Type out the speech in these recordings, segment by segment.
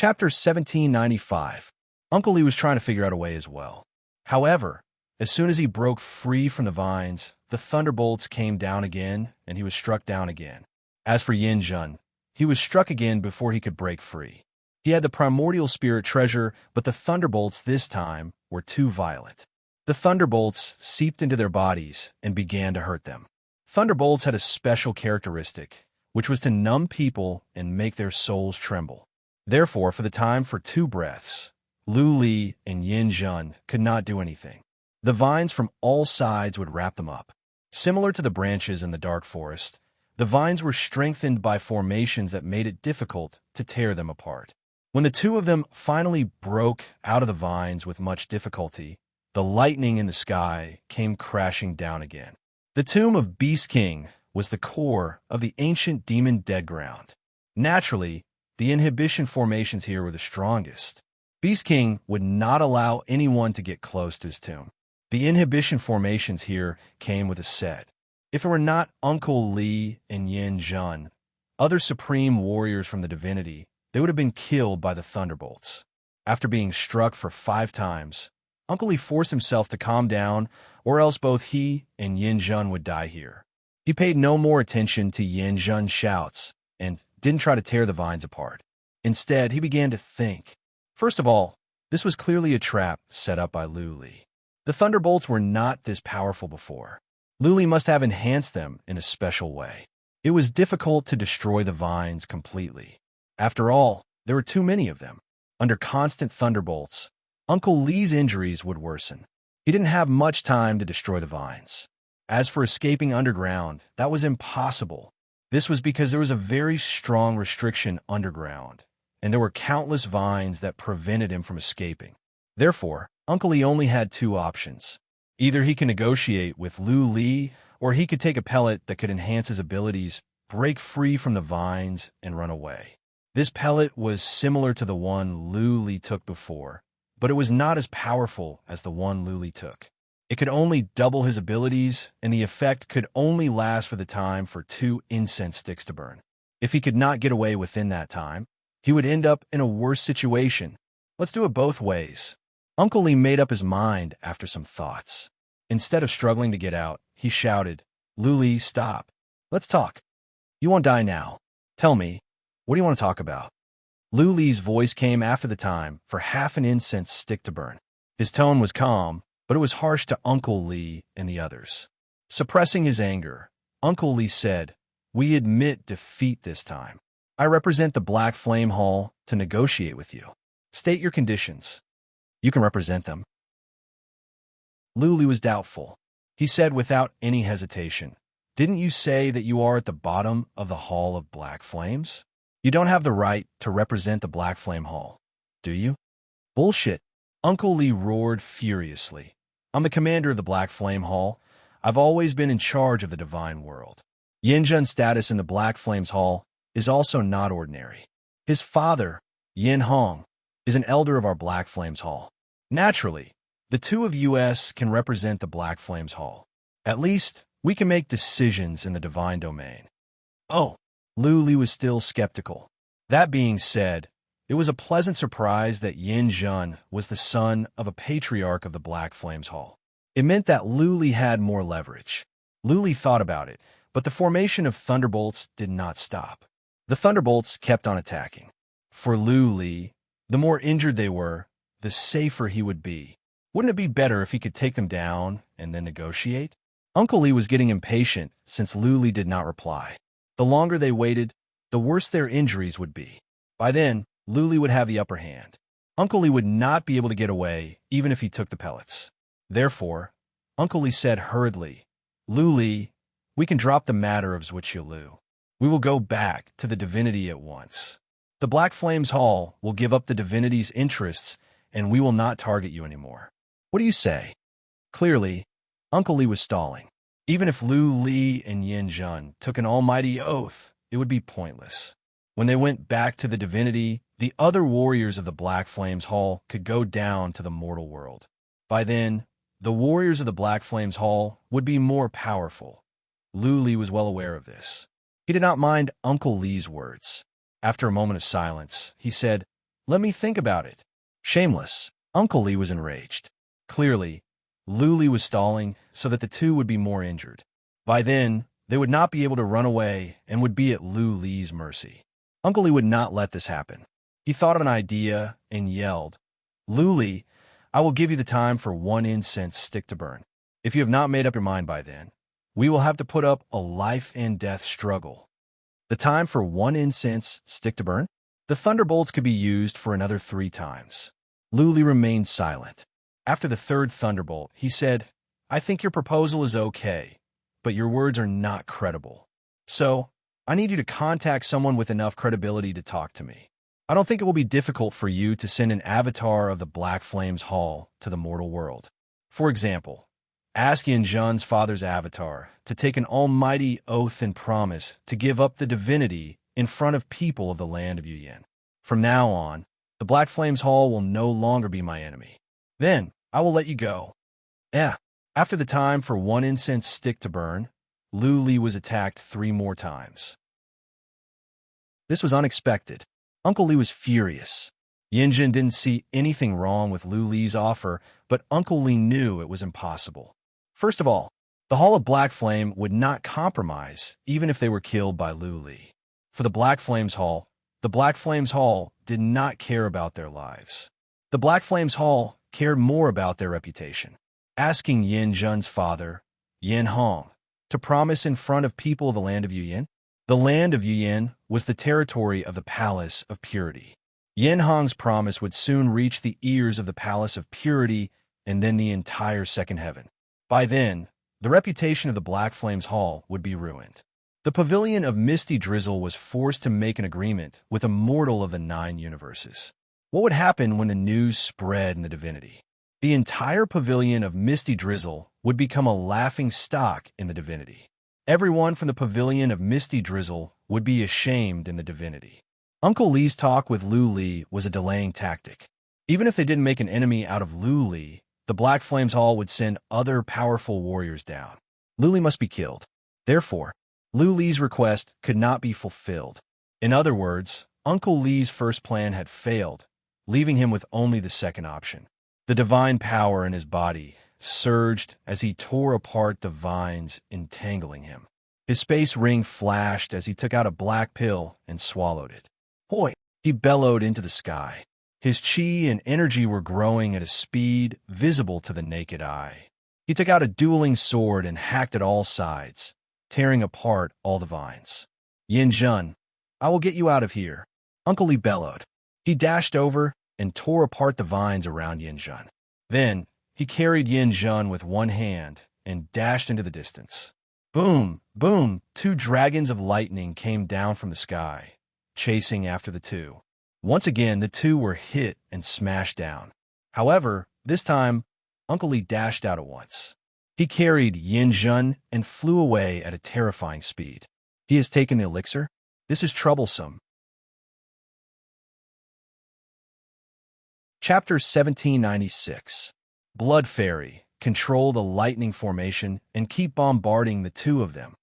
Chapter 1795. Uncle Lee was trying to figure out a way as well. However, as soon as he broke free from the vines, the thunderbolts came down again, and he was struck down again. As for Yin Jun, he was struck again before he could break free. He had the primordial spirit treasure, but the thunderbolts this time were too violent. The thunderbolts seeped into their bodies and began to hurt them. Thunderbolts had a special characteristic, which was to numb people and make their souls tremble. Therefore, for the time for 2 breaths, Lu Li and Yin Jun could not do anything. The vines from all sides would wrap them up. Similar to the branches in the dark forest, the vines were strengthened by formations that made it difficult to tear them apart. When the 2 of them finally broke out of the vines with much difficulty, the lightning in the sky came crashing down again. The tomb of Beast King was the core of the ancient demon dead ground. Naturally, the inhibition formations here were the strongest. Beast King would not allow anyone to get close to his tomb. The inhibition formations here came with a set. If it were not Uncle Lee and Yin Jun, other supreme warriors from the divinity, they would have been killed by the thunderbolts. After being struck for 5 times, Uncle Lee forced himself to calm down, or else both he and Yin Jun would die here. He paid no more attention to Yin Jun's shouts and didn't try to tear the vines apart. Instead, he began to think. First of all, this was clearly a trap set up by Lu Li. The thunderbolts were not this powerful before. Lu Li must have enhanced them in a special way. It was difficult to destroy the vines completely. After all, there were too many of them. Under constant thunderbolts, Uncle Lee's injuries would worsen. He didn't have much time to destroy the vines. As for escaping underground, that was impossible. This was because there was a very strong restriction underground, and there were countless vines that prevented him from escaping. Therefore, Uncle Lee only had 2 options. Either he could negotiate with Lu Li, or he could take a pellet that could enhance his abilities, break free from the vines, and run away. This pellet was similar to the one Lu Li took before, but it was not as powerful as the one Lu Li took. It could only double his abilities, and the effect could only last for the time for 2 incense sticks to burn. If he could not get away within that time, he would end up in a worse situation. Let's do it both ways. Uncle Lee made up his mind after some thoughts. Instead of struggling to get out, he shouted, "Lu Li, stop. Let's talk. You won't die now. Tell me, what do you want to talk about?" Lu Li's voice came after the time for half an incense stick to burn. His tone was calm, but it was harsh to Uncle Lee and the others. Suppressing his anger, Uncle Lee said, "We admit defeat this time. I represent the Black Flame Hall to negotiate with you. State your conditions. You can represent them." Lu Li was doubtful. He said without any hesitation, "Didn't you say that you are at the bottom of the Hall of Black Flames? You don't have the right to represent the Black Flame Hall, do you?" "Bullshit," Uncle Lee roared furiously. "I'm the commander of the Black Flame Hall. I've always been in charge of the divine world. Yin Jun's status in the Black Flames Hall is also not ordinary. His father, Yin Hong, is an elder of our Black Flames Hall. Naturally, the 2 of us can represent the Black Flames Hall. At least, we can make decisions in the divine domain." Oh, Lu Li was still skeptical. That being said, it was a pleasant surprise that Yin Jun was the son of a patriarch of the Black Flames Hall. It meant that Lu Li had more leverage. Lu Li thought about it, but the formation of thunderbolts did not stop. The thunderbolts kept on attacking. For Lu Li, the more injured they were, the safer he would be. Wouldn't it be better if he could take them down and then negotiate? Uncle Lee was getting impatient since Lu Li did not reply. The longer they waited, the worse their injuries would be. By then, Lu Li would have the upper hand. Uncle Lee would not be able to get away even if he took the pellets. Therefore, Uncle Lee said hurriedly, "Lu Li, we can drop the matter of Zhuqiu. We will go back to the divinity at once. The Black Flames Hall will give up the divinity's interests, and we will not target you anymore. What do you say?" Clearly, Uncle Lee was stalling. Even if Lu Li and Yin Jun took an almighty oath, it would be pointless. When they went back to the divinity, the other warriors of the Black Flames Hall could go down to the mortal world. By then, the warriors of the Black Flames Hall would be more powerful. Lu Li was well aware of this. He did not mind Uncle Lee's words. After a moment of silence, he said, Let me think about it. Shameless. Uncle Lee was enraged. Clearly, Luli was stalling so that the two would be more injured. By then, they would not be able to run away and would be at Luli's mercy. Uncle Lee would not let this happen. He thought of an idea and yelled, "Luli, I will give you the time for 1 incense stick to burn. If you have not made up your mind by then, we will have to put up a life-and-death struggle." The time for 1 incense stick to burn? The thunderbolts could be used for another 3 times. Luli remained silent. After the 3rd thunderbolt, he said, "I think your proposal is okay, but your words are not credible. So, I need you to contact someone with enough credibility to talk to me. I don't think it will be difficult for you to send an avatar of the Black Flames Hall to the mortal world. For example, ask Yin Jun's father's avatar to take an almighty oath and promise to give up the divinity in front of people of the land of Yuyin. From now on, the Black Flames Hall will no longer be my enemy. Then, I will let you go." After the time for 1 incense stick to burn, Luli was attacked 3 more times. This was unexpected. Uncle Lee was furious. Yinjin didn't see anything wrong with Luli's offer, but Uncle Lee knew it was impossible. First of all, the Hall of Black Flame would not compromise even if they were killed by Luli. For the Black Flames Hall, the Black Flames Hall did not care about their lives. The Black Flames Hall cared more about their reputation. Asking Yin Jun's father, Yin Hong, to promise in front of people of the land of Yuyin. The land of Yuyin was the territory of the Palace of Purity. Yin Hong's promise would soon reach the ears of the Palace of Purity and then the entire second heaven. By then, the reputation of the Black Flames Hall would be ruined. The Pavilion of Misty Drizzle was forced to make an agreement with a mortal of the 9 universes. What would happen when the news spread in the divinity? The entire Pavilion of Misty Drizzle would become a laughing stock in the divinity. Everyone from the Pavilion of Misty Drizzle would be ashamed in the divinity. Uncle Lee's talk with Luli was a delaying tactic. Even if they didn't make an enemy out of Luli, the Black Flames Hall would send other powerful warriors down. Luli must be killed. Therefore, Luli's request could not be fulfilled. In other words, Uncle Lee's first plan had failed, leaving him with only the second option. The divine power in his body surged as he tore apart the vines entangling him. His space ring flashed as he took out a black pill and swallowed it. "Hoi!" He bellowed into the sky. His chi and energy were growing at a speed visible to the naked eye. He took out a dueling sword and hacked at all sides, tearing apart all the vines. "Yin Jun, I will get you out of here," Uncle Lee bellowed. He dashed over and tore apart the vines around Yin Jun. Then, he carried Yin Jun with one hand and dashed into the distance. Boom, boom, 2 dragons of lightning came down from the sky, chasing after the two. Once again, the two were hit and smashed down. However, this time, Uncle Lee dashed out at once. He carried Yin Jun and flew away at a terrifying speed. He has taken the elixir? This is troublesome. Chapter 1796. Blood Fairy, control the lightning formation and keep bombarding the 2 of them.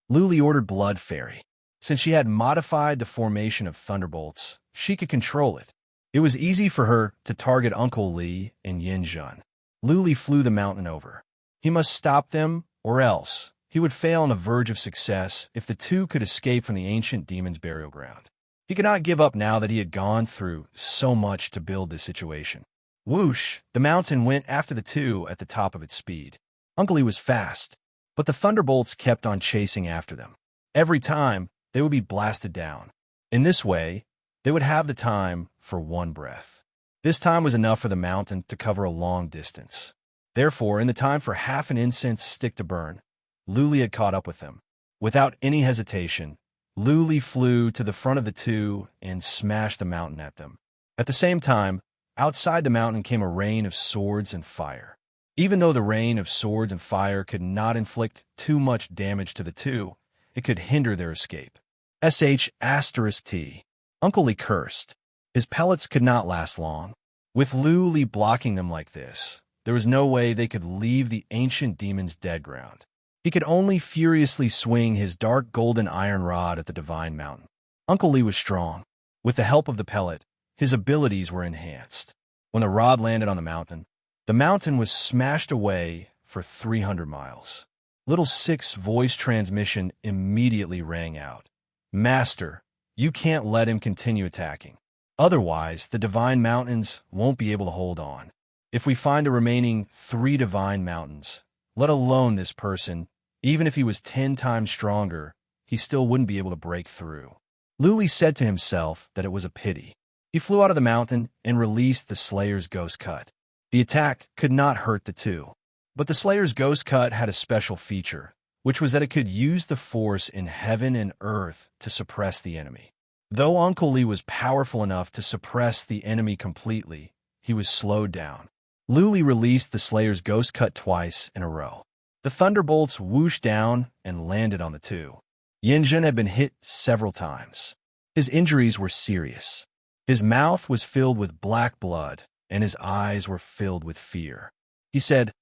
Luli ordered Blood Fairy. Since she had modified the formation of thunderbolts, she could control it. It was easy for her to target Uncle Lee and Yin Jun. Luli flew the mountain over. He must stop them, or else he would fail on the verge of success if the 2 could escape from the ancient demon's burial ground. He could not give up now that he had gone through so much to build this situation. Whoosh! The mountain went after the 2 at the top of its speed. Uncle Lee was fast, but the thunderbolts kept on chasing after them. Every time, they would be blasted down. In this way, they would have the time for 1 breath. This time was enough for the mountain to cover a long distance. Therefore, in the time for half an incense stick to burn, Luli had caught up with them. Without any hesitation, Luli flew to the front of the 2 and smashed the mountain at them. At the same time, outside the mountain came a rain of swords and fire. Even though the rain of swords and fire could not inflict too much damage to the 2, it could hinder their escape. **T. Uncle Lee cursed. His pellets could not last long. With Luli blocking them like this, there was no way they could leave the ancient demon's dead ground. He could only furiously swing his dark golden iron rod at the divine mountain. Uncle Lee was strong. With the help of the pellet, his abilities were enhanced. When the rod landed on the mountain was smashed away for 300 miles. Little Six's voice transmission immediately rang out. Master, you can't let him continue attacking. Otherwise, the divine mountains won't be able to hold on. If we find the remaining 3 divine mountains, let alone this person, even if he was 10 times stronger, he still wouldn't be able to break through. Luli said to himself that it was a pity. He flew out of the mountain and released the Slayer's Ghost Cut. The attack could not hurt the two. But the Slayer's Ghost Cut had a special feature, which was that it could use the force in heaven and earth to suppress the enemy. Though Uncle Lee was powerful enough to suppress the enemy completely, he was slowed down. Luli released the Slayer's Ghost Cut twice in a row. The thunderbolts whooshed down and landed on the two. Yinjun had been hit several times. His injuries were serious. His mouth was filled with black blood, and his eyes were filled with fear. He said,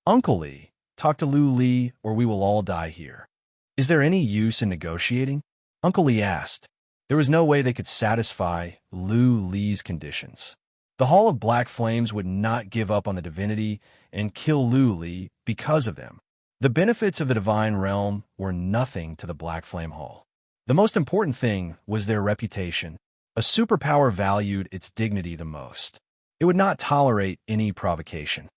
Uncle Lee, talk to Lu Li or we will all die here. Is there any use in negotiating? Uncle Lee asked. There was no way they could satisfy Lu Li's conditions. The Hall of Black Flames would not give up on the divinity and kill Lu Li because of them. The benefits of the divine realm were nothing to the Black Flame Hall. The most important thing was their reputation. A superpower valued its dignity the most. It would not tolerate any provocation.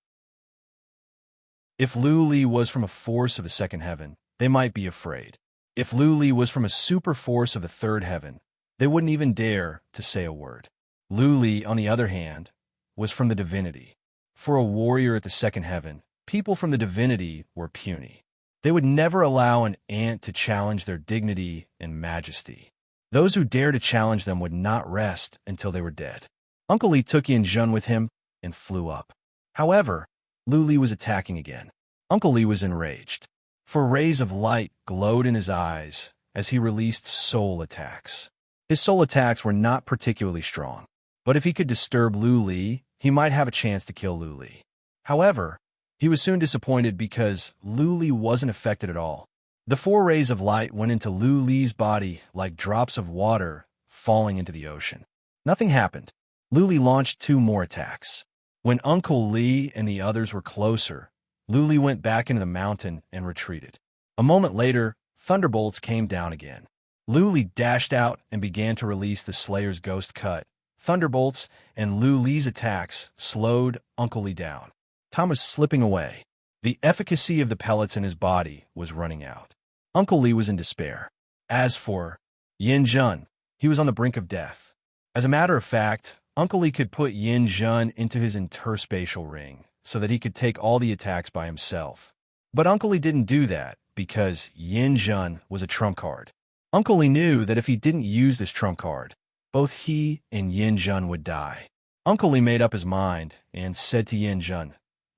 If Lu Li was from a force of the second heaven, they might be afraid. If Lu Li was from a super force of the third heaven, they wouldn't even dare to say a word. Lu Li, on the other hand, was from the divinity. For a warrior at the second heaven, people from the divinity were puny. They would never allow an ant to challenge their dignity and majesty. Those who dared to challenge them would not rest until they were dead. Uncle Lee took Yinjun with him and flew up. However, Lu Li was attacking again. Uncle Lee was enraged, for rays of light glowed in his eyes as he released soul attacks. His soul attacks were not particularly strong, but if he could disturb Lu Li, he might have a chance to kill Lu Li. However, he was soon disappointed because Lu Li wasn't affected at all. The 4 rays of light went into Lu Li's body like drops of water falling into the ocean. Nothing happened. Lu Li launched 2 more attacks. When Uncle Lee and the others were closer, Lu Li went back into the mountain and retreated. A moment later, thunderbolts came down again. Lu Li dashed out and began to release the Slayer's Ghost Cut. Thunderbolts and Lu Li's attacks slowed Uncle Lee down. Time was slipping away. The efficacy of the pellets in his body was running out. Uncle Lee was in despair. As for Yinjun, he was on the brink of death. As a matter of fact, Uncle Lee could put Yinjun into his interspatial ring so that he could take all the attacks by himself. But Uncle Lee didn't do that because Yinjun was a trump card. Uncle Lee knew that if he didn't use this trump card, both he and Yinjun would die. Uncle Lee made up his mind and said to Yinjun,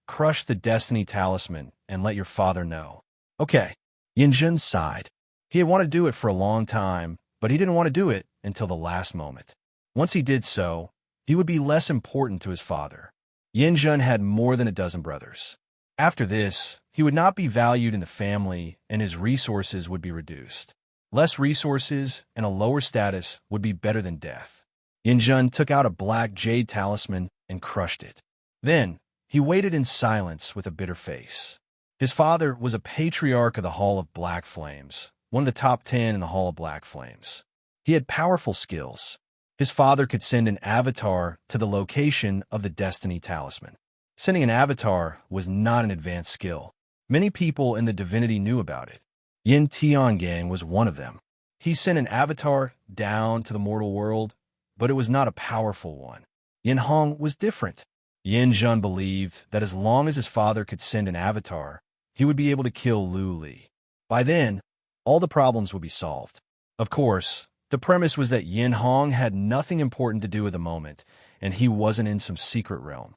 "Crush the destiny talisman and let your father know." Okay. Yinjun sighed. He had wanted to do it for a long time, but he didn't want to do it until the last moment. Once he did so, he would be less important to his father. Yinjun had more than a dozen brothers. After this, he would not be valued in the family and his resources would be reduced. Less resources and a lower status would be better than death. Yinjun took out a black jade talisman and crushed it. Then, he waited in silence with a bitter face. His father was a patriarch of the Hall of Black Flames, one of the top 10 in the Hall of Black Flames. He had powerful skills. His father could send an avatar to the location of the Destiny Talisman. Sending an avatar was not an advanced skill. Many people in the divinity knew about it. Yin Tiangang was one of them. He sent an avatar down to the mortal world, but it was not a powerful one. Yin Hong was different. Yin Jun believed that as long as his father could send an avatar, he would be able to kill Lu Li. By then, all the problems would be solved. Of course, the premise was that Yin Hong had nothing important to do at the moment, and he wasn't in some secret realm.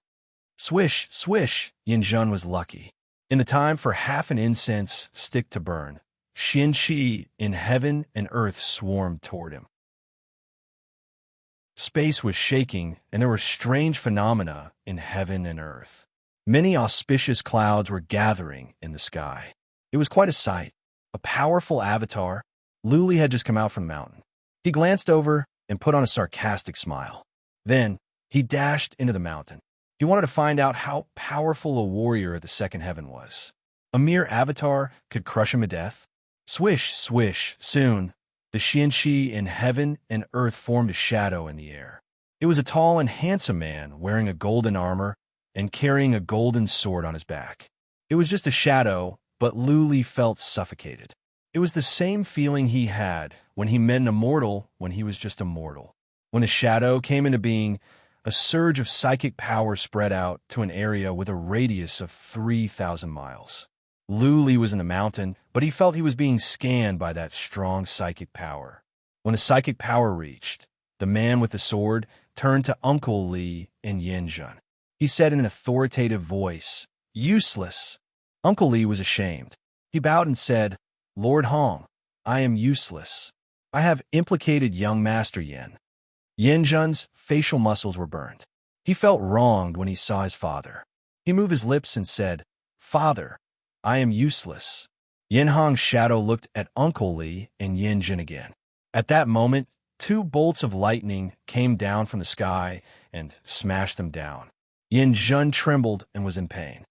Swish, swish, Yin Jun was lucky. In the time for half an incense stick to burn, Xin Qi in heaven and earth swarmed toward him. Space was shaking, and there were strange phenomena in heaven and earth. Many auspicious clouds were gathering in the sky. It was quite a sight. A powerful avatar, Lu Li had just come out from the mountain. He glanced over and put on a sarcastic smile. Then he dashed into the mountain. He wanted to find out how powerful a warrior of the second heaven was. A mere avatar could crush him to death. Swish, swish, soon, the Xianxi in heaven and earth formed a shadow in the air. It was a tall and handsome man wearing a golden armor and carrying a golden sword on his back. It was just a shadow, but Luli felt suffocated. It was the same feeling he had when he met an immortal when he was just a mortal. When the shadow came into being, a surge of psychic power spread out to an area with a radius of 3,000 miles. Luli was in the mountain, but he felt he was being scanned by that strong psychic power. When the psychic power reached, the man with the sword turned to Uncle Li and Yinjun. He said in an authoritative voice, "Useless." Uncle Li was ashamed. He bowed and said, "Lord Hong, I am useless. I have implicated young Master Yin." Yinjun's facial muscles were burned. He felt wronged when he saw his father. He moved his lips and said, "Father, I am useless." Yin Hong's shadow looked at Uncle Li and Yinjun again. At that moment, 2 bolts of lightning came down from the sky and smashed them down. Yinjun trembled and was in pain.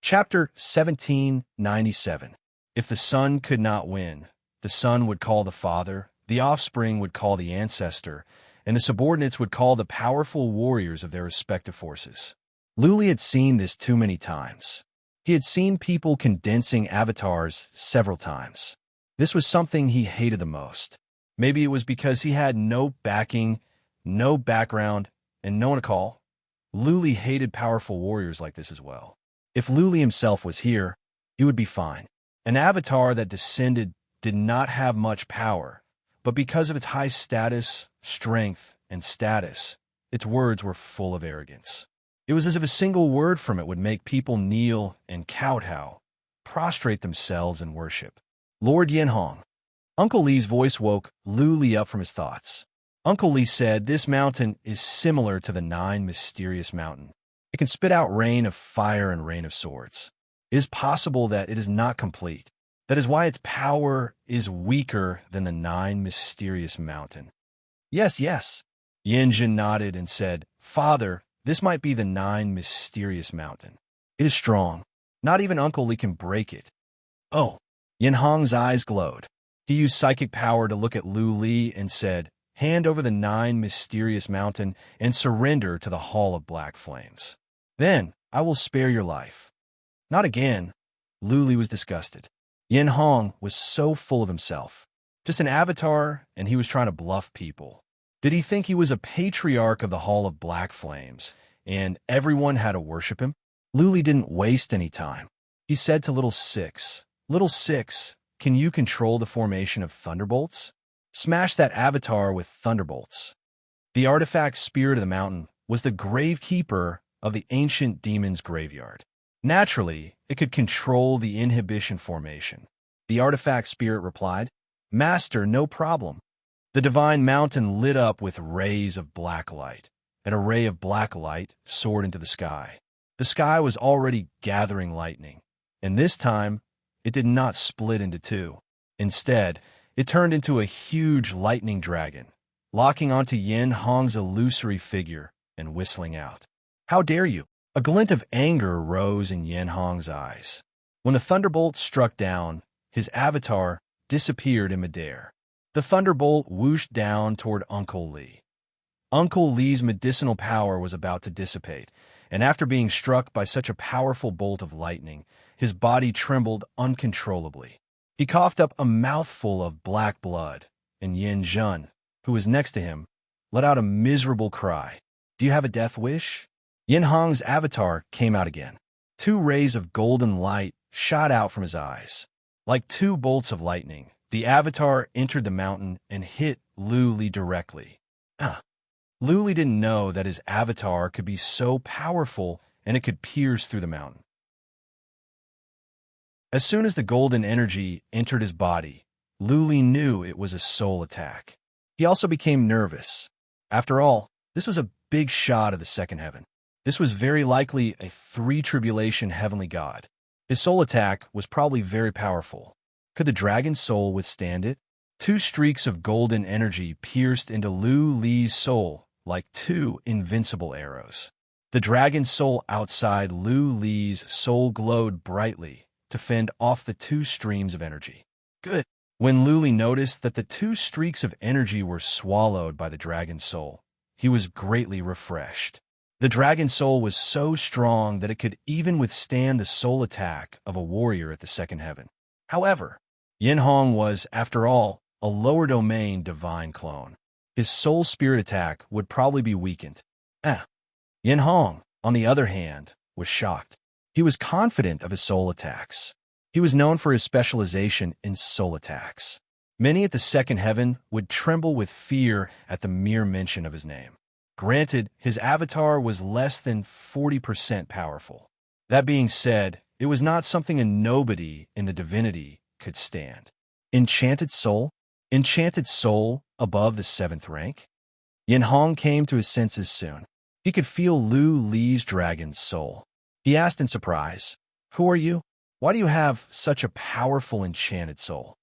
Chapter 1797. If the son could not win, the son would call the father, the offspring would call the ancestor, and the subordinates would call the powerful warriors of their respective forces. Luli had seen this too many times. He had seen people condensing avatars several times. This was something he hated the most. Maybe it was because he had no backing, no background, and no one to call. Luli hated powerful warriors like this as well. If Luli himself was here, he would be fine. An avatar that descended did not have much power, but because of its high status, strength, and status, its words were full of arrogance. It was as if a single word from it would make people kneel and kowtow, prostrate themselves in worship. Lord Yinhong. Uncle Li's voice woke Luli up from his thoughts. Uncle Li said this mountain is similar to the 9 mysterious mountain. It can spit out rain of fire and rain of swords. It is possible that it is not complete. That is why its power is weaker than the 9 mysterious mountain. Yes, yes. Yinjun nodded and said, "Father, this might be the 9 mysterious mountain. It is strong. Not even Uncle Li can break it." Oh. Yinhong's eyes glowed. He used psychic power to look at Lu Li and said, "Hand over the 9 mysterious mountain and surrender to the Hall of Black Flames. Then I will spare your life." Not again. Lu Li was disgusted. Yinhong was so full of himself. Just an avatar, and he was trying to bluff people. Did he think he was a patriarch of the Hall of Black Flames, and everyone had to worship him? Lu Li didn't waste any time. He said to Little Six, "Little Six, can you control the formation of thunderbolts? Smash that avatar with thunderbolts." The artifact spirit of the mountain was the gravekeeper of the ancient demon's graveyard. Naturally, it could control the inhibition formation. The artifact spirit replied, "Master, no problem." The divine mountain lit up with rays of black light. An array of black light soared into the sky. The sky was already gathering lightning, and this time, it did not split into 2. Instead, it turned into a huge lightning dragon, locking onto Yin Hong's illusory figure and whistling out. "How dare you?" A glint of anger rose in Yin Hong's eyes. When the thunderbolt struck down, his avatar disappeared in midair. The thunderbolt whooshed down toward Uncle Li. Uncle Li's medicinal power was about to dissipate, and after being struck by such a powerful bolt of lightning, his body trembled uncontrollably. He coughed up a mouthful of black blood, and Yin Jun, who was next to him, let out a miserable cry. "Do you have a death wish?" Yin Hong's avatar came out again. 2 rays of golden light shot out from his eyes. Like 2 bolts of lightning, the avatar entered the mountain and hit Lu Li directly. Lu Li didn't know that his avatar could be so powerful and it could pierce through the mountain. As soon as the golden energy entered his body, Lu Li knew it was a soul attack. He also became nervous. After all, this was a big shot of the second heaven. This was very likely a 3-tribulation heavenly god. His soul attack was probably very powerful. Could the dragon's soul withstand it? Two streaks of golden energy pierced into Lu Li's soul like two invincible arrows. The dragon soul outside Lu Li's soul glowed brightly to fend off the two streams of energy. Good. When Lu Li noticed that the two streaks of energy were swallowed by the dragon soul, he was greatly refreshed. The dragon soul was so strong that it could even withstand the soul attack of a warrior at the second heaven. However, Yin Hong was, after all, a lower domain divine clone. His soul spirit attack would probably be weakened. Yin Hong, on the other hand, was shocked. He was confident of his soul attacks. He was known for his specialization in soul attacks. Many at the second heaven would tremble with fear at the mere mention of his name. Granted, his avatar was less than 40% powerful. That being said, it was not something a nobody in the divinity could stand. Enchanted soul? Enchanted soul above the 7th rank? Yin Hong came to his senses soon. He could feel Lu Li's dragon's soul. He asked in surprise, "Who are you? Why do you have such a powerful enchanted soul?"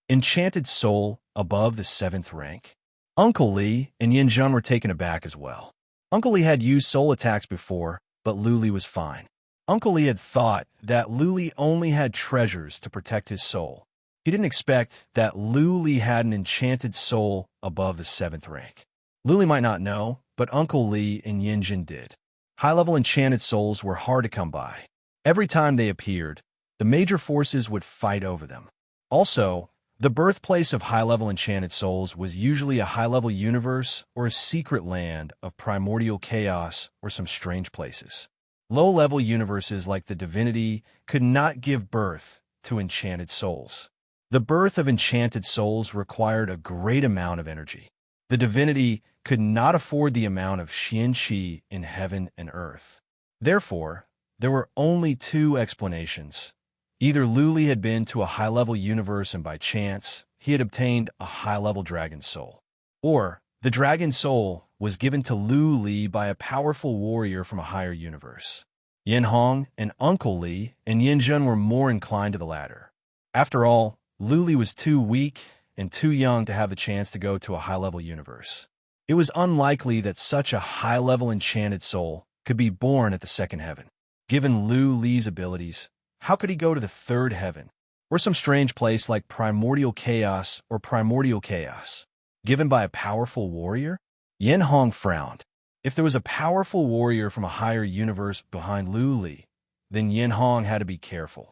Enchanted soul above the 7th rank? Uncle Li and Yin Jun were taken aback as well. Uncle Li had used soul attacks before, but Lu Li was fine. Uncle Li had thought that Lu Li only had treasures to protect his soul. He didn't expect that Lu Li had an enchanted soul above the 7th rank. Lu Li might not know, but Uncle Li and Yin Jun did. High-level enchanted souls were hard to come by. Every time they appeared, the major forces would fight over them. Also, the birthplace of high-level enchanted souls was usually a high-level universe or a secret land of primordial chaos or some strange places. Low-level universes like the divinity could not give birth to enchanted souls. The birth of enchanted souls required a great amount of energy. The divinity could not afford the amount of Xian-Qi in heaven and earth. Therefore, there were only two explanations. Either Lu Li had been to a high-level universe and by chance, he had obtained a high-level dragon soul. Or, the dragon soul was given to Lu Li by a powerful warrior from a higher universe. Yin Hong and Uncle Li and Yin Jun were more inclined to the latter. After all, Lu Li was too weak and too young to have the chance to go to a high-level universe. It was unlikely that such a high-level enchanted soul could be born at the second heaven. Given Lu Li's abilities, how could he go to the third heaven, or some strange place like primordial chaos or primordial chaos, given by a powerful warrior? Yin Hong frowned. If there was a powerful warrior from a higher universe behind Lu Li, then Yin Hong had to be careful.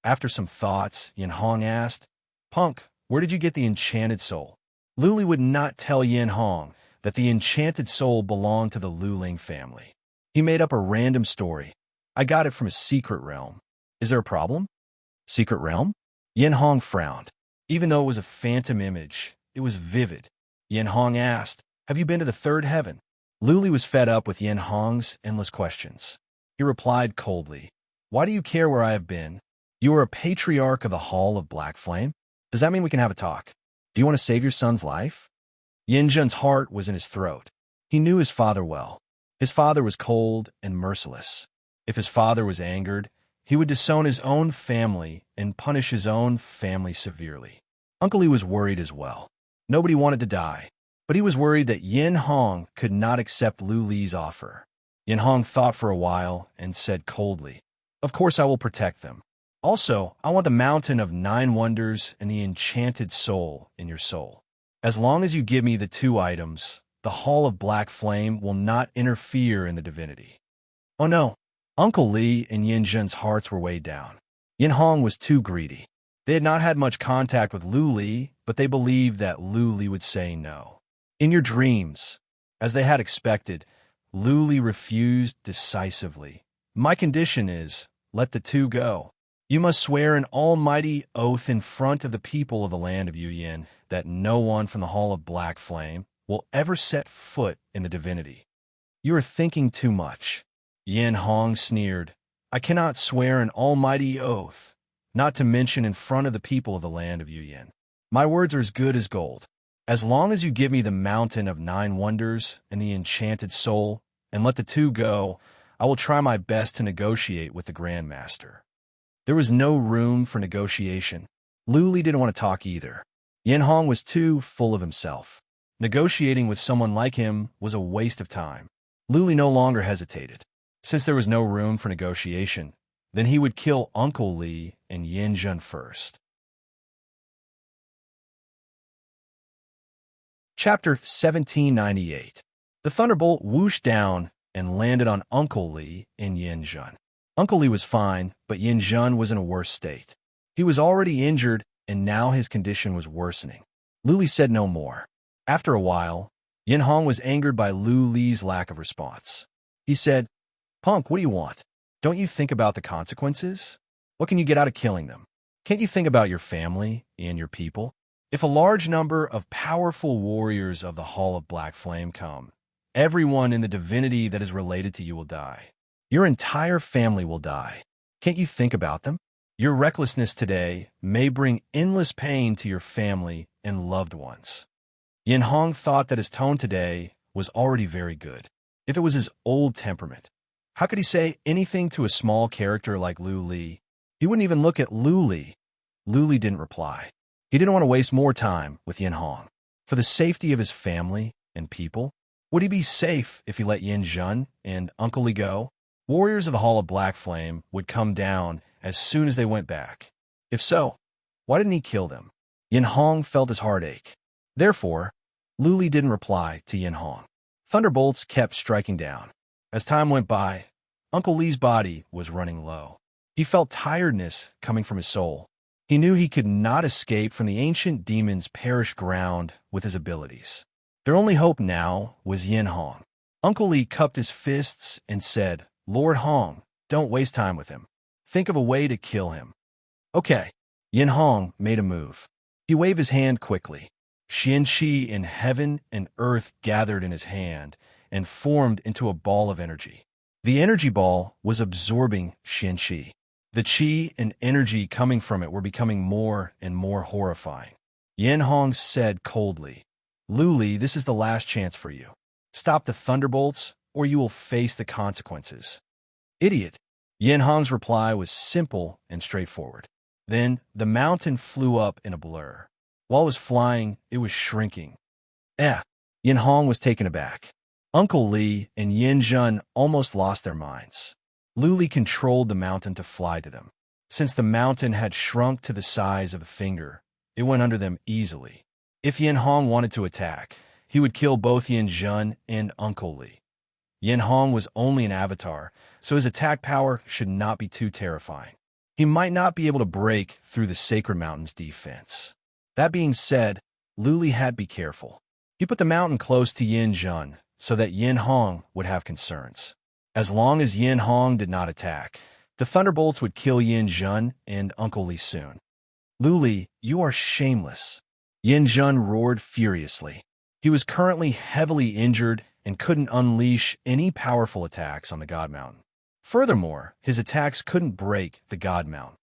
After some thoughts, Yin Hong asked, "Punk, where did you get the enchanted soul?" Lu Li would not tell Yin Hong that the enchanted soul belonged to the Lu Ling family. He made up a random story. "I got it from a secret realm. Is there a problem?" "Secret realm?" Yin Hong frowned. Even though it was a phantom image, it was vivid. Yin Hong asked, "Have you been to the third heaven?" Lu Li was fed up with Yin Hong's endless questions. He replied coldly, "Why do you care where I have been? You are a patriarch of the Hall of Black Flame. Does that mean we can have a talk? Do you want to save your son's life?" Yin Jun's heart was in his throat. He knew his father well. His father was cold and merciless. If his father was angered, he would disown his own family and punish his own family severely. Uncle Li was worried as well. Nobody wanted to die, but he was worried that Yin Hong could not accept Lu Li's offer. Yin Hong thought for a while and said coldly, "Of course I will protect them. Also, I want the Mountain of 9 Wonders and the enchanted soul in your soul. As long as you give me the two items, the Hall of Black Flame will not interfere in the divinity." Oh no. Uncle Li and Yin Jun's hearts were weighed down. Yin Hong was too greedy. They had not had much contact with Lu Li, but they believed that Lu Li would say no. In your dreams, as they had expected, Lu Li refused decisively. "My condition is, let the two go. You must swear an almighty oath in front of the people of the land of Yuyin that no one from the Hall of Black Flame will ever set foot in the divinity." "You are thinking too much." Yin Hong sneered. "I cannot swear an almighty oath, not to mention in front of the people of the land of Yuyin. My words are as good as gold. As long as you give me the Mountain of 9 Wonders and the enchanted soul, and let the two go, I will try my best to negotiate with the Grand Master." There was no room for negotiation. Luli didn't want to talk either. Yin Hong was too full of himself. Negotiating with someone like him was a waste of time. Luli no longer hesitated. Since there was no room for negotiation, then he would kill Uncle Li and Yin Jun first. Chapter 1798. The thunderbolt whooshed down and landed on Uncle Li and Yin Jun. Uncle Li was fine, but Yin Jun was in a worse state. He was already injured, and now his condition was worsening. Luli said no more. After a while, Yin Hong was angered by Lu Li's lack of response. He said, "Punk, what do you want? Don't you think about the consequences? What can you get out of killing them? Can't you think about your family and your people? If a large number of powerful warriors of the Hall of Black Flame come, everyone in the divinity that is related to you will die. Your entire family will die. Can't you think about them? Your recklessness today may bring endless pain to your family and loved ones." Yin Hong thought that his tone today was already very good. If it was his old temperament, how could he say anything to a small character like Lu Li? He wouldn't even look at Lu Li. Lu Li didn't reply. He didn't want to waste more time with Yin Hong. For the safety of his family and people, would he be safe if he let Yin Jun and Uncle Li go? Warriors of the Hall of Black Flame would come down as soon as they went back. If so, why didn't he kill them? Yin Hong felt his heart ache. Therefore, Lu Li didn't reply to Yin Hong. Thunderbolts kept striking down. As time went by, Uncle Li's body was running low. He felt tiredness coming from his soul. He knew he could not escape from the ancient demon's perished ground with his abilities. Their only hope now was Yin Hong. Uncle Li cupped his fists and said, "Lord Hong, don't waste time with him. Think of a way to kill him." "Okay." Yin Hong made a move. He waved his hand quickly. Qian-Chi in heaven and earth gathered in his hand and formed into a ball of energy. The energy ball was absorbing Qian-Chi. The qi and energy coming from it were becoming more and more horrifying. Yin Hong said coldly, "Lu Li, this is the last chance for you. Stop the thunderbolts, or you will face the consequences." "Idiot." Yin Hong's reply was simple and straightforward. Then the mountain flew up in a blur. While it was flying, it was shrinking. Yin Hong was taken aback. Uncle Li and Yin Jun almost lost their minds. Lu Li controlled the mountain to fly to them. Since the mountain had shrunk to the size of a finger, it went under them easily. If Yin Hong wanted to attack, he would kill both Yin Jun and Uncle Li. Yin Hong was only an avatar, so his attack power should not be too terrifying. He might not be able to break through the Sacred Mountain's defense. That being said, Lu Li had to be careful. He put the mountain close to Yin Jun so that Yin Hong would have concerns. As long as Yin Hong did not attack, the thunderbolts would kill Yin Jun and Uncle Li soon. "Lu Li, you are shameless." Yin Jun roared furiously. He was currently heavily injured and couldn't unleash any powerful attacks on the God Mountain. Furthermore, his attacks couldn't break the God Mountain.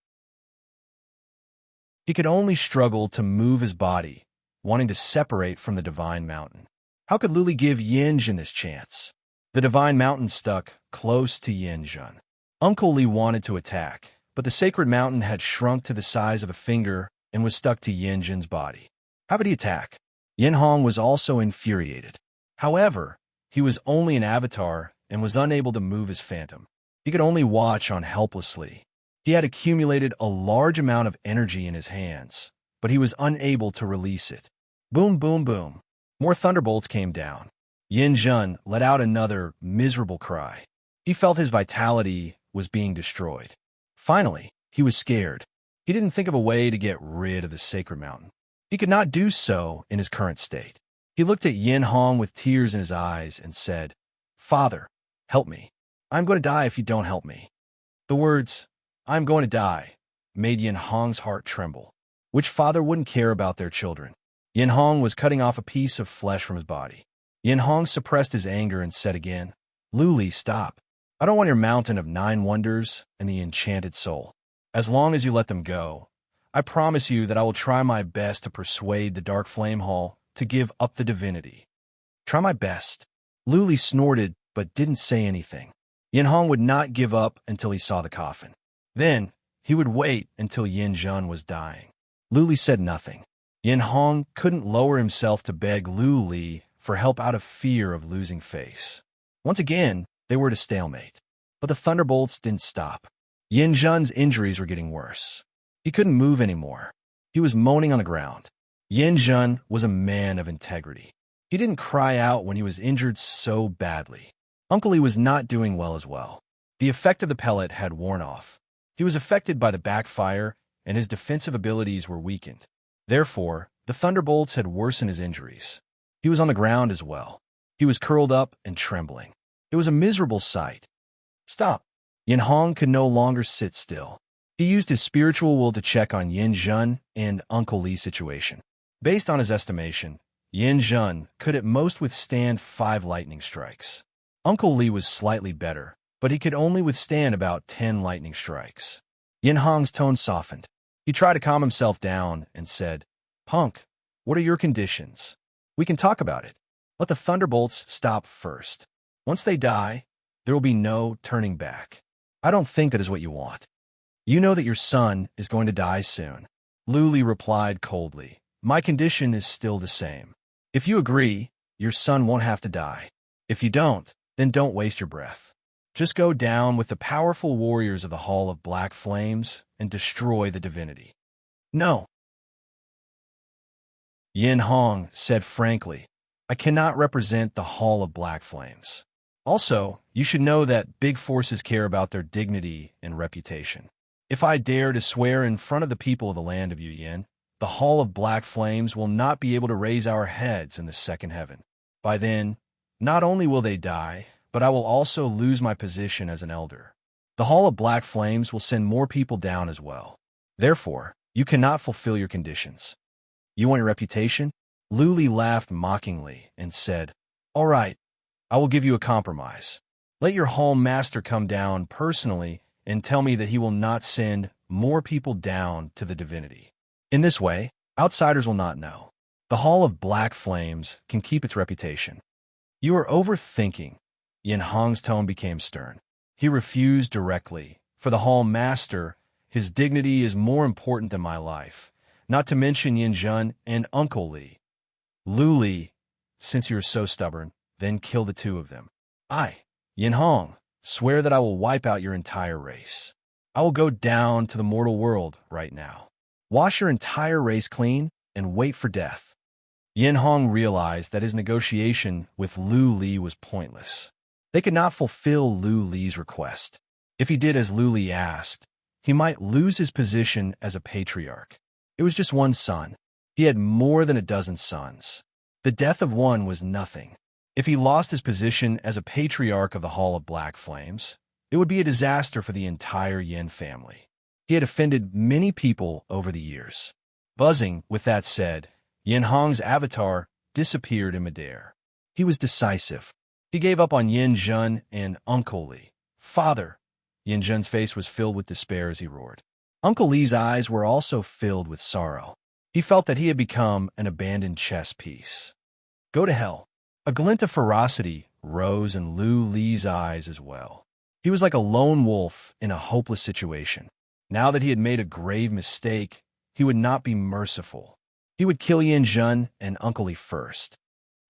He could only struggle to move his body, wanting to separate from the Divine Mountain. How could Lu Li give Yin Jun this chance? The Divine Mountain stuck close to Yin Jun. Uncle Li wanted to attack, but the Sacred Mountain had shrunk to the size of a finger and was stuck to Yin Jun's body. How could he attack? Yin Hong was also infuriated. However, he was only an avatar and was unable to move his phantom. He could only watch on helplessly. He had accumulated a large amount of energy in his hands, but he was unable to release it. Boom, boom, boom. More thunderbolts came down. Yin Jun let out another miserable cry. He felt his vitality was being destroyed. Finally, he was scared. He didn't think of a way to get rid of the Sacred Mountain. He could not do so in his current state. He looked at Yin Hong with tears in his eyes and said, "Father, help me. I'm going to die if you don't help me." The words, "I'm going to die," made Yin Hong's heart tremble. Which father wouldn't care about their children? Yin Hong was cutting off a piece of flesh from his body. Yin Hong suppressed his anger and said again, "Lu Li, stop. I don't want your mountain of 9 wonders and the enchanted soul. As long as you let them go, I promise you that I will try my best to persuade the Dark Flame Hall to give up the divinity." "Try my best." Lu Li snorted but didn't say anything. Yin Hong would not give up until he saw the coffin. Then, he would wait until Yin Jun was dying. Lu Li said nothing. Yin Hong couldn't lower himself to beg Lu Li for help out of fear of losing face. Once again, they were at a stalemate. But the thunderbolts didn't stop. Yin Zhen's injuries were getting worse. He couldn't move anymore. He was moaning on the ground. Yin Zhen was a man of integrity. He didn't cry out when he was injured so badly. Uncle Li was not doing well as well. The effect of the pellet had worn off. He was affected by the backfire, and his defensive abilities were weakened. Therefore, the thunderbolts had worsened his injuries. He was on the ground as well. He was curled up and trembling. It was a miserable sight. Stop! Yin Hong could no longer sit still. He used his spiritual will to check on Yin Zhen and Uncle Li's situation. Based on his estimation, Yin Zhen could at most withstand 5 lightning strikes. Uncle Li was slightly better, but he could only withstand about 10 lightning strikes. Yin Hong's tone softened. He tried to calm himself down and said, "Punk, what are your conditions? We can talk about it. Let the thunderbolts stop first. Once they die, there will be no turning back. I don't think that is what you want. You know that your son is going to die soon." Lu Li replied coldly, "My condition is still the same. If you agree, your son won't have to die. If you don't, then don't waste your breath. Just go down with the powerful warriors of the Hall of Black Flames and destroy the divinity." "No," Yin Hong said frankly, "I cannot represent the Hall of Black Flames. Also, you should know that big forces care about their dignity and reputation. If I dare to swear in front of the people of the land of Yin, the Hall of Black Flames will not be able to raise our heads in the second heaven. By then, not only will they die, but I will also lose my position as an elder. The Hall of Black Flames will send more people down as well. Therefore, you cannot fulfill your conditions. You want your reputation?" Lu Li laughed mockingly and said, "All right, I will give you a compromise. Let your hall master come down personally and tell me that he will not send more people down to the divinity. In this way, outsiders will not know. The Hall of Black Flames can keep its reputation." "You are overthinking." Yin Hong's tone became stern. He refused directly. "For the hall master, his dignity is more important than my life, not to mention Yin Zhen and Uncle Li. Lu Li, since you are so stubborn, then kill the 2 of them. I, Yin Hong, swear that I will wipe out your entire race. I will go down to the mortal world right now. Wash your entire race clean and wait for death." Yin Hong realized that his negotiation with Lu Li was pointless. They could not fulfill Lu Li's request. If he did as Lu Li asked, he might lose his position as a patriarch. It was just one son. He had more than a dozen sons. The death of one was nothing. If he lost his position as a patriarch of the Hall of Black Flames, it would be a disaster for the entire Yin family. He had offended many people over the years. Buzzing, with that said, Yin Hong's avatar disappeared in midair. He was decisive. He gave up on Yin Zhen and Uncle Li. "Father!" Yin Zhen's face was filled with despair as he roared. Uncle Li's eyes were also filled with sorrow. He felt that he had become an abandoned chess piece. "Go to hell." A glint of ferocity rose in Lu Li's eyes as well. He was like a lone wolf in a hopeless situation. Now that he had made a grave mistake, he would not be merciful. He would kill Yin Zhen and Uncle Li first.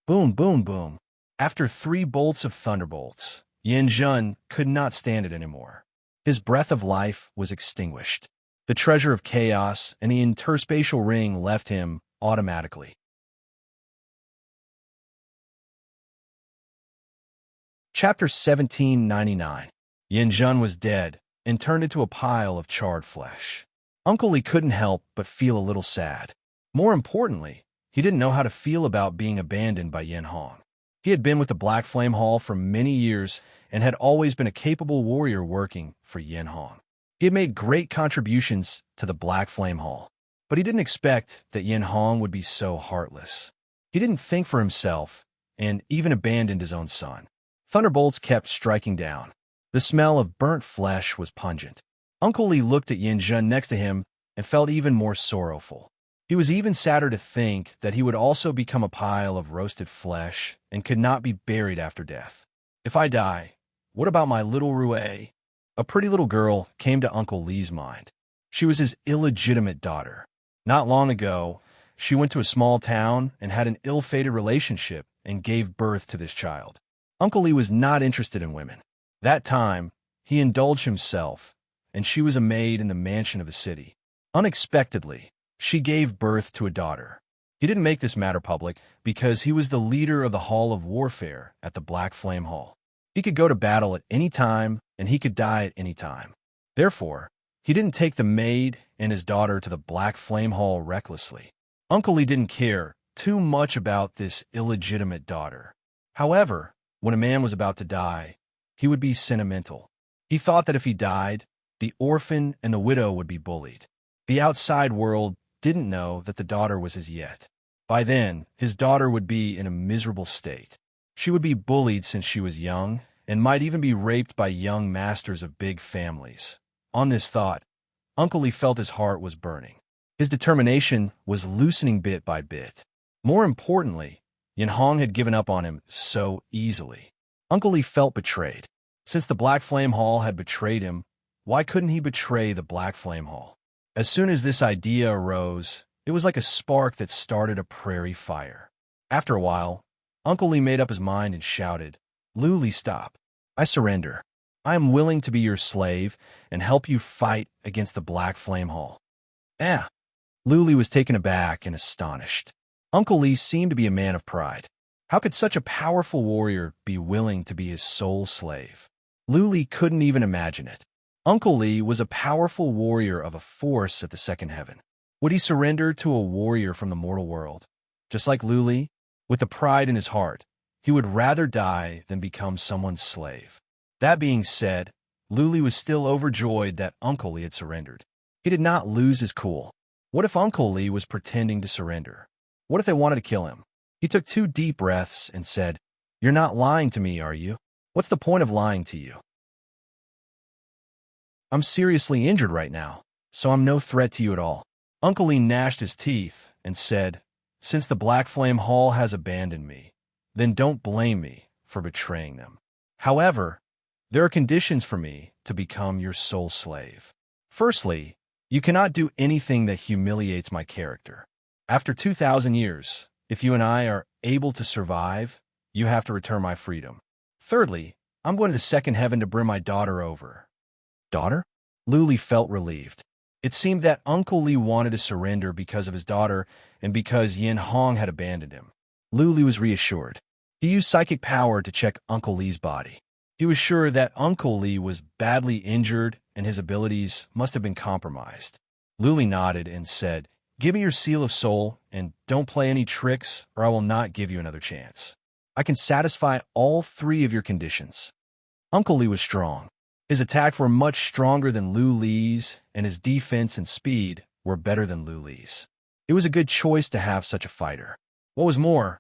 Boom, boom, boom. After 3 bolts of thunderbolts, Yin Zhen could not stand it anymore. His breath of life was extinguished. The treasure of chaos and the interspatial ring left him automatically. Chapter 1799. Yin Zhen was dead and turned into a pile of charred flesh. Uncle Li couldn't help but feel a little sad. More importantly, he didn't know how to feel about being abandoned by Yin Hong. He had been with the Black Flame Hall for many years and had always been a capable warrior working for Yin Hong. He had made great contributions to the Black Flame Hall, but he didn't expect that Yin Hong would be so heartless. He didn't think for himself and even abandoned his own son. Thunderbolts kept striking down. The smell of burnt flesh was pungent. Uncle Li looked at Yin Zhen next to him and felt even more sorrowful. He was even sadder to think that he would also become a pile of roasted flesh and could not be buried after death. "If I die, what about my little Rue?" A pretty little girl came to Uncle Li's mind. She was his illegitimate daughter. Not long ago, she went to a small town and had an ill-fated relationship and gave birth to this child. Uncle Lee was not interested in women. That time, he indulged himself, and she was a maid in the mansion of a city. Unexpectedly, she gave birth to a daughter. He didn't make this matter public because he was the leader of the Hall of Warfare at the Black Flame Hall. He could go to battle at any time, and he could die at any time. Therefore, he didn't take the maid and his daughter to the Black Flame Hall recklessly. Uncle Lee didn't care too much about this illegitimate daughter. However, when a man was about to die, he would be sentimental. He thought that if he died, the orphan and the widow would be bullied. The outside world didn't know that the daughter was his yet. By then, his daughter would be in a miserable state. She would be bullied since she was young, and might even be raped by young masters of big families. On this thought, Uncle Lee felt his heart was burning. His determination was loosening bit by bit. More importantly, Yin Hong had given up on him so easily. Uncle Lee felt betrayed. Since the Black Flame Hall had betrayed him, why couldn't he betray the Black Flame Hall? As soon as this idea arose, it was like a spark that started a prairie fire. After a while, Uncle Lee made up his mind and shouted, "Lu Li, stop. I surrender. I am willing to be your slave and help you fight against the Black Flame Hall." Lu Li was taken aback and astonished. Uncle Lee seemed to be a man of pride. How could such a powerful warrior be willing to be his sole slave? Lu Li couldn't even imagine it. Uncle Lee was a powerful warrior of a force at the second heaven. Would he surrender to a warrior from the mortal world? Just like Lu Li, with the pride in his heart, he would rather die than become someone's slave. That being said, Lu Li was still overjoyed that Uncle Lee had surrendered. He did not lose his cool. What if Uncle Lee was pretending to surrender? What if they wanted to kill him? He took 2 deep breaths and said, "You're not lying to me, are you? What's the point of lying to you? I'm seriously injured right now, so I'm no threat to you at all." Uncle Lee gnashed his teeth and said, "Since the Black Flame Hall has abandoned me, then don't blame me for betraying them. However, there are conditions for me to become your sole slave. Firstly, you cannot do anything that humiliates my character. After 2,000 years, if you and I are able to survive, you have to return my freedom. Thirdly, I'm going to the second heaven to bring my daughter over." Daughter? Lu Li felt relieved. It seemed that Uncle Lee wanted to surrender because of his daughter and because Yin Hong had abandoned him. Lu Li was reassured. He used psychic power to check Uncle Lee's body. He was sure that Uncle Lee was badly injured and his abilities must have been compromised. Lu Li nodded and said, "Give me your seal of soul and don't play any tricks or I will not give you another chance. I can satisfy all 3 of your conditions." Uncle Lee was strong. His attacks were much stronger than Lu Li's, and his defense and speed were better than Lu Li's. It was a good choice to have such a fighter. What was more,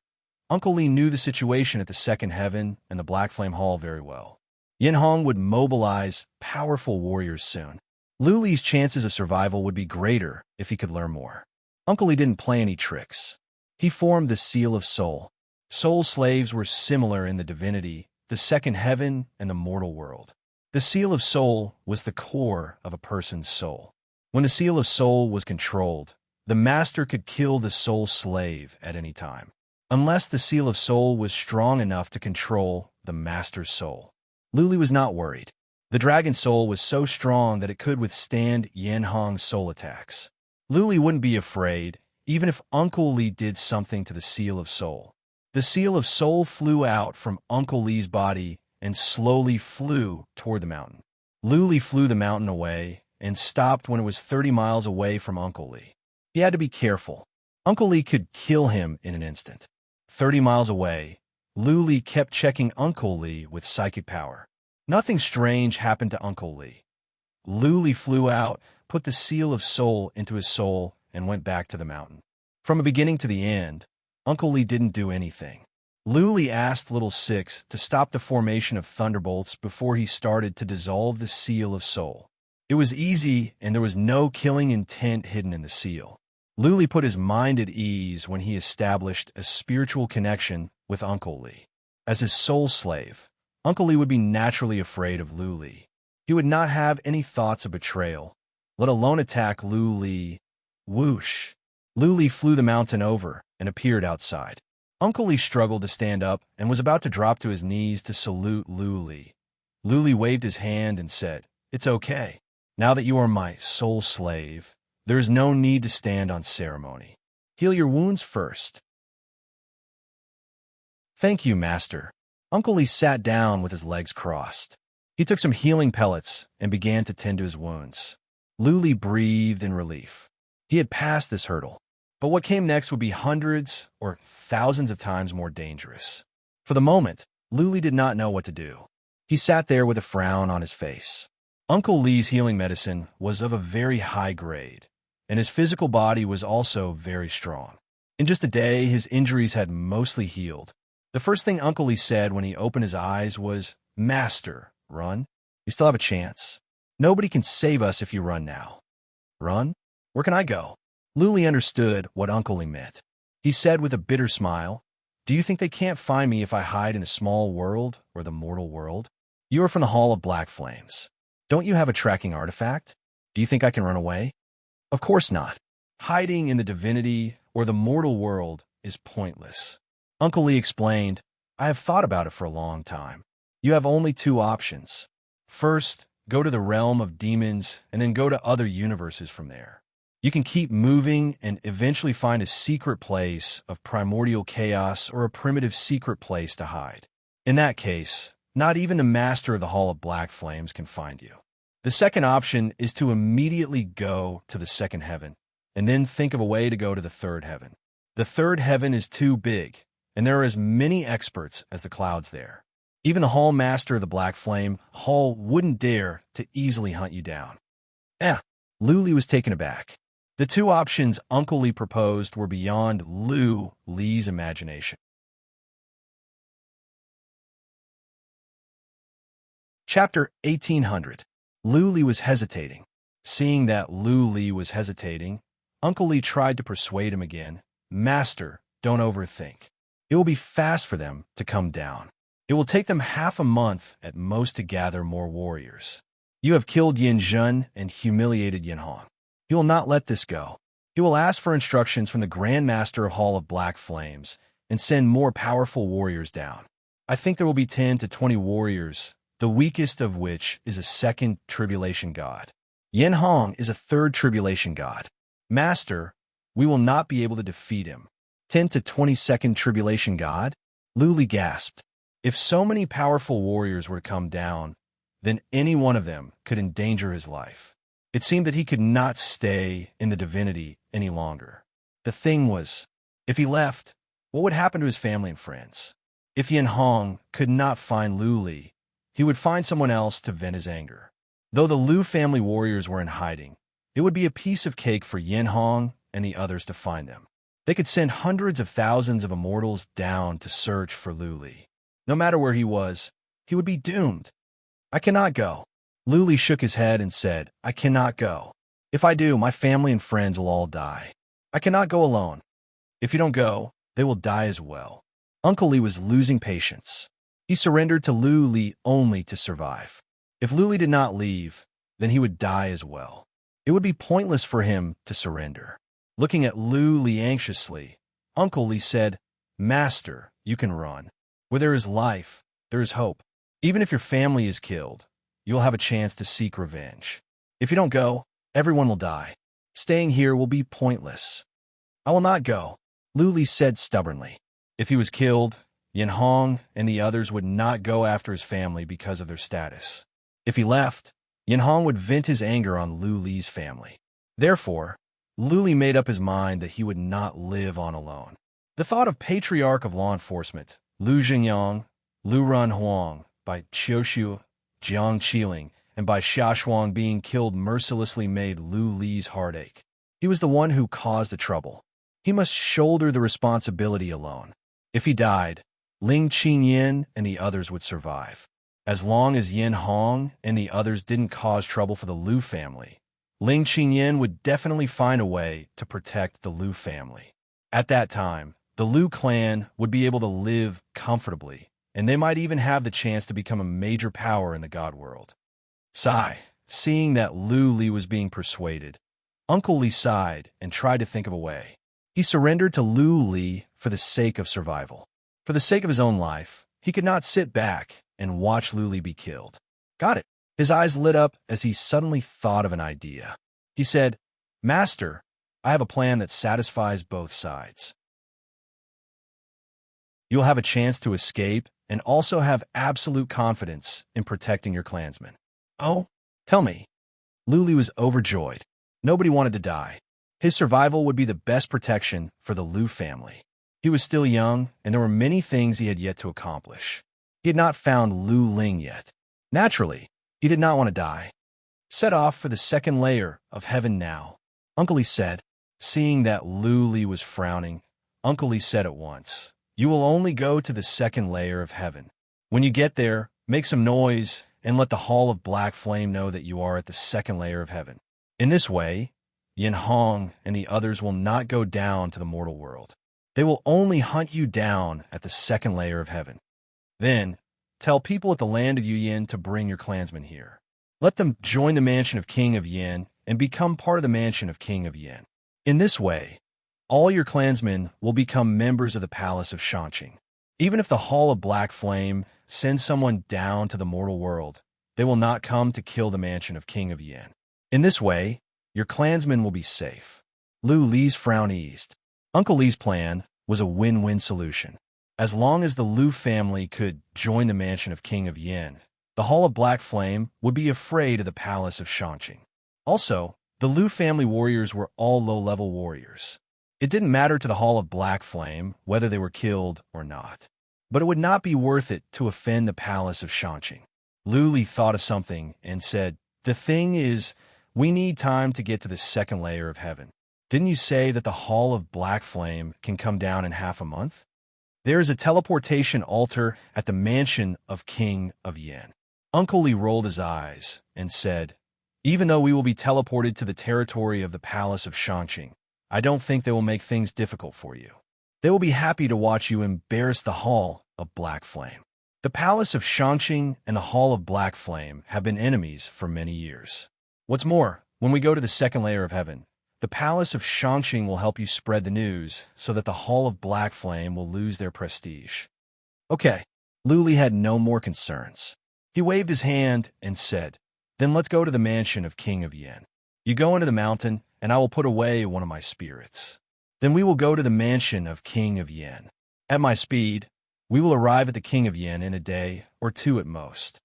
Uncle Lee knew the situation at the second heaven and the Black Flame Hall very well. Yin Hong would mobilize powerful warriors soon. Lu Li's chances of survival would be greater if he could learn more. Uncle Lee didn't play any tricks. He formed the Seal of Soul. Soul slaves were similar in the divinity, the second heaven, and the mortal world. The Seal of Soul was the core of a person's soul. When the Seal of Soul was controlled, the master could kill the soul slave at any time, unless the Seal of Soul was strong enough to control the master's soul. Lu Li was not worried. The dragon soul was so strong that it could withstand Yin Hong's soul attacks. Lu Li wouldn't be afraid, even if Uncle Lee did something to the Seal of Soul. The Seal of Soul flew out from Uncle Lee's body and slowly flew toward the mountain. Lu Li flew the mountain away and stopped when it was 30 miles away from Uncle Lee. He had to be careful. Uncle Lee could kill him in an instant. 30 miles away, Lu Li kept checking Uncle Lee with psychic power. Nothing strange happened to Uncle Lee. Lu Li flew out, put the Seal of Soul into his soul, and went back to the mountain. From the beginning to the end, Uncle Lee didn't do anything. Lu Li asked Little Six to stop the formation of thunderbolts before he started to dissolve the Seal of Soul. It was easy, and there was no killing intent hidden in the seal. Lu Li put his mind at ease when he established a spiritual connection with Uncle Lee. As his soul slave, Uncle Lee would be naturally afraid of Lu Li. He would not have any thoughts of betrayal, let alone attack Lu Li. Whoosh! Lu flew the mountain over and appeared outside. Uncle Lee struggled to stand up and was about to drop to his knees to salute Lu. Lu waved his hand and said, "It's okay. Now that you are my sole slave, there is no need to stand on ceremony. Heal your wounds first." "Thank you, Master." Uncle Lee sat down with his legs crossed. He took some healing pellets and began to tend to his wounds. Lu breathed in relief. He had passed this hurdle. But what came next would be hundreds or thousands of times more dangerous. For the moment, Lu did not know what to do. He sat there with a frown on his face. Uncle Lee's healing medicine was of a very high grade, and his physical body was also very strong. In just a day, his injuries had mostly healed. The first thing Uncle Lee said when he opened his eyes was, "Master, run. You still have a chance. Nobody can save us if you run now." "Run? Where can I go?" Lu understood what Uncle Lee meant. He said with a bitter smile, "Do you think they can't find me if I hide in a small world or the mortal world? You are from the Hall of Black Flames. Don't you have a tracking artifact? Do you think I can run away?" "Of course not. Hiding in the divinity or the mortal world is pointless." Uncle Lee explained, "I have thought about it for a long time. You have only two options. First, go to the realm of demons and then go to other universes from there. You can keep moving and eventually find a secret place of primordial chaos or a primitive secret place to hide. In that case, not even the master of the Hall of Black Flames can find you. The second option is to immediately go to the second heaven, and then think of a way to go to the third heaven. The third heaven is too big, and there are as many experts as the clouds there. Even the Hall Master of the Black Flame, Hall, wouldn't dare to easily hunt you down." Lu was taken aback. The two options Uncle Lee proposed were beyond Lu's imagination. Chapter 1800. Lu was hesitating. Seeing that Lu was hesitating, Uncle Lee tried to persuade him again. "Master, don't overthink. It will be fast for them to come down. It will take them half a month at most to gather more warriors. You have killed Yin Zhen and humiliated Yin Hong. He will not let this go. He will ask for instructions from the Grand Master of Hall of Black Flames and send more powerful warriors down. I think there will be 10 to 20 warriors, the weakest of which is a second tribulation god. Yin Hong is a third tribulation god. Master, we will not be able to defeat him. 10 to 20 second tribulation god?" Lu gasped. If so many powerful warriors were to come down, then any one of them could endanger his life. It seemed that he could not stay in the divinity any longer. The thing was, if he left, what would happen to his family and friends? If Yin Hong could not find Lu, he would find someone else to vent his anger. Though the Lu family warriors were in hiding, it would be a piece of cake for Yin Hong and the others to find them. They could send hundreds of thousands of immortals down to search for Lu. No matter where he was, he would be doomed. "I cannot go." Lu shook his head and said, "I cannot go. If I do, my family and friends will all die. I cannot go alone. If you don't go, they will die as well." Uncle Lee was losing patience. He surrendered to Lu only to survive. If Lu did not leave, then he would die as well. It would be pointless for him to surrender. Looking at Lu anxiously, Uncle Lee said, "Master, you can run. Where there is life, there is hope. Even if your family is killed, you will have a chance to seek revenge. If you don't go, everyone will die. Staying here will be pointless." "I will not go," Lu said stubbornly. If he was killed, Yin Hong and the others would not go after his family because of their status. If he left, Yin Hong would vent his anger on Lu's family. Therefore, Lu made up his mind that he would not live on alone. The thought of Patriarch of Law Enforcement, Lu Jingyang, Lu Ran Huang, by Qiushu, Jiang Qiling, and by Xia Shuang being killed mercilessly made Lu's heart ache. He was the one who caused the trouble. He must shoulder the responsibility alone. If he died, Ling Qingyin and the others would survive. As long as Yin Hong and the others didn't cause trouble for the Lu family, Ling Qingyin would definitely find a way to protect the Lu family. At that time, the Lu clan would be able to live comfortably, and they might even have the chance to become a major power in the God world. Sigh, seeing that Lu was being persuaded, Uncle Lee sighed and tried to think of a way. He surrendered to Lu Li for the sake of survival. For the sake of his own life, he could not sit back and watch Lu Li be killed. Got it. His eyes lit up as he suddenly thought of an idea. He said, "Master, I have a plan that satisfies both sides. You'll have a chance to escape and also have absolute confidence in protecting your clansmen." "Oh, tell me." Lu Li was overjoyed. Nobody wanted to die. His survival would be the best protection for the Lu family. He was still young, and there were many things he had yet to accomplish. He had not found Lu Ling yet. Naturally, he did not want to die. "Set off for the second layer of heaven now," Uncle Lee said. Seeing that Lu Li was frowning, Uncle Lee said at once, "You will only go to the second layer of heaven. When you get there, make some noise and let the Hall of Black Flame know that you are at the second layer of heaven. In this way, Yin Hong and the others will not go down to the mortal world. They will only hunt you down at the second layer of heaven. Then, tell people at the land of Yin to bring your clansmen here. Let them join the mansion of King of Yin and become part of the mansion of King of Yin. In this way, all your clansmen will become members of the palace of Shanqing. Even if the Hall of Black Flame sends someone down to the mortal world, they will not come to kill the mansion of King of Yin. In this way, your clansmen will be safe." Lu Li's frown eased. Uncle Lee's plan was a win-win solution. As long as the Lu family could join the mansion of King of Yin, the Hall of Black Flame would be afraid of the palace of Shanqing. Also, the Lu family warriors were all low-level warriors. It didn't matter to the Hall of Black Flame whether they were killed or not. But it would not be worth it to offend the palace of Shanqing. Lu Li thought of something and said, "The thing is, we need time to get to the second layer of heaven. Didn't you say that the Hall of Black Flame can come down in half a month? There is a teleportation altar at the mansion of King of Yin." Uncle Lee rolled his eyes and said, "Even though we will be teleported to the territory of the palace of Shanqing, I don't think they will make things difficult for you. They will be happy to watch you embarrass the Hall of Black Flame. The palace of Shanqing and the Hall of Black Flame have been enemies for many years. What's more, when we go to the second layer of heaven, the palace of Shanqing will help you spread the news so that the Hall of Black Flame will lose their prestige." Okay, Lu Li had no more concerns. He waved his hand and said, "Then let's go to the mansion of King of Yin. You go into the mountain, and I will put away one of my spirits. Then we will go to the mansion of King of Yin. At my speed, we will arrive at the King of Yin in a day or two at most."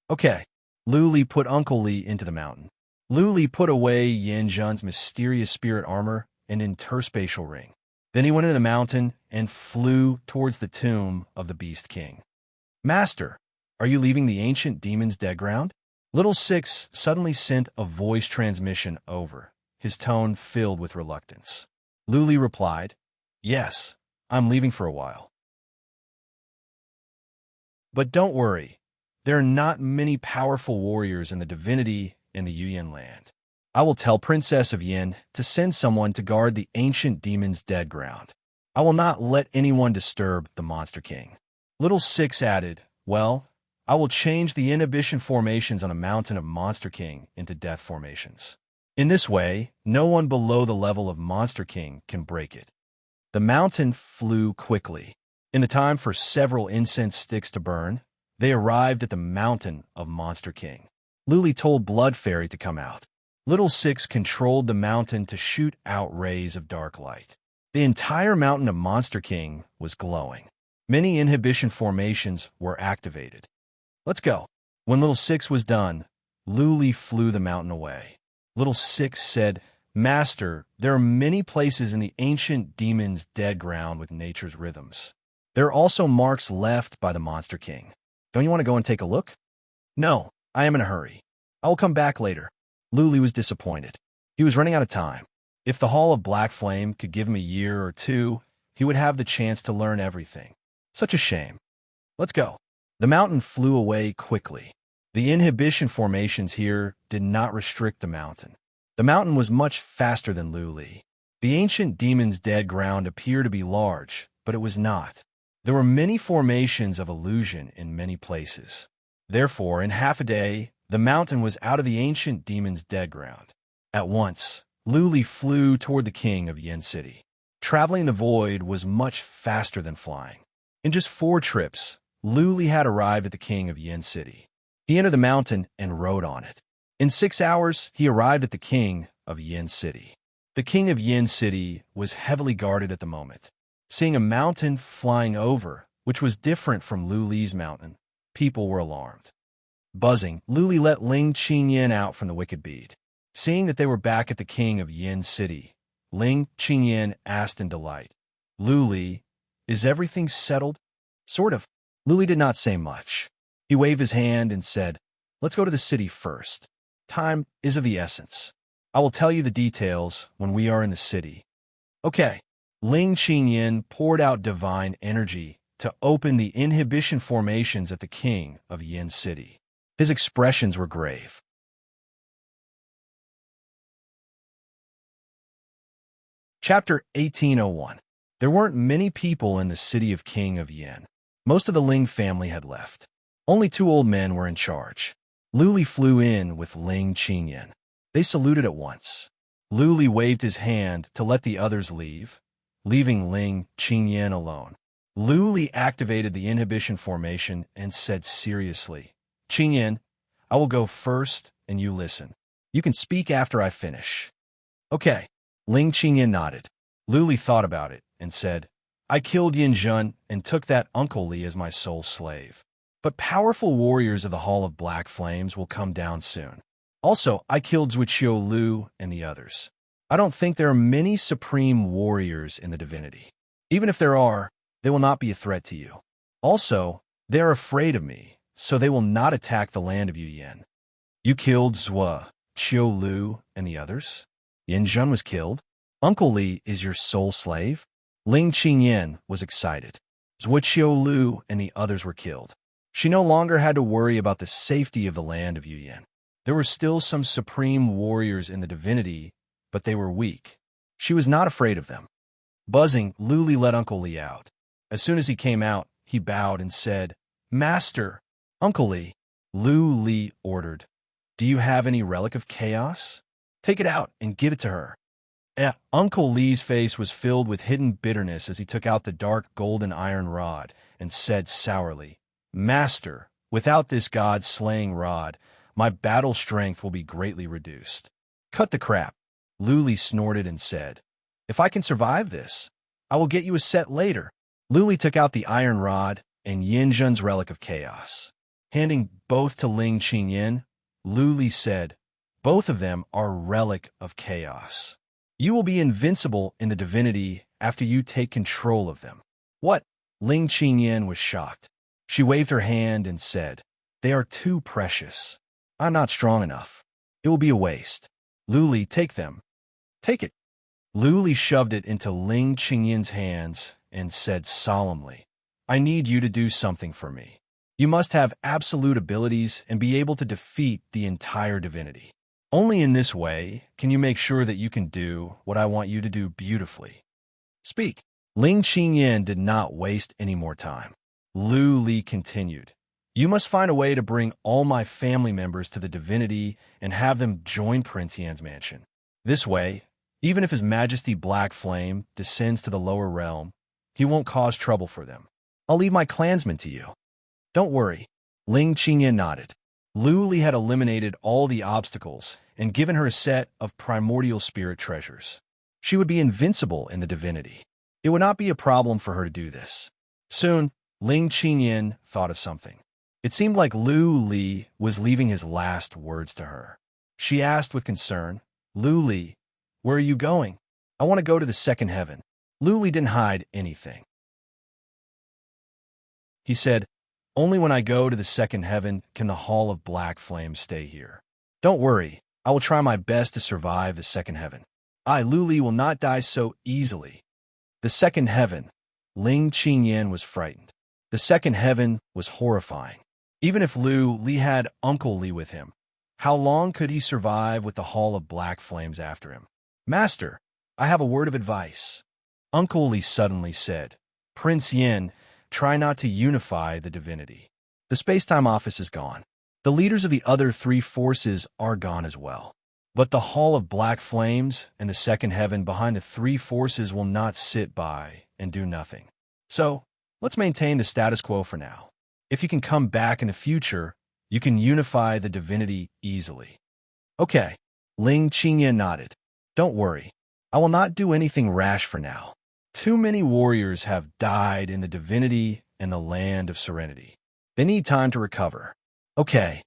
Okay, Lu Li put Uncle Lee into the mountain. Lu Li put away Yin Zhen's mysterious spirit armor and interspatial ring. Then he went into the mountain and flew towards the tomb of the Beast King. "Master, are you leaving the ancient demon's dead ground?" Little Six suddenly sent a voice transmission over, his tone filled with reluctance. Lu Li replied, "Yes, I'm leaving for a while. But don't worry, there are not many powerful warriors in the divinity in the Yuyan land. I will tell Princess of Yin to send someone to guard the ancient demon's dead ground. I will not let anyone disturb the Monster King." Little Six added, "Well, I will change the inhibition formations on a mountain of Monster King into death formations. In this way, no one below the level of Monster King can break it." The mountain flew quickly. In the time for several incense sticks to burn, they arrived at the mountain of Monster King. Lu Li told Blood Fairy to come out. Little Six controlled the mountain to shoot out rays of dark light. The entire mountain of Monster King was glowing. Many inhibition formations were activated. "Let's go." When Little Six was done, Lu Li flew the mountain away. Little Six said, "Master, there are many places in the ancient demon's dead ground with nature's rhythms. There are also marks left by the Monster King. Don't you want to go and take a look?" "No, I am in a hurry. I will come back later." Lu Li was disappointed. He was running out of time. If the Hall of Black Flame could give him a year or two, he would have the chance to learn everything. Such a shame. "Let's go." The mountain flew away quickly. The inhibition formations here did not restrict the mountain. The mountain was much faster than Lu Li. The ancient demon's dead ground appeared to be large, but it was not. There were many formations of illusion in many places. Therefore, in half a day, the mountain was out of the ancient demon's dead ground. At once, Lu flew toward the king of Yin City. Traveling the void was much faster than flying. In just 4 trips, Lu had arrived at the king of Yin City. He entered the mountain and rode on it. In 6 hours, he arrived at the king of Yin City. The king of Yin City was heavily guarded at the moment. Seeing a mountain flying over, which was different from Luli's mountain, people were alarmed. Buzzing, Luli let Ling Qingyan out from the wicked bead. Seeing that they were back at the king of Yin City, Ling Qingyan asked in delight, "Luli, is everything settled?" "Sort of." Luli did not say much. He waved his hand and said, "Let's go to the city first. Time is of the essence. I will tell you the details when we are in the city." "Okay." Ling Qingyan poured out divine energy to open the inhibition formations at the king of Yin City. His expressions were grave. Chapter 1801. There weren't many people in the city of King of Yin. Most of the Ling family had left. Only 2 old men were in charge. Luli flew in with Ling Qingyan. They saluted at once. Luli waved his hand to let the others leave, leaving Ling Qingyan alone. Luli activated the inhibition formation and said seriously, "Qingyan, I will go first and you listen. You can speak after I finish." "Okay." Ling Qingyan nodded. Luli thought about it and said, "I killed Yin Zhen and took that Uncle Li as my sole slave. But powerful warriors of the Hall of Black Flames will come down soon. Also, I killed Zuiqiu Lu and the others. I don't think there are many supreme warriors in the divinity. Even if there are, they will not be a threat to you. Also, they are afraid of me, so they will not attack the land of Yu Yin. You killed Zuiqiu Lu and the others? Yin Zhen was killed. Uncle Li is your sole slave?" Ling Qingyan was excited. Zuiqiu Lu and the others were killed. She no longer had to worry about the safety of the land of Yu Yin. There were still some supreme warriors in the divinity, but they were weak. She was not afraid of them. Buzzing, Luli let Uncle Li out. As soon as he came out, he bowed and said, "Master." "Uncle Li," Lu ordered, "do you have any relic of chaos? Take it out and give it to her." Uncle Li's face was filled with hidden bitterness as he took out the dark golden iron rod and said sourly, "Master, without this god-slaying rod, my battle strength will be greatly reduced." "Cut the crap," Luli snorted and said, "If I can survive this, I will get you a set later." Luli took out the iron rod and Yin Zhen's relic of chaos. Handing both to Ling Qingyan, Luli said, "Both of them are relic of chaos. You will be invincible in the divinity after you take control of them." "What?" Ling Qingyan was shocked. She waved her hand and said, "They are too precious. I'm not strong enough. It will be a waste. Luli, take them." "Take it." Luli shoved it into Ling Qingyan's hands and said solemnly, "I need you to do something for me. You must have absolute abilities and be able to defeat the entire divinity. Only in this way can you make sure that you can do what I want you to do beautifully. Speak." Ling Qingyan did not waste any more time. Lu continued, "You must find a way to bring all my family members to the divinity and have them join Prince Yan's mansion. This way, even if His Majesty Black Flame descends to the lower realm, he won't cause trouble for them. I'll leave my clansmen to you." "Don't worry." Ling Qingyan nodded. Lu had eliminated all the obstacles and given her a set of primordial spirit treasures. She would be invincible in the divinity. It would not be a problem for her to do this. Soon, Ling Qingyan thought of something. It seemed like Lu was leaving his last words to her. She asked with concern, "Lu, where are you going?" "I want to go to the second heaven." Lu didn't hide anything. He said, "Only when I go to the second heaven can the Hall of Black Flames stay here. Don't worry, I will try my best to survive the second heaven. Lu will not die so easily." The second heaven. Ling Qingyan was frightened. The second heaven was horrifying. Even if Lu had Uncle Li with him, how long could he survive with the Hall of Black Flames after him? "Master, I have a word of advice." Uncle Li suddenly said, "Prince Yin, try not to unify the divinity. The space-time office is gone. The leaders of the other 3 forces are gone as well. But the Hall of Black Flames and the second heaven behind the three forces will not sit by and do nothing. So, let's maintain the status quo for now. If you can come back in the future, you can unify the divinity easily. Okay, Ling Qingyan nodded. Don't worry, I will not do anything rash for now. Too many warriors have died in the divinity and the land of serenity. They need time to recover. Okay.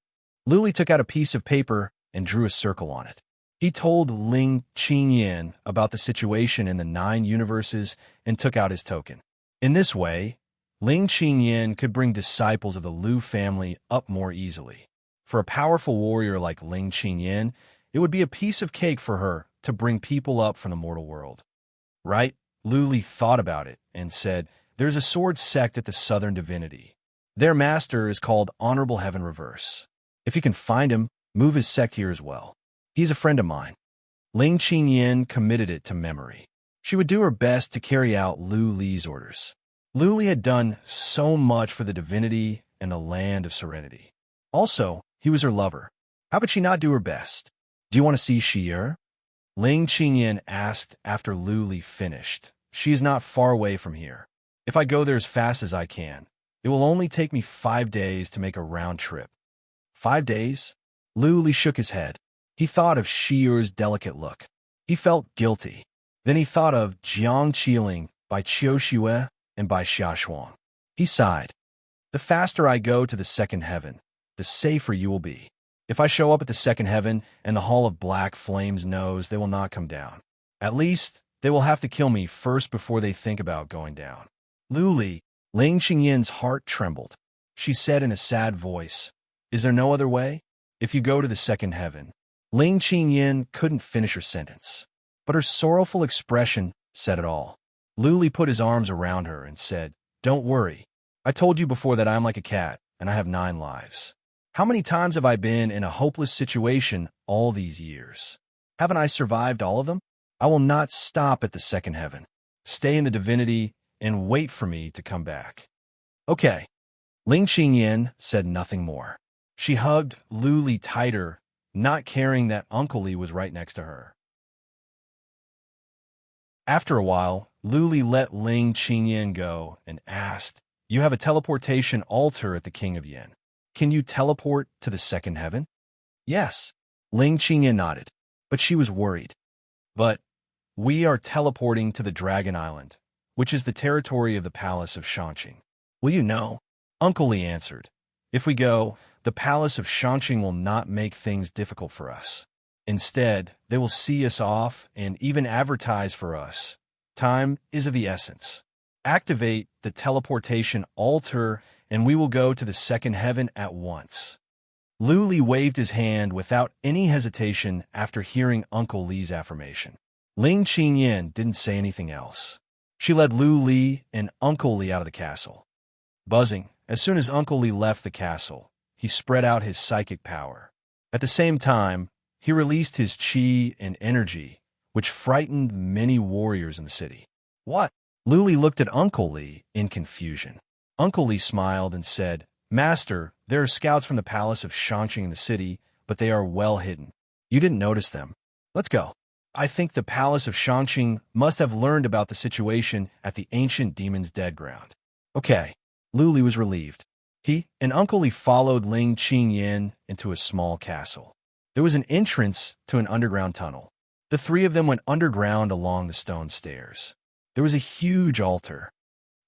Luli took out a piece of paper and drew a circle on it. He told Ling Qingyan about the situation in the 9 universes and took out his token. In this way, Ling Qingyan could bring disciples of the Lu family up more easily. For a powerful warrior like Ling Qingyan, it would be a piece of cake for her to bring people up from the mortal world. Right? Luli thought about it and said, there's a sword sect at the Southern Divinity. Their master is called Honorable Heaven Reverse. If you can find him, move his sect here as well. He's a friend of mine. Ling Qingyan committed it to memory. She would do her best to carry out Lu Li's orders. Lu Li had done so much for the divinity and the land of serenity. Also, he was her lover. How could she not do her best? Do you want to see Shi'er? Ling Qingyan asked after Lu Li finished. She is not far away from here. If I go there as fast as I can, it will only take me 5 days to make a round trip. 5 days? Lu Li shook his head. He thought of Shi'er's delicate look. He felt guilty. Then he thought of Jiang Qiling by Qiu Xue and by Xia Shuang. He sighed. The faster I go to the second heaven, the safer you will be. If I show up at the second heaven and the Hall of Black Flames knows, they will not come down. At least, they will have to kill me first before they think about going down. Lu Li, Ling Qingyan's heart trembled. She said in a sad voice, is there no other way? If you go to the second heaven. Ling Qingyan couldn't finish her sentence. But her sorrowful expression said it all. Lu Li put his arms around her and said, don't worry. I told you before that I am like a cat, and I have 9 lives. How many times have I been in a hopeless situation all these years? Haven't I survived all of them? I will not stop at the second heaven. Stay in the divinity and wait for me to come back. Okay. Ling Qingyan said nothing more. She hugged Lu Li tighter, not caring that Uncle Li was right next to her. After a while, Lu Li let Ling Qingyan go and asked, you have a teleportation altar at the King of Yin. Can you teleport to the second heaven? Yes. Ling Qingyan nodded, but she was worried. But we are teleporting to the Dragon Island, which is the territory of the Palace of Shanqing. Will you know? Uncle Li answered, if we go, the Palace of Shanqing will not make things difficult for us. Instead, they will see us off and even advertise for us. Time is of the essence. Activate the teleportation altar and we will go to the second heaven at once. Lu Li waved his hand without any hesitation after hearing Uncle Li's affirmation. Ling Qingyan didn't say anything else. She led Lu Li and Uncle Li out of the castle. Buzzing, as soon as Uncle Li left the castle, he spread out his psychic power. At the same time, he released his qi and energy, which frightened many warriors in the city. What? Lu Li looked at Uncle Li in confusion. Uncle Li smiled and said, Master, there are scouts from the Palace of Shanqing in the city, but they are well hidden. You didn't notice them. Let's go. I think the Palace of Shanqing must have learned about the situation at the ancient demon's dead ground. Okay. Lu Li was relieved. He and Uncle Li followed Ling Qingyan into a small castle. There was an entrance to an underground tunnel. The 3 of them went underground along the stone stairs. There was a huge altar.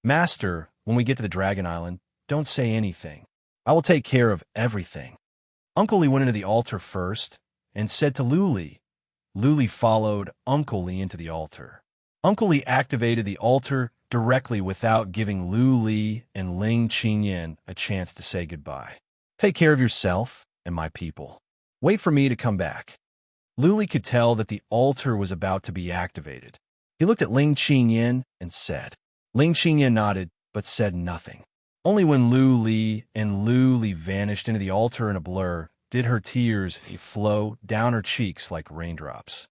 Master, when we get to the Dragon Island, don't say anything. I will take care of everything. Uncle Li went into the altar first and said to Lu Li. Lu Li followed Uncle Li into the altar. Uncle Li activated the altar directly without giving Lu Li and Ling Qingyan a chance to say goodbye. Take care of yourself and my people. Wait for me to come back. Lu Li could tell that the altar was about to be activated. He looked at Ling Qingyan and said. Ling Qingyan nodded, but said nothing. Only when Lu Li vanished into the altar in a blur did her tears flow down her cheeks like raindrops.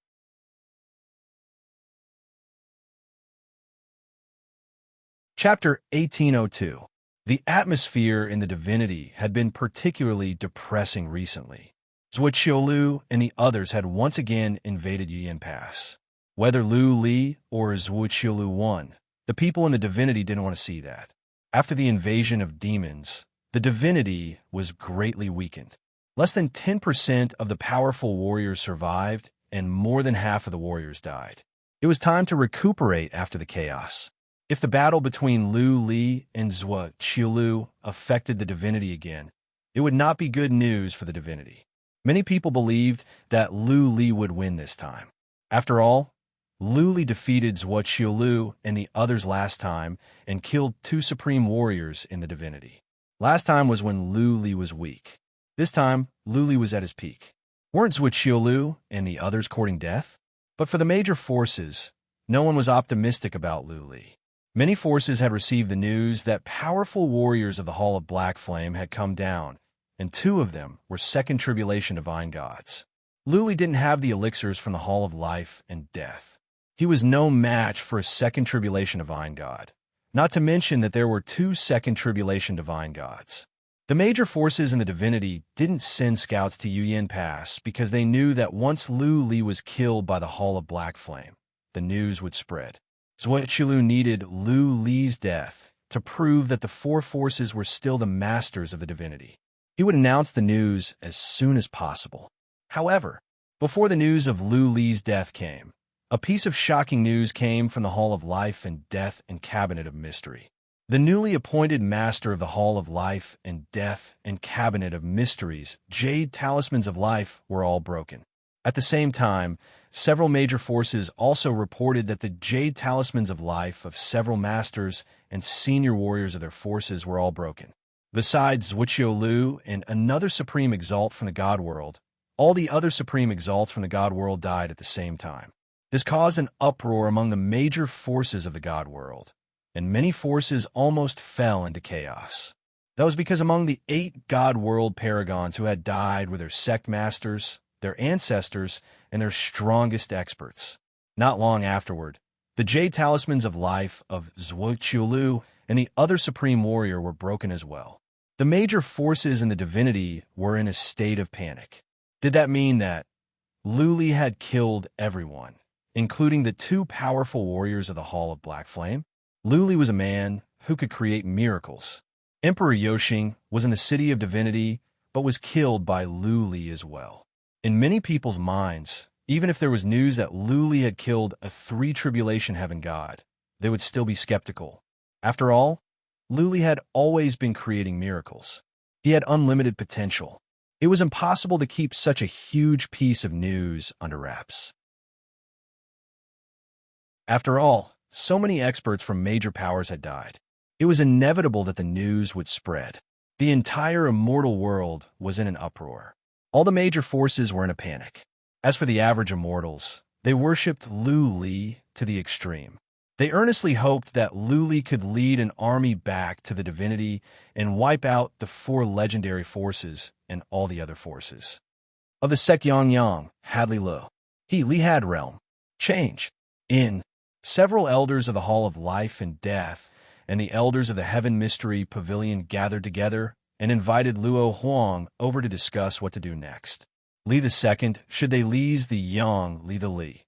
Chapter 1802. The atmosphere in the divinity had been particularly depressing recently. Zhuo and the others had once again invaded Yuan Pass. Whether Lu Li or Zhuo won, the people in the divinity didn't want to see that. After the invasion of demons, the divinity was greatly weakened. Less than 10% of the powerful warriors survived, and more than half of the warriors died. It was time to recuperate after the chaos. If the battle between Lu Li and Zhuo affected the divinity again, it would not be good news for the divinity. Many people believed that Lu Li would win this time. After all, Lu Li defeated Zhuo and the others last time and killed 2 supreme warriors in the divinity. Last time was when Lu Li was weak. This time, Lu Li was at his peak. Weren't Zhuo and the others courting death? But for the major forces, no one was optimistic about Lu Li. Many forces had received the news that powerful warriors of the Hall of Black Flame had come down, and 2 of them were second tribulation divine gods. Lu Li didn't have the elixirs from the Hall of Life and Death. He was no match for a second tribulation divine god, not to mention that there were 2 second tribulation divine gods. The major forces in the divinity didn't send scouts to Yuan Pass because they knew that once Lu Li was killed by the Hall of Black Flame, the news would spread. Zhuo needed Lu Li's death to prove that the 4 forces were still the masters of the divinity. He would announce the news as soon as possible. However, before the news of Lu Li's death came, a piece of shocking news came from the Hall of Life and Death and Cabinet of Mystery. The newly appointed master of the Hall of Life and Death and Cabinet of Mysteries, Jade Talismans of Life, were all broken. At the same time, several major forces also reported that the Jade Talismans of Life of several masters and senior warriors of their forces were all broken. Besides Zhuo and another Supreme Exalt from the God World, all the other Supreme Exalts from the God World died at the same time. This caused an uproar among the major forces of the God World, and many forces almost fell into chaos. That was because among the 8 God World Paragons who had died were their sect masters, their ancestors, and their strongest experts. Not long afterward, the Jade Talismans of Life of Zhuo and the other Supreme Warrior were broken as well. The major forces in the divinity were in a state of panic. Did that mean that Lu Li had killed everyone, including the 2 powerful warriors of the Hall of Black Flame? Lu Li was a man who could create miracles. Emperor Yoshing was in the City of Divinity, but was killed by Lu Li as well. In many people's minds, even if there was news that Lu Li had killed a 3 Tribulation Heaven god, they would still be skeptical. After all, Lu Li had always been creating miracles. He had unlimited potential. It was impossible to keep such a huge piece of news under wraps. After all, so many experts from major powers had died. It was inevitable that the news would spread. The entire immortal world was in an uproar. All the major forces were in a panic. As for the average immortals, they worshipped Lu Li to the extreme. They earnestly hoped that Lu Li could lead an army back to the divinity and wipe out the 4 legendary forces and all the other forces. Of the Sek Yang, Hadley Lo, Li had realm. Change. In several elders of the Hall of Life and Death and the elders of the Heaven Mystery Pavilion gathered together and invited Luo Huang over to discuss what to do next. Li the Second, should they lease the Yang Li the Li?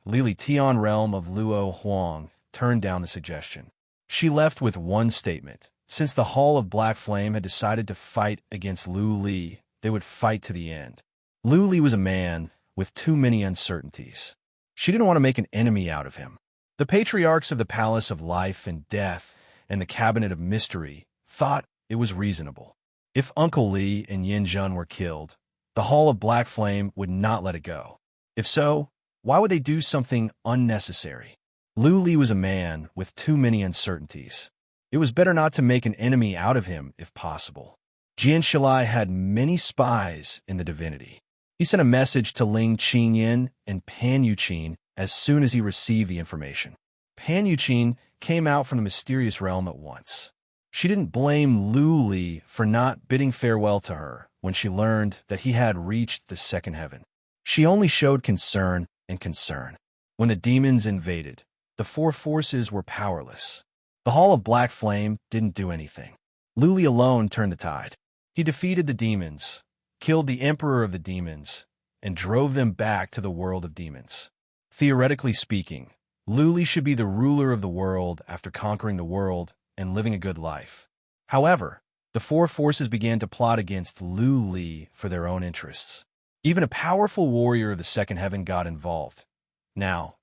Li Tian realm of Luo Huang turned down the suggestion. She left with one statement. Since the Hall of Black Flame had decided to fight against Lu Li, they would fight to the end. Lu Li was a man with too many uncertainties. She didn't want to make an enemy out of him. The patriarchs of the Palace of Life and Death and the Cabinet of Mystery thought it was reasonable. If Uncle Li and Yin Zhen were killed, the Hall of Black Flame would not let it go. If so, why would they do something unnecessary? Lu Li was a man with too many uncertainties. It was better not to make an enemy out of him if possible. Jian Shilai had many spies in the divinity. He sent a message to Ling Qingyin and Pan Yuqin as soon as he received the information. Pan Yuqin came out from the mysterious realm at once. She didn't blame Lu Li for not bidding farewell to her when she learned that he had reached the second heaven. She only showed concern and concern. When the demons invaded, the 4 forces were powerless. The Hall of Black Flame didn't do anything. Lu Li alone turned the tide. He defeated the demons, killed the emperor of the demons, and drove them back to the world of demons. Theoretically speaking, Lu Li should be the ruler of the world after conquering the world and living a good life. However, the four forces began to plot against Lu Li for their own interests. Even a powerful warrior of the second heaven got involved. Now,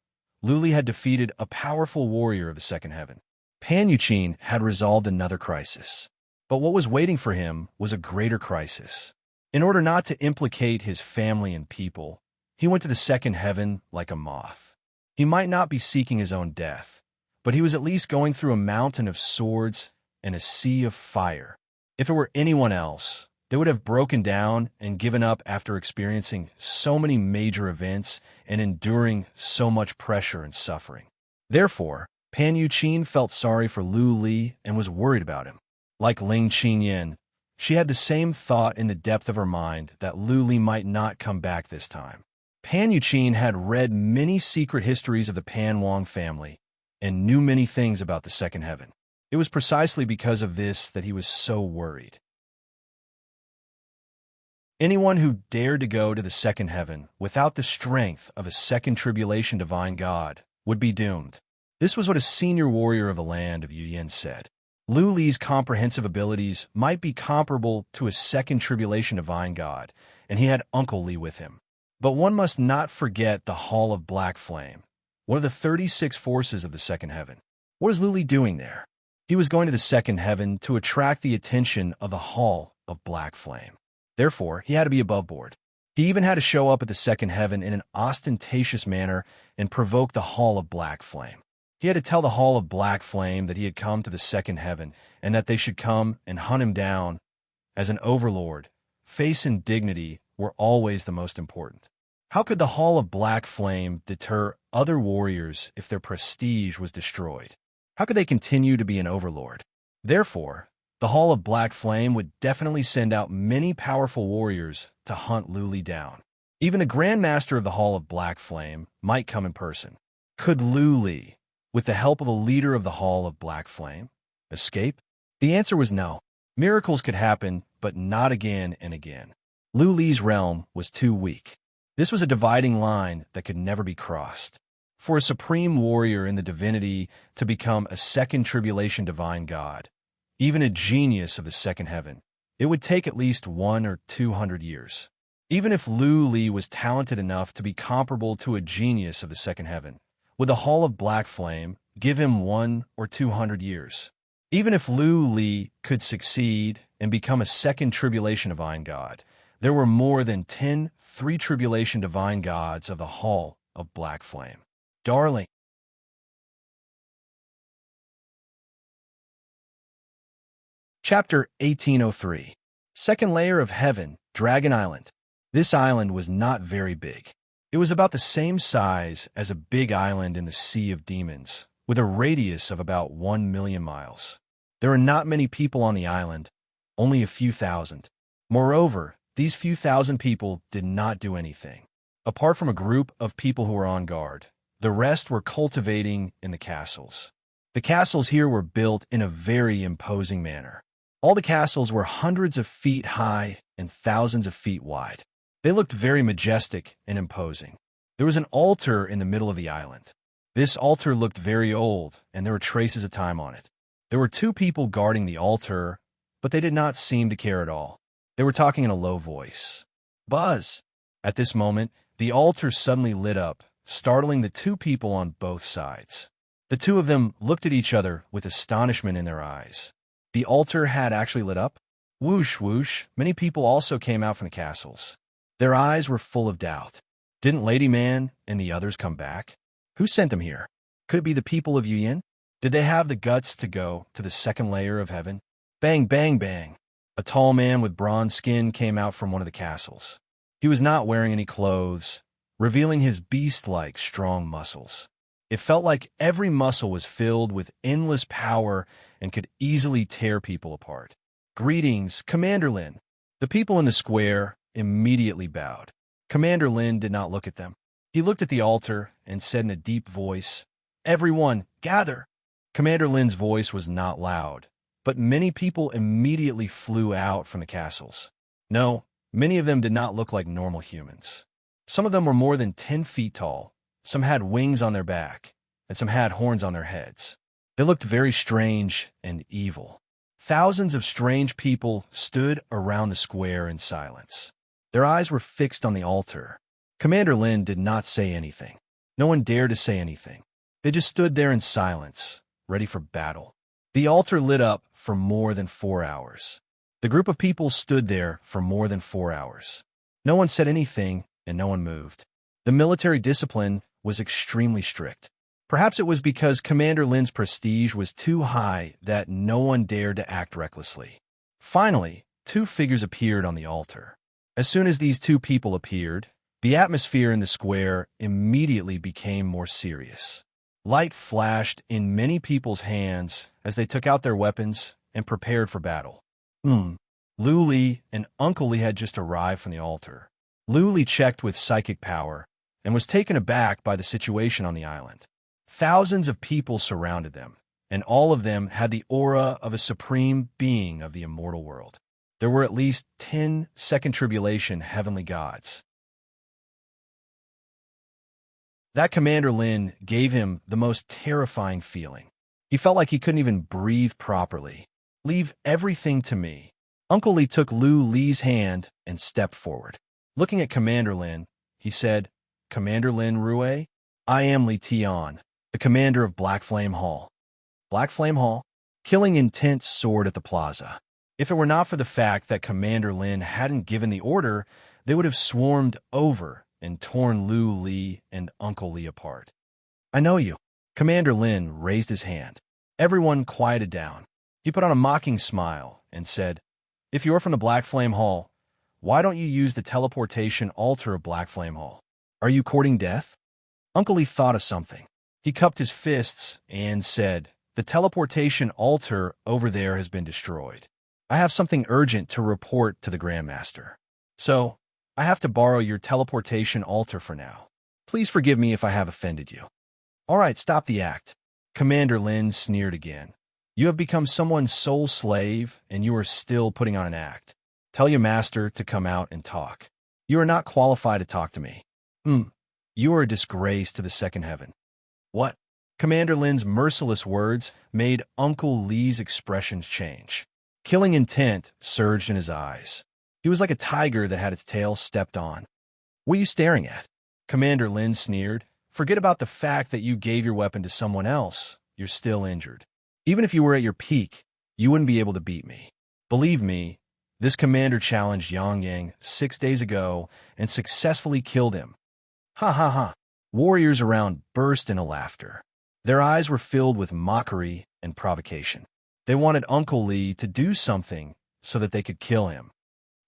Lu Li had defeated a powerful warrior of the second heaven. Pan Yuqin had resolved another crisis. But what was waiting for him was a greater crisis. In order not to implicate his family and people, he went to the second heaven like a moth. He might not be seeking his own death, but he was at least going through a mountain of swords and a sea of fire. If it were anyone else, they would have broken down and given up after experiencing so many major events and enduring so much pressure and suffering. Therefore, Pan Yuqin felt sorry for Lu Li and was worried about him. Like Ling Qingyan, she had the same thought in the depth of her mind that Lu Li might not come back this time. Pan Yuqin had read many secret histories of the Pan Wang family and knew many things about the second heaven. It was precisely because of this that he was so worried. Anyone who dared to go to the second heaven without the strength of a second tribulation divine god would be doomed. This was what a senior warrior of the land of Yuyin said. Lu Li's comprehensive abilities might be comparable to a second tribulation divine god, and he had Uncle Li with him. But one must not forget the Hall of Black Flame, one of the 36 forces of the second heaven. What is Lu Li doing there? He was going to the second heaven to attract the attention of the Hall of Black Flame. Therefore, he had to be above board. He even had to show up at the second heaven in an ostentatious manner and provoke the Hall of Black Flame. He had to tell the Hall of Black Flame that he had come to the second heaven and that they should come and hunt him down. As an overlord, face and dignity were always the most important. How could the Hall of Black Flame deter other warriors if their prestige was destroyed? How could they continue to be an overlord? Therefore, the Hall of Black Flame would definitely send out many powerful warriors to hunt Lu Li down. Even the Grand Master of the Hall of Black Flame might come in person. Could Lu Li, with the help of a leader of the Hall of Black Flame, escape? The answer was no. Miracles could happen, but not again and again. Lu Li's realm was too weak. This was a dividing line that could never be crossed. For a supreme warrior in the divinity to become a second tribulation divine god, even a genius of the second heaven, it would take at least 100 or 200 years. Even if Lu Li was talented enough to be comparable to a genius of the second heaven, would the Hall of Black Flame give him 100 or 200 years? Even if Lu Li could succeed and become a second tribulation divine god, there were more than 10 three-tribulation divine gods of the Hall of Black Flame. Darling. Chapter 1803. Second layer of heaven, Dragon Island. This island was not very big. It was about the same size as a big island in the Sea of Demons, with a radius of about 1 million miles. There were not many people on the island, only a few thousand. Moreover, these few thousand people did not do anything. Apart from a group of people who were on guard, the rest were cultivating in the castles. The castles here were built in a very imposing manner. All the castles were hundreds of feet high and thousands of feet wide. They looked very majestic and imposing. There was an altar in the middle of the island. This altar looked very old, and there were traces of time on it. There were 2 people guarding the altar, but they did not seem to care at all. They were talking in a low voice. Buzz! At this moment, the altar suddenly lit up, startling the 2 people on both sides. The 2 of them looked at each other with astonishment in their eyes. The altar had actually lit up? Whoosh, whoosh, many people also came out from the castles. Their eyes were full of doubt. Didn't Lady Man and the others come back? Who sent them here? Could it be the people of Yuyin? Did they have the guts to go to the second layer of heaven? Bang, bang, bang. A tall man with bronze skin came out from one of the castles. He was not wearing any clothes, revealing his beast-like strong muscles. It felt like every muscle was filled with endless power and could easily tear people apart. Greetings, Commander Lin. The people in the square immediately bowed. Commander Lin did not look at them. He looked at the altar and said in a deep voice, "Everyone, gather!" Commander Lin's voice was not loud, but many people immediately flew out from the castles. No, Many of them did not look like normal humans. Some of them were more than 10 feet tall, some had wings on their back, and some had horns on their heads. They looked very strange and evil. Thousands of strange people stood around the square in silence. Their eyes were fixed on the altar. Commander Lin did not say anything. No one dared to say anything. They just stood there in silence, ready for battle. The altar lit up for more than 4 hours. The group of people stood there for more than 4 hours. No one said anything, and no one moved. The military discipline was extremely strict. Perhaps it was because Commander Lin's prestige was too high that no one dared to act recklessly. Finally, 2 figures appeared on the altar. As soon as these 2 people appeared, the atmosphere in the square immediately became more serious. Light flashed in many people's hands as they took out their weapons and prepared for battle. Lu Li and Uncle Li had just arrived from the altar. Lu Li checked with psychic power and was taken aback by the situation on the island. Thousands of people surrounded them, and all of them had the aura of a supreme being of the immortal world. There were at least 10 second tribulation heavenly gods. That Commander Lin gave him the most terrifying feeling. He felt like he couldn't even breathe properly. "Leave everything to me." Uncle Li took Lu Li's hand and stepped forward. Looking at Commander Lin, he said, "Commander Lin Rue, I am Li Tian, the commander of Black Flame Hall." Black Flame Hall? Killing intent soared at the plaza. If it were not for the fact that Commander Lin hadn't given the order, they would have swarmed over and torn Lu Li and Uncle Li apart. "I know you." Commander Lin raised his hand. Everyone quieted down. He put on a mocking smile and said, "If you're from the Black Flame Hall, why don't you use the teleportation altar of Black Flame Hall? Are you courting death?" Uncle Li thought of something. He cupped his fists and said, "The teleportation altar over there has been destroyed. I have something urgent to report to the Grandmaster. So, I have to borrow your teleportation altar for now. Please forgive me if I have offended you." "All right, stop the act." Commander Lin sneered again. "You have become someone's sole slave, and you are still putting on an act. Tell your master to come out and talk. You are not qualified to talk to me. You are a disgrace to the second heaven." "What?" Commander Lin's merciless words made Uncle Li's expressions change. Killing intent surged in his eyes. He was like a tiger that had its tail stepped on. "What are you staring at?" Commander Lin sneered. "Forget about the fact that you gave your weapon to someone else. You're still injured. Even if you were at your peak, you wouldn't be able to beat me. Believe me, this commander challenged Yang Yang 6 days ago and successfully killed him." "Ha ha ha." Warriors around burst into laughter. Their eyes were filled with mockery and provocation. They wanted Uncle Li to do something so that they could kill him.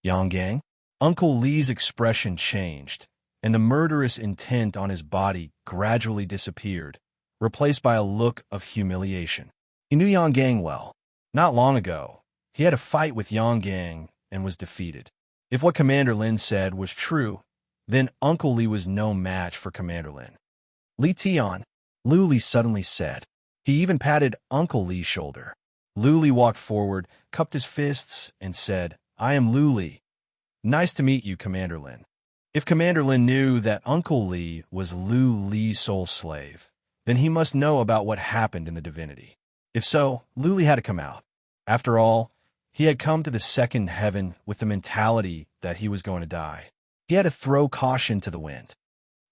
Yang Yang? Uncle Li's expression changed, and the murderous intent on his body gradually disappeared, replaced by a look of humiliation. He knew Yang Yang well. Not long ago, he had a fight with Yang Yang and was defeated. If what Commander Lin said was true, then Uncle Li was no match for Commander Lin. "Li Tian," Lu Li suddenly said. He even patted Uncle Li's shoulder. Lu Li walked forward, cupped his fists, and said, "I am Lu Li. Nice to meet you, Commander Lin." If Commander Lin knew that Uncle Li was Lu Li's sole slave, then he must know about what happened in the divinity. If so, Lu Li had to come out. After all, he had come to the second heaven with the mentality that he was going to die. He had to throw caution to the wind.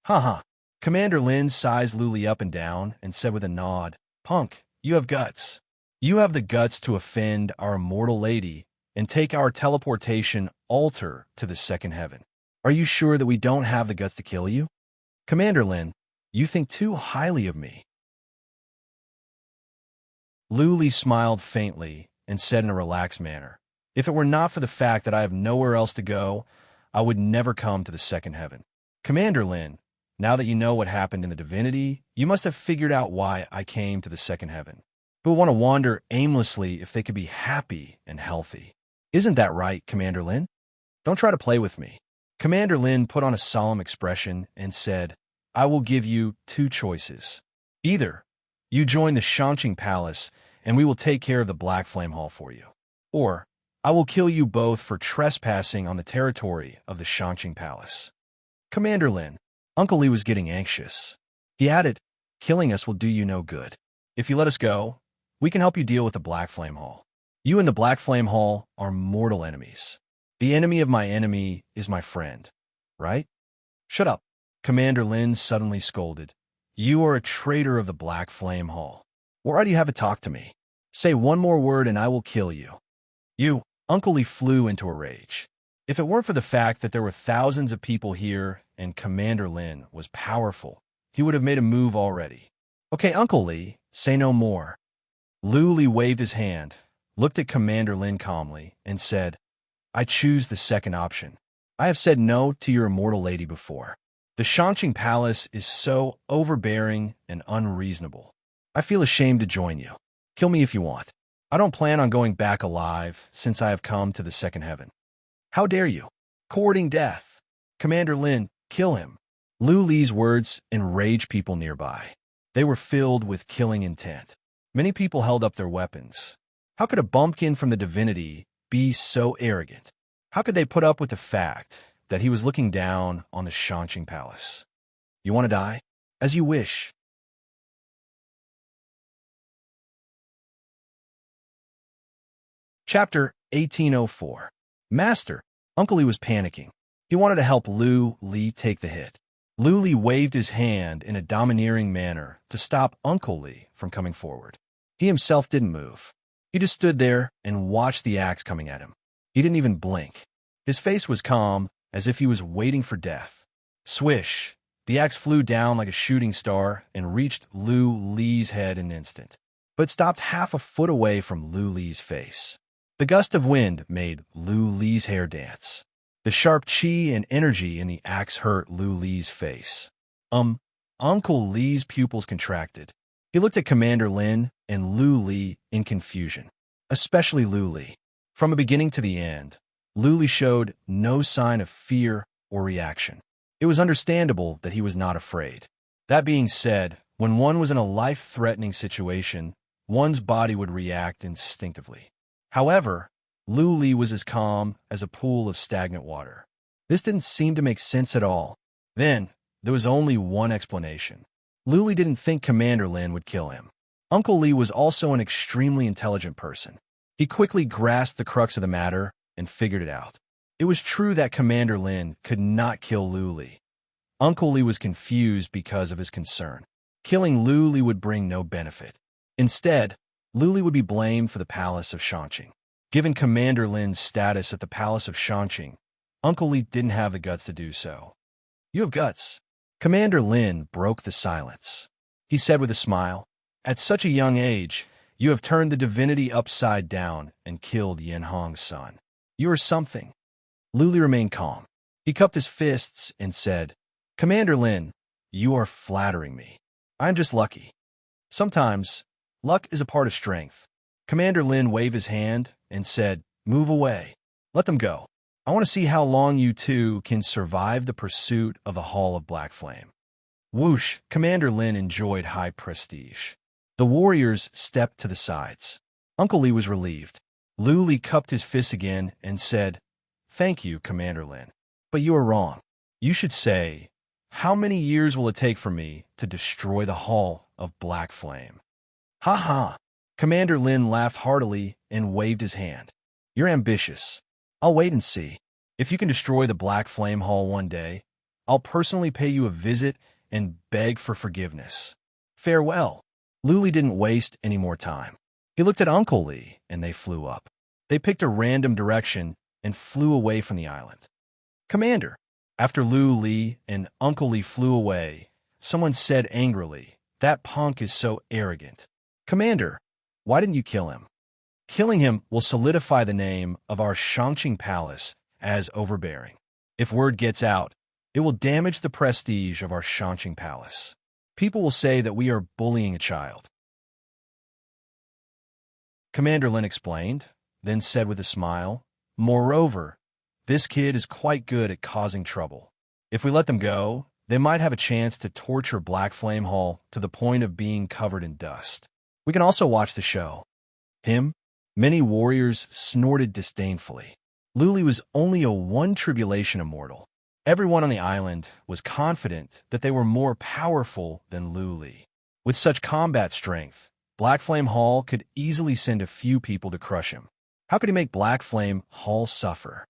"Ha ha." Commander Lin sized Lu Li up and down and said with a nod, "Punk, you have guts. You have the guts to offend our immortal lady and take our teleportation altar to the second heaven. Are you sure that we don't have the guts to kill you? Commander Lin, you think too highly of me." Lu Li smiled faintly and said in a relaxed manner, "If it were not for the fact that I have nowhere else to go, I would never come to the second heaven. Commander Lin, now that you know what happened in the divinity, you must have figured out why I came to the second heaven. Who would want to wander aimlessly if they could be happy and healthy? Isn't that right, Commander Lin? Don't try to play with me." Commander Lin put on a solemn expression and said, "I will give you 2 choices. Either you join the Shangqing Palace and we will take care of the Black Flame Hall for you. Or I will kill you both for trespassing on the territory of the Shanqing Palace. Commander Lin, Uncle Li was getting anxious. He added, killing us will do you no good. If you let us go, we can help you deal with the Black Flame Hall. You and the Black Flame Hall are mortal enemies. The enemy of my enemy is my friend, right? Shut up, Commander Lin suddenly scolded. You are a traitor of the Black Flame Hall. Why do you have to talk to me? Say one more word and I will kill you. You, Uncle Li flew into a rage. If it weren't for the fact that there were thousands of people here and Commander Lin was powerful, he would have made a move already. Okay, Uncle Li, say no more. Lu Li waved his hand, looked at Commander Lin calmly, and said, I choose the second option. I have said no to your immortal lady before. The Shanqing Palace is so overbearing and unreasonable. I feel ashamed to join you. Kill me if you want. I don't plan on going back alive since I have come to the second heaven. How dare you? Courting death. Commander Lin, kill him. Lu Li's words enraged people nearby. They were filled with killing intent. Many people held up their weapons. How could a bumpkin from the divinity be so arrogant? How could they put up with the fact that he was looking down on the Shanqing Palace? You want to die? As you wish. Chapter 1804. Master, Uncle Li was panicking. He wanted to help Lu Li take the hit. Lu Li waved his hand in a domineering manner to stop Uncle Li from coming forward. He himself didn't move. He just stood there and watched the axe coming at him. He didn't even blink. His face was calm, as if he was waiting for death. Swish! The axe flew down like a shooting star and reached Lu Li's head in an instant, but stopped half a foot away from Lu Li's face. The gust of wind made Lu Li's hair dance. The sharp chi and energy in the axe hurt Lu Li's face. Uncle Li's pupils contracted. He looked at Commander Lin and Lu Li in confusion, especially Lu Li. From the beginning to the end, Lu Li showed no sign of fear or reaction. It was understandable that he was not afraid. That being said, when one was in a life-threatening situation, one's body would react instinctively. However, Lu Li was as calm as a pool of stagnant water. This didn't seem to make sense at all. Then, there was only one explanation. Lu Li didn't think Commander Lin would kill him. Uncle Li was also an extremely intelligent person. He quickly grasped the crux of the matter and figured it out. It was true that Commander Lin could not kill Lu Li. Uncle Li was confused because of his concern. Killing Lu Li would bring no benefit. Instead, Lu Li would be blamed for the Palace of Shanqing. Given Commander Lin's status at the Palace of Shanqing, Uncle Li didn't have the guts to do so. You have guts. Commander Lin broke the silence. He said with a smile, at such a young age, you have turned the divinity upside down and killed Yin Hong's son. You are something. Lu Li remained calm. He cupped his fists and said, Commander Lin, you are flattering me. I am just lucky. Sometimes, luck is a part of strength. Commander Lin waved his hand and said, move away. Let them go. I want to see how long you two can survive the pursuit of the Hall of Black Flame. Whoosh! Commander Lin enjoyed high prestige. The warriors stepped to the sides. Uncle Li was relieved. Lu Li cupped his fists again and said, thank you, Commander Lin. But you are wrong. You should say, how many years will it take for me to destroy the Hall of Black Flame? Ha ha! Commander Lin laughed heartily and waved his hand. You're ambitious. I'll wait and see. If you can destroy the Black Flame Hall one day, I'll personally pay you a visit and beg for forgiveness. Farewell. Lu Li didn't waste any more time. He looked at Uncle Li, and they flew up. They picked a random direction and flew away from the island. Commander, after Lu Li and Uncle Li flew away, someone said angrily, that punk is so arrogant. Commander, why didn't you kill him? Killing him will solidify the name of our Shanqing Palace as overbearing. If word gets out, it will damage the prestige of our Shanqing Palace. People will say that we are bullying a child. Commander Lin explained, then said with a smile, moreover, this kid is quite good at causing trouble. If we let them go, they might have a chance to torture Black Flame Hall to the point of being covered in dust. We can also watch the show. Him? Many warriors snorted disdainfully. Luli was only a one-tribulation immortal. Everyone on the island was confident that they were more powerful than Luli. With such combat strength, Black Flame Hall could easily send a few people to crush him. How could he make Black Flame Hall suffer?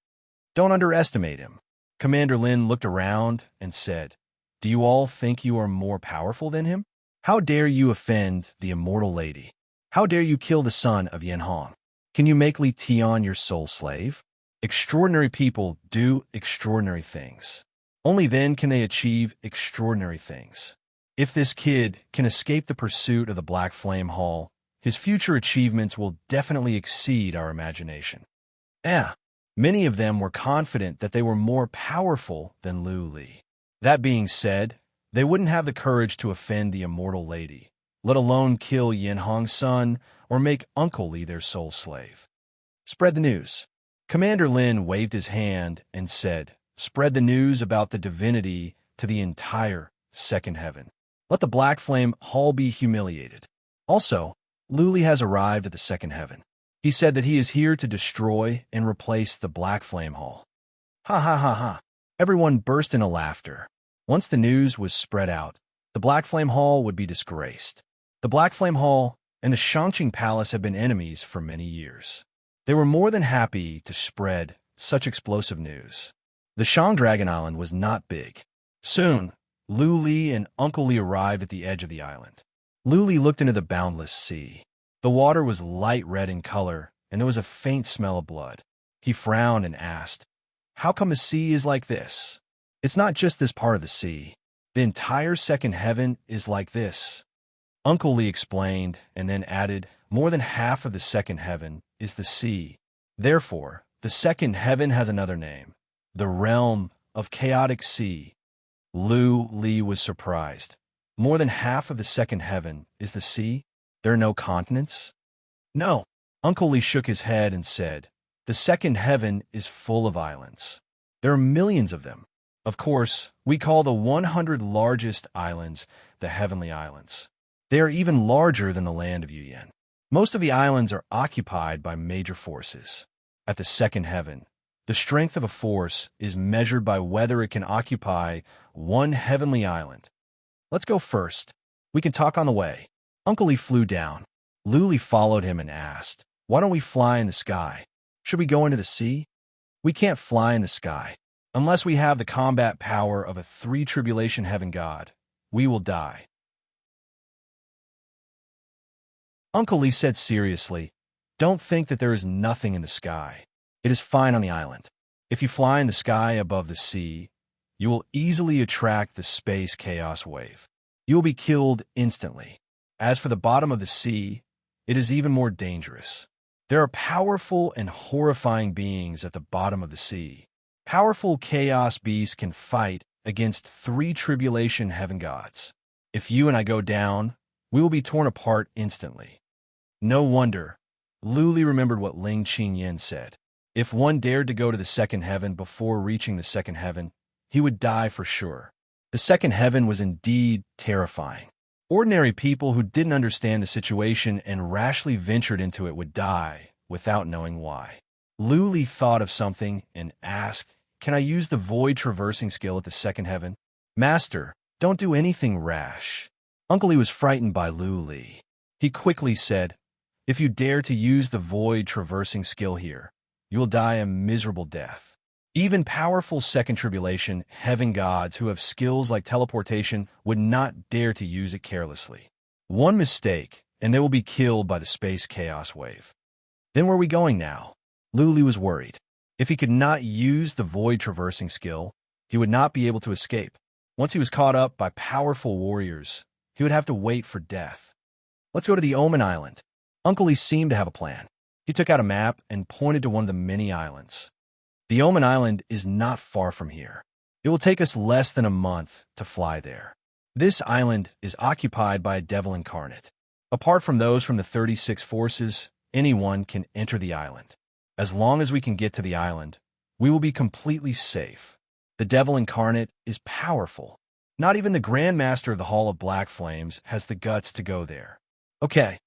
Don't underestimate him. Commander Lin looked around and said, "Do you all think you are more powerful than him? How dare you offend the immortal lady? How dare you kill the son of Yen Hong? Can you make Li Tian your sole slave? Extraordinary people do extraordinary things. Only then can they achieve extraordinary things. If this kid can escape the pursuit of the Black Flame Hall, his future achievements will definitely exceed our imagination." Many of them were confident that they were more powerful than Lu Li. That being said, they wouldn't have the courage to offend the immortal lady, let alone kill Yin Hong's son or make Uncle Li their sole slave. Spread the news. Commander Lin waved his hand and said, "Spread the news about the divinity to the entire second heaven. Let the Black Flame Hall be humiliated." Also, Lu Li has arrived at the second heaven. He said that he is here to destroy and replace the Black Flame Hall. Ha ha ha ha. Everyone burst into laughter. Once the news was spread out, the Black Flame Hall would be disgraced. The Black Flame Hall and the Shangqing Palace have been enemies for many years. They were more than happy to spread such explosive news. The Shang Dragon Island was not big. Soon, Lu Li and Uncle Li arrived at the edge of the island. Lu Li looked into the boundless sea. The water was light red in color, and there was a faint smell of blood. He frowned and asked, "How come the sea is like this?" "It's not just this part of the sea. The entire second heaven is like this." Uncle Li explained and then added, "More than half of the second heaven is the sea. Therefore, the second heaven has another name, the realm of chaotic sea." Lu Li was surprised. "More than half of the second heaven is the sea? There are no continents?" "No." Uncle Li shook his head and said, "The second heaven is full of islands. There are millions of them. Of course, we call the 100 largest islands the Heavenly Islands. They are even larger than the land of Yuyan. Most of the islands are occupied by major forces. At the second heaven, the strength of a force is measured by whether it can occupy one heavenly island. Let's go first. We can talk on the way." Uncle Li flew down. Lu Li followed him and asked, "Why don't we fly in the sky? Should we go into the sea?" "We can't fly in the sky. Unless we have the combat power of a three-tribulation heaven god, we will die." Uncle Li said seriously, "Don't think that there is nothing in the sky. It is fine on the island. If you fly in the sky above the sea, you will easily attract the space chaos wave. You will be killed instantly. As for the bottom of the sea, it is even more dangerous. There are powerful and horrifying beings at the bottom of the sea. Powerful chaos beasts can fight against three tribulation heaven gods. If you and I go down, we will be torn apart instantly." No wonder. Lu Li remembered what Ling Qingyan said. If one dared to go to the second heaven before reaching the second heaven, he would die for sure. The second heaven was indeed terrifying. Ordinary people who didn't understand the situation and rashly ventured into it would die without knowing why. Lu Li thought of something and asked, "Can I use the void traversing skill at the second heaven?" "Master, don't do anything rash." Uncle Li was frightened by Lu Li. He quickly said, "If you dare to use the void traversing skill here, you will die a miserable death. Even powerful second tribulation heaven gods who have skills like teleportation would not dare to use it carelessly. One mistake, and they will be killed by the space chaos wave." "Then where are we going now?" Lu Li was worried. If he could not use the void traversing skill, he would not be able to escape. Once he was caught up by powerful warriors, he would have to wait for death. "Let's go to the Omen Island." Uncle Li seemed to have a plan. He took out a map and pointed to one of the many islands. "The Omen Island is not far from here. It will take us less than a month to fly there. This island is occupied by a devil incarnate. Apart from those from the 36 forces, anyone can enter the island. As long as we can get to the island, we will be completely safe. The devil incarnate is powerful. Not even the Grand Master of the Hall of Black Flames has the guts to go there." "Okay."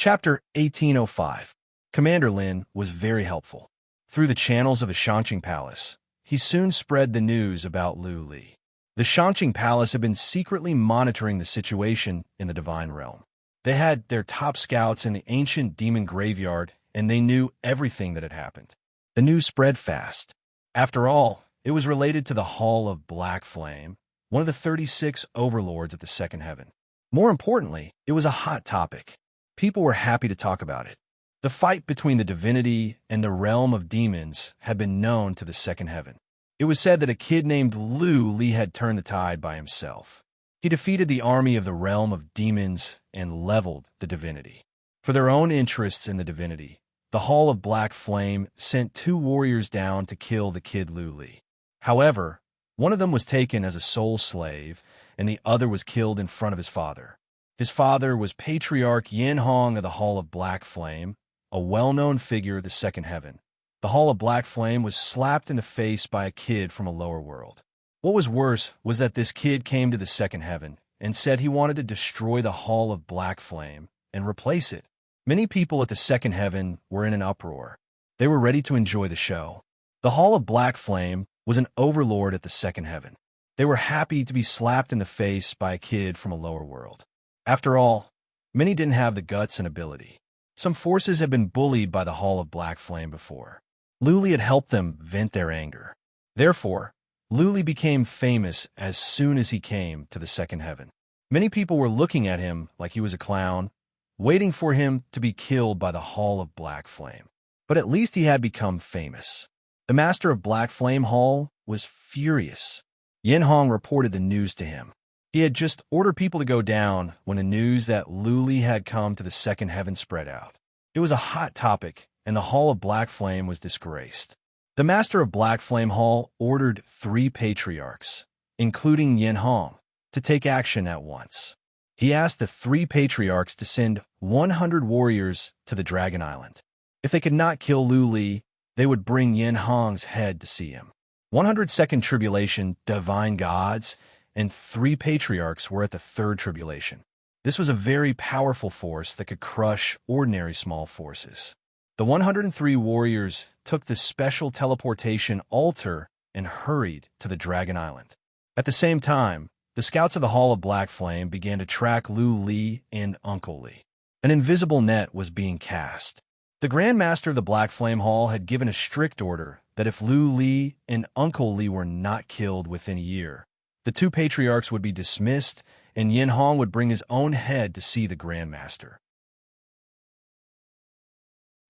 Chapter 1805. Commander Lin was very helpful. Through the channels of the Shangqing Palace, he soon spread the news about Lu Li. The Shangqing Palace had been secretly monitoring the situation in the Divine Realm. They had their top scouts in the ancient demon graveyard, and they knew everything that had happened. The news spread fast. After all, it was related to the Hall of Black Flame, one of the 36 overlords of the second heaven. More importantly, it was a hot topic. People were happy to talk about it. The fight between the divinity and the realm of demons had been known to the second heaven. It was said that a kid named Lu Li had turned the tide by himself. He defeated the army of the realm of demons and leveled the divinity. For their own interests in the divinity, the Hall of Black Flame sent 2 warriors down to kill the kid Lu Li. However, one of them was taken as a soul slave, and the other was killed in front of his father. His father was Patriarch Yin Hong of the Hall of Black Flame, a well-known figure of the second heaven. The Hall of Black Flame was slapped in the face by a kid from a lower world. What was worse was that this kid came to the second heaven and said he wanted to destroy the Hall of Black Flame and replace it. Many people at the second heaven were in an uproar. They were ready to enjoy the show. The Hall of Black Flame was an overlord at the second heaven. They were happy to be slapped in the face by a kid from a lower world. After all, many didn't have the guts and ability. Some forces had been bullied by the Hall of Black Flame before. Lu Li had helped them vent their anger. Therefore, Lu Li became famous as soon as he came to the second heaven. Many people were looking at him like he was a clown, waiting for him to be killed by the Hall of Black Flame. But at least he had become famous. The master of Black Flame Hall was furious. Yin Hong reported the news to him. He had just ordered people to go down when the news that Lu Li had come to the second heaven spread out. It was a hot topic, and the Hall of Black Flame was disgraced. The master of Black Flame Hall ordered 3 patriarchs, including Yin Hong, to take action at once. He asked the 3 patriarchs to send 100 warriors to the Dragon Island. If they could not kill Lu Li, they would bring Yin Hong's head to see him. 102nd Tribulation, divine gods, and 3 patriarchs were at the 3rd Tribulation. This was a very powerful force that could crush ordinary small forces. The 103 warriors took the special teleportation altar and hurried to the Dragon Island. At the same time, the scouts of the Hall of Black Flame began to track Lu Li and Uncle Li. An invisible net was being cast. The Grand Master of the Black Flame Hall had given a strict order that if Lu Li and Uncle Li were not killed within a year, the 2 patriarchs would be dismissed, and Yin Hong would bring his own head to see the Grand Master.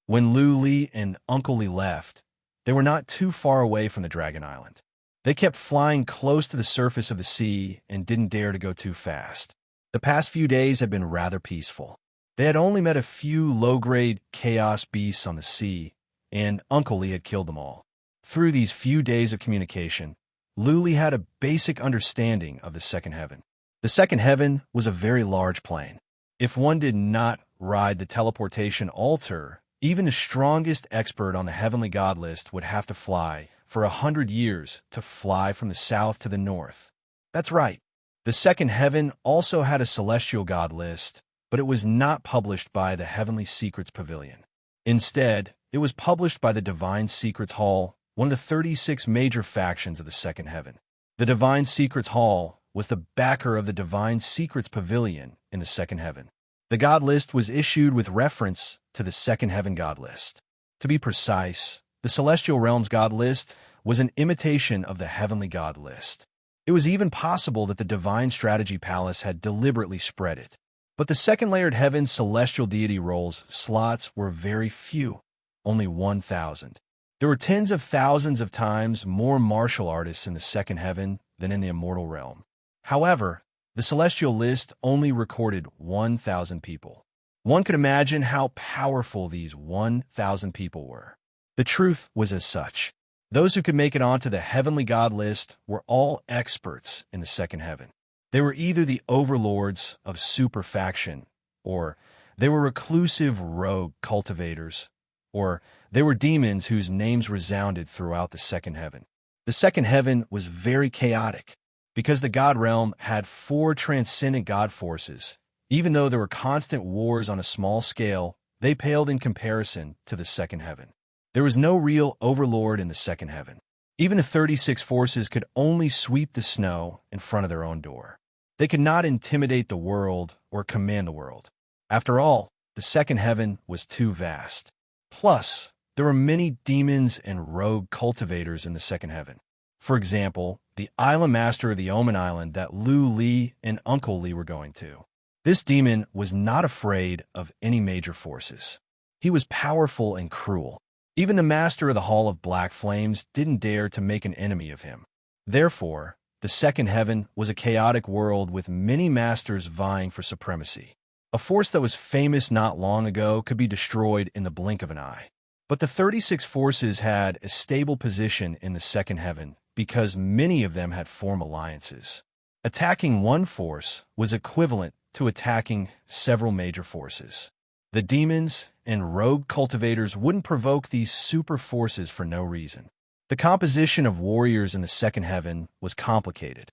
When Lu Li and Uncle Li left, they were not too far away from the Dragon Island. They kept flying close to the surface of the sea and didn't dare to go too fast. The past few days had been rather peaceful. They had only met a few low-grade chaos beasts on the sea, and Uncle Li had killed them all. Through these few days of communication, Lu Li had a basic understanding of the second heaven. The second heaven was a very large plane. If one did not ride the teleportation altar, even the strongest expert on the heavenly god list would have to fly for 100 years to fly from the south to the north. That's right. The second heaven also had a celestial god list, but it was not published by the Heavenly Secrets Pavilion. Instead, it was published by the Divine Secrets Hall, one of the 36 major factions of the second heaven. The Divine Secrets Hall was the backer of the Divine Secrets Pavilion in the second heaven. The god list was issued with reference to the second heaven god list. To be precise, the Celestial Realms god list was an imitation of the heavenly god list. It was even possible that the Divine Strategy Palace had deliberately spread it. But the second-layered heaven's celestial deity roles slots were very few, only 1,000. There were tens of thousands of times more martial artists in the second heaven than in the immortal realm. However, the celestial list only recorded 1,000 people. One could imagine how powerful these 1,000 people were. The truth was as such. Those who could make it onto the heavenly god list were all experts in the second heaven. They were either the overlords of superfaction, or they were reclusive rogue cultivators, or they were demons whose names resounded throughout the second heaven. The second heaven was very chaotic, because the god realm had 4 transcendent god forces, Even though there were constant wars on a small scale, they paled in comparison to the second heaven. There was no real overlord in the second heaven. Even the 36 forces could only sweep the snow in front of their own door. They could not intimidate the world or command the world. After all, the second heaven was too vast. Plus, there were many demons and rogue cultivators in the second heaven. For example, the island master of the Omen Island that Lu Li and Uncle Li were going to. This demon was not afraid of any major forces. He was powerful and cruel. Even the master of the Hall of Black Flames didn't dare to make an enemy of him. Therefore, the second heaven was a chaotic world with many masters vying for supremacy. A force that was famous not long ago could be destroyed in the blink of an eye. But the 36 forces had a stable position in the second heaven because many of them had formed alliances. Attacking one force was equivalent to attacking several major forces. The demons and rogue cultivators wouldn't provoke these super forces for no reason. The composition of warriors in the second heaven was complicated.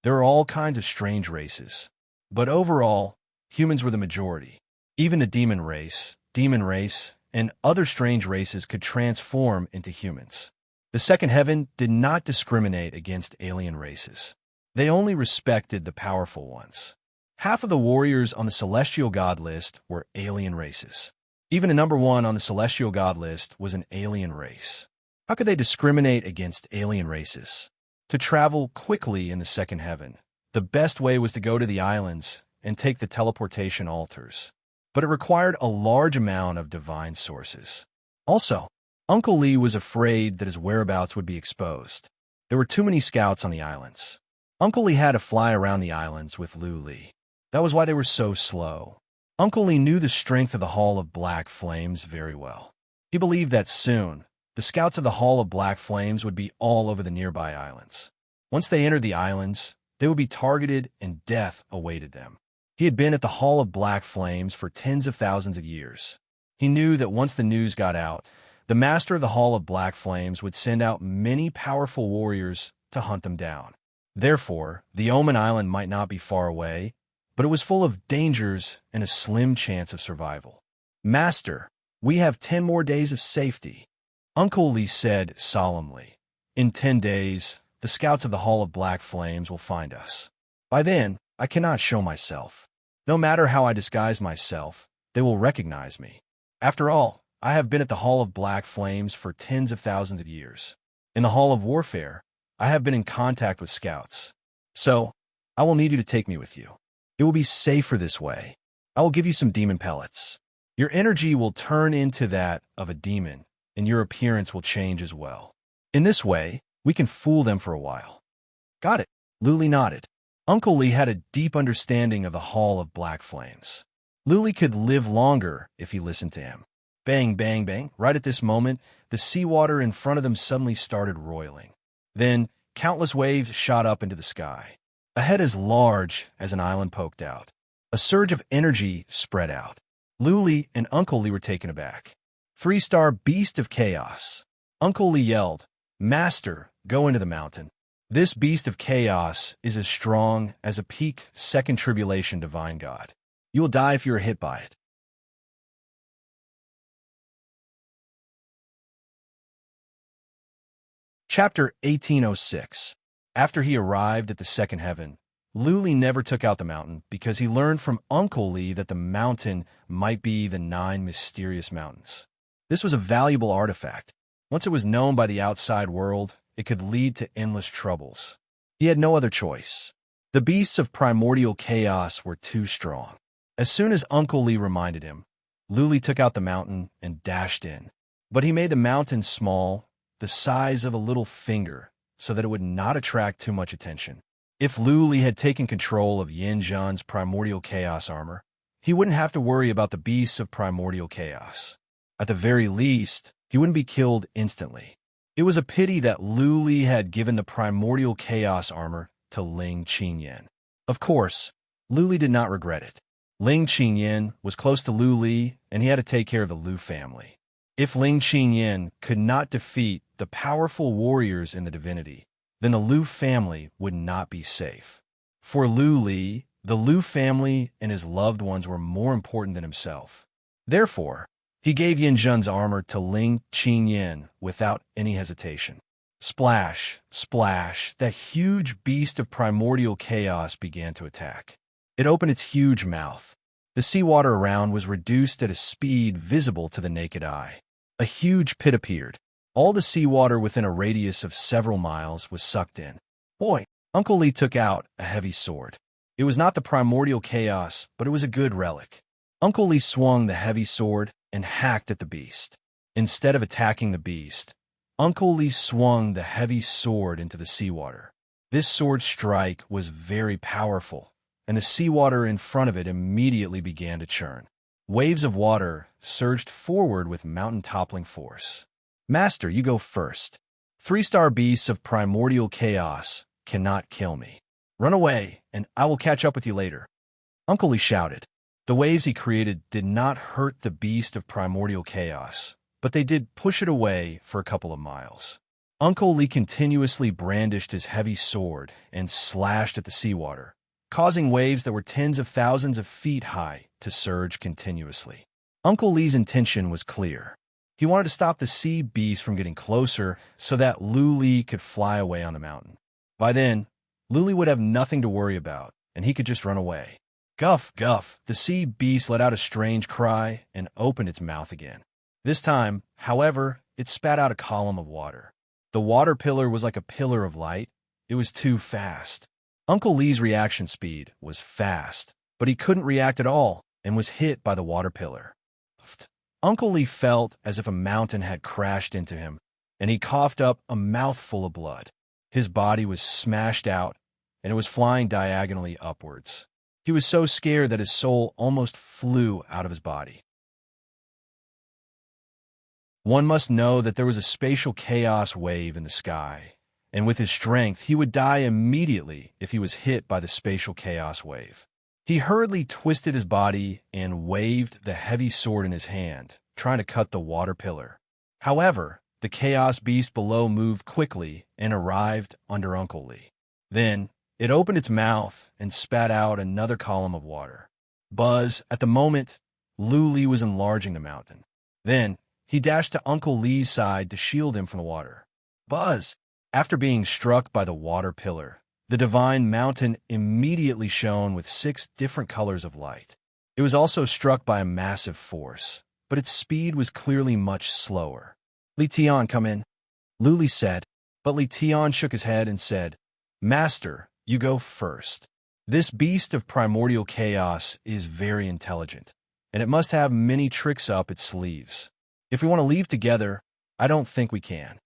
There are all kinds of strange races, but overall, humans were the majority. Even the demon race, and other strange races could transform into humans. The second heaven did not discriminate against alien races. They only respected the powerful ones. Half of the warriors on the celestial god list were alien races. Even a number 1 on the celestial god list was an alien race. How could they discriminate against alien races? To travel quickly in the second heaven, the best way was to go to the islands and take the teleportation altars. But it required a large amount of divine sources. Also, Uncle Li was afraid that his whereabouts would be exposed. There were too many scouts on the islands. Uncle Li had to fly around the islands with Lu Li. That was why they were so slow. Uncle Li knew the strength of the Hall of Black Flames very well. He believed that soon, the scouts of the Hall of Black Flames would be all over the nearby islands. Once they entered the islands, they would be targeted and death awaited them. He had been at the Hall of Black Flames for tens of thousands of years. He knew that once the news got out, the master of the Hall of Black Flames would send out many powerful warriors to hunt them down. Therefore, the Omen Island might not be far away, but it was full of dangers and a slim chance of survival. "Master, we have 10 more days of safety," Uncle Li said solemnly. "In 10 days, the scouts of the Hall of Black Flames will find us. By then, I cannot show myself. No matter how I disguise myself, they will recognize me. After all, I have been at the Hall of Black Flames for tens of thousands of years. In the Hall of Warfare, I have been in contact with scouts. So, I will need you to take me with you. It will be safer this way. I will give you some demon pellets. Your energy will turn into that of a demon, and your appearance will change as well. In this way, we can fool them for a while." "Got it," Lu Li nodded. Uncle Li had a deep understanding of the Hall of Black Flames. Lu Li could live longer if he listened to him. Bang, bang, bang. Right at this moment, the seawater in front of them suddenly started roiling. Then, countless waves shot up into the sky. A head as large as an island poked out. A surge of energy spread out. Lu Li and Uncle Li were taken aback. 3-star beast of chaos. Uncle Li yelled, "Master, go into the mountain. This beast of chaos is as strong as a peak second tribulation divine god. You will die if you are hit by it." Chapter 1806. After he arrived at the second heaven, Lu Li never took out the mountain because he learned from Uncle Li that the mountain might be the 9 mysterious mountains. This was a valuable artifact. Once it was known by the outside world, it could lead to endless troubles. He had no other choice. The beasts of primordial chaos were too strong. As soon as Uncle Li reminded him, Lu Li took out the mountain and dashed in. But he made the mountain small, the size of a little finger, so that it would not attract too much attention. If Lu Li had taken control of Yin Zhan's primordial chaos armor, he wouldn't have to worry about the beasts of primordial chaos. At the very least, he wouldn't be killed instantly. It was a pity that Lu Li had given the primordial chaos armor to Ling Qingyan. Of course, Lu Li did not regret it. Ling Qingyan was close to Lu Li, and he had to take care of the Lu family. If Ling Qingyan could not defeat the powerful warriors in the divinity, then the Lu family would not be safe. For Lu Li, the Lu family and his loved ones were more important than himself. Therefore, he gave Yin Zhen's armor to Ling Qingyin without any hesitation. Splash, splash, that huge beast of primordial chaos began to attack. It opened its huge mouth. The seawater around was reduced at a speed visible to the naked eye. A huge pit appeared. All the seawater within a radius of several miles was sucked in. Boy, Uncle Li took out a heavy sword. It was not the primordial chaos, but it was a good relic. Uncle Li swung the heavy sword and hacked at the beast. Instead of attacking the beast, Uncle Li swung the heavy sword into the seawater. This sword strike was very powerful, and the seawater in front of it immediately began to churn. Waves of water surged forward with mountain-toppling force. Master, you go first. 3-star beasts of primordial chaos cannot kill me. Run away, and I will catch up with you later. Uncle Li shouted. The waves he created did not hurt the beast of primordial chaos, but they did push it away for a couple of miles. Uncle Li continuously brandished his heavy sword and slashed at the seawater, causing waves that were tens of thousands of feet high to surge continuously. Uncle Li's intention was clear. He wanted to stop the sea beast from getting closer so that Lu Li could fly away on the mountain. By then, Lu Li would have nothing to worry about, and he could just run away. Guff, guff, the sea beast let out a strange cry and opened its mouth again. This time, however, it spat out a column of water. The water pillar was like a pillar of light. It was too fast. Uncle Li's reaction speed was fast, but he couldn't react at all and was hit by the water pillar. Uncle Li felt as if a mountain had crashed into him, and he coughed up a mouthful of blood. His body was smashed out, and it was flying diagonally upwards. He was so scared that his soul almost flew out of his body. One must know that there was a spatial chaos wave in the sky, and with his strength he would die immediately if he was hit by the spatial chaos wave. He hurriedly twisted his body and waved the heavy sword in his hand, trying to cut the water pillar. However, the chaos beast below moved quickly and arrived under Uncle Li. Then, it opened its mouth and spat out another column of water. Buzz, at the moment, Lu Li was enlarging the mountain. Then, he dashed to Uncle Li's side to shield him from the water. Buzz! After being struck by the water pillar, the divine mountain immediately shone with 6 different colors of light. It was also struck by a massive force, but its speed was clearly much slower. Li Tian, come in, Lu Li said, but Li Tian shook his head and said, Master, you go first. This beast of primordial chaos is very intelligent, and it must have many tricks up its sleeves. If we want to leave together, I don't think we can.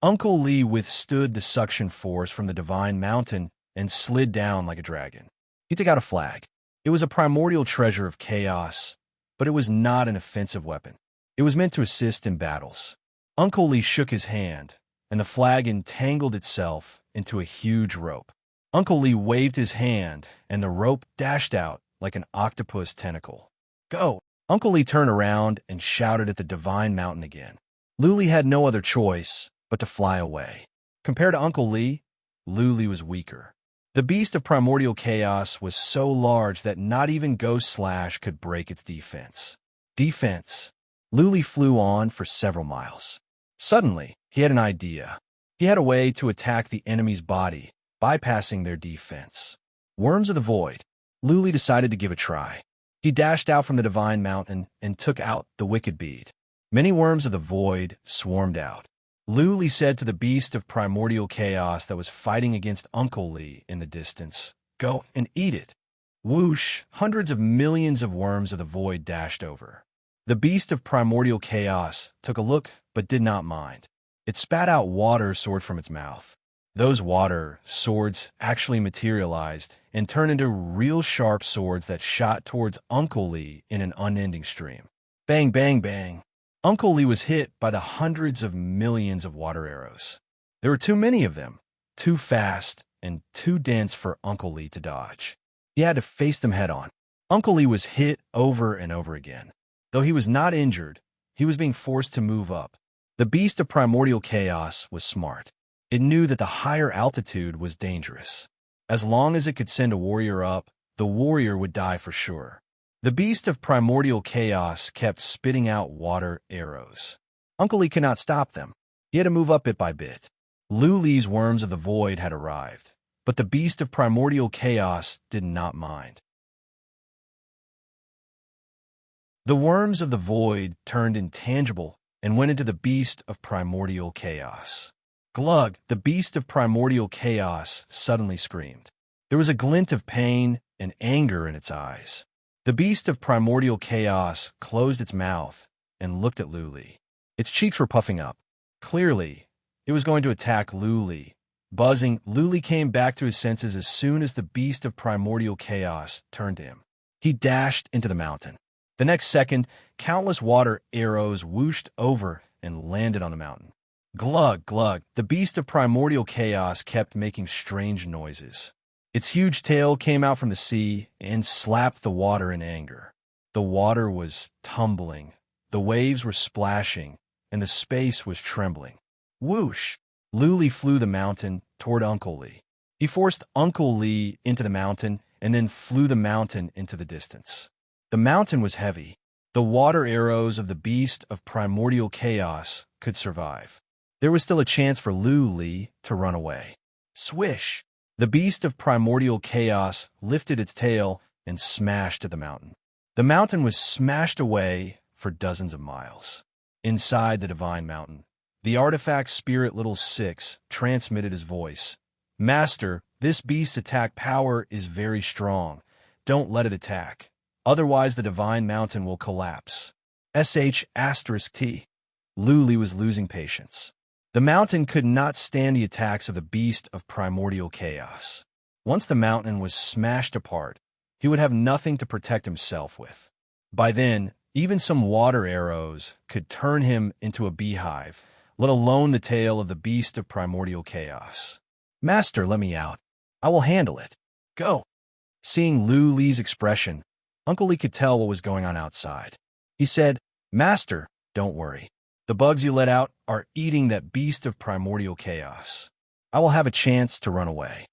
Uncle Li withstood the suction force from the divine mountain and slid down like a dragon. He took out a flag. It was a primordial treasure of chaos, but it was not an offensive weapon. It was meant to assist in battles. Uncle Li shook his hand, and the flag entangled itself into a huge rope. Uncle Li waved his hand, and the rope dashed out like an octopus tentacle. Go! Uncle Li turned around and shouted at the divine mountain again. Lu Li had no other choice but to fly away. Compared to Uncle Li, Lu Li was weaker. The beast of primordial chaos was so large that not even Ghost Slash could break its defense. Defense. Lu Li flew on for several miles. Suddenly, he had an idea. He had a way to attack the enemy's body, bypassing their defense. Worms of the Void. Lu Li decided to give a try. He dashed out from the divine mountain and took out the wicked bead. Many worms of the void swarmed out. Lu Li said to the beast of primordial chaos that was fighting against Uncle Li in the distance, Go and eat it. Whoosh, hundreds of millions of worms of the void dashed over. The beast of primordial chaos took a look but did not mind. It spat out water sword from its mouth. Those water swords actually materialized and turned into real sharp swords that shot towards Uncle Li in an unending stream. Bang, bang, bang. Uncle Li was hit by the hundreds of millions of water arrows. There were too many of them, too fast and too dense for Uncle Li to dodge. He had to face them head on. Uncle Li was hit over and over again. Though he was not injured, he was being forced to move up. The beast of primordial chaos was smart. It knew that the higher altitude was dangerous. As long as it could send a warrior up, the warrior would die for sure. The beast of primordial chaos kept spitting out water arrows. Uncle Lee could not stop them. He had to move up bit by bit. Luli's worms of the void had arrived, but the beast of primordial chaos did not mind. The worms of the void turned intangible and went into the beast of primordial chaos. Glug, the beast of primordial chaos, suddenly screamed. There was a glint of pain and anger in its eyes. The beast of primordial chaos closed its mouth and looked at Luli. Its cheeks were puffing up. Clearly, it was going to attack Luli. Buzzing, Luli came back to his senses as soon as the beast of primordial chaos turned to him. He dashed into the mountain. The next second, countless water arrows whooshed over and landed on the mountain. Glug, glug, the beast of primordial chaos kept making strange noises. Its huge tail came out from the sea and slapped the water in anger. The water was tumbling, the waves were splashing, and the space was trembling. Whoosh! Luli flew the mountain toward Uncle Lee. He forced Uncle Lee into the mountain and then flew the mountain into the distance. The mountain was heavy. The water arrows of the beast of primordial chaos could survive. There was still a chance for Luli to run away. Swish! The beast of primordial chaos lifted its tail and smashed at the mountain. The mountain was smashed away for dozens of miles. Inside the divine mountain, the artifact spirit Little Six transmitted his voice. Master, this beast's attack power is very strong. Don't let it attack. Otherwise the divine mountain will collapse. **T. Luli was losing patience. The mountain could not stand the attacks of the beast of primordial chaos. Once the mountain was smashed apart, he would have nothing to protect himself with. By then, even some water arrows could turn him into a beehive, let alone the tail of the beast of primordial chaos. Master, let me out. I will handle it. Go. Seeing Luli's expression, Uncle Lee could tell what was going on outside. He said, Master, don't worry. The bugs you let out are eating that beast of primordial chaos. I will have a chance to run away.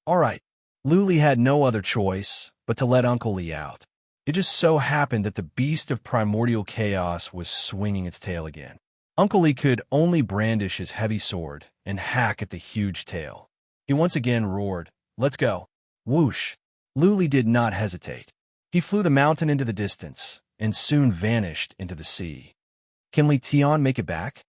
All right. Luli had no other choice but to let Uncle Lee out. It just so happened that the beast of primordial chaos was swinging its tail again. Uncle Lee could only brandish his heavy sword and hack at the huge tail. He once again roared, Let's go. Whoosh! Luli did not hesitate. He flew the mountain into the distance and soon vanished into the sea. Can Li Tian make it back?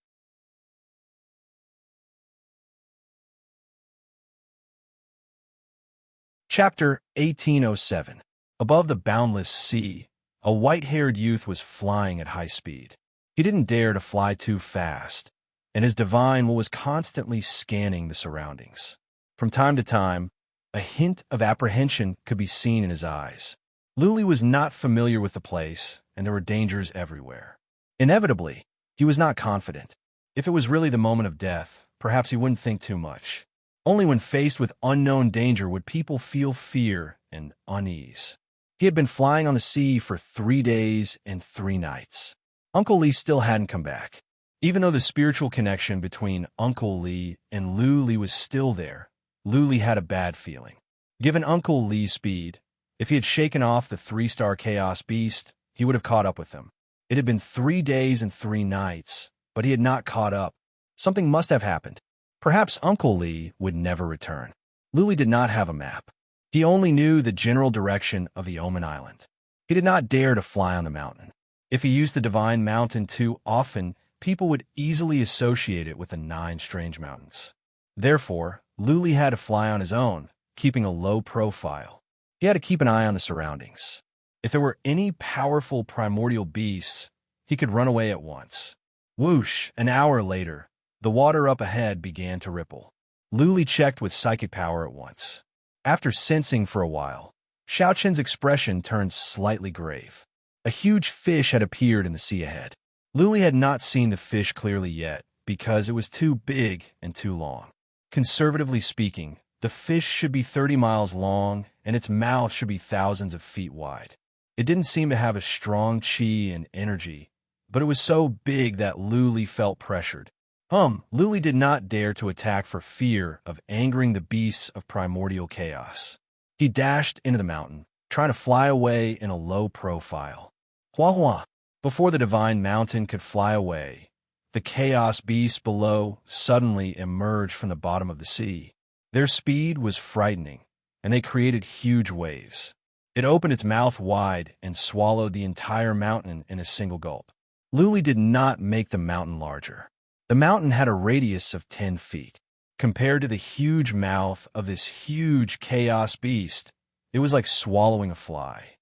Chapter 1807. Above the boundless sea, a white-haired youth was flying at high speed. He didn't dare to fly too fast, and his divine will was constantly scanning the surroundings. From time to time, a hint of apprehension could be seen in his eyes. Luli was not familiar with the place, and there were dangers everywhere. Inevitably, he was not confident. If it was really the moment of death, perhaps he wouldn't think too much. Only when faced with unknown danger would people feel fear and unease. He had been flying on the sea for 3 days and 3 nights. Uncle Lee still hadn't come back. Even though the spiritual connection between Uncle Lee and Luli was still there, Luli had a bad feeling. Given Uncle Lee's speed, if he had shaken off the 3-star chaos beast, he would have caught up with him. It had been 3 days and 3 nights, but he had not caught up. Something must have happened. Perhaps Uncle Lee would never return. Luli did not have a map. He only knew the general direction of the Omen Island. He did not dare to fly on the mountain. If he used the Divine Mountain too often, people would easily associate it with the 9 strange mountains. Therefore, Luli had to fly on his own, keeping a low profile. He had to keep an eye on the surroundings. If there were any powerful primordial beasts, he could run away at once. Whoosh! An hour later, the water up ahead began to ripple. Luli checked with psychic power at once. After sensing for a while, Xiaoqian's expression turned slightly grave. A huge fish had appeared in the sea ahead. Luli had not seen the fish clearly yet because it was too big and too long. Conservatively speaking, the fish should be 30 miles long and its mouth should be thousands of feet wide. It didn't seem to have a strong chi and energy, but it was so big that Luli felt pressured. Luli did not dare to attack for fear of angering the beasts of primordial chaos. He dashed into the mountain, trying to fly away in a low profile. Hua hua! Before the divine mountain could fly away, the chaos beasts below suddenly emerged from the bottom of the sea. Their speed was frightening, and they created huge waves. It opened its mouth wide and swallowed the entire mountain in a single gulp. Luli did not make the mountain larger. The mountain had a radius of 10 feet. Compared to the huge mouth of this huge chaos beast, it was like swallowing a fly.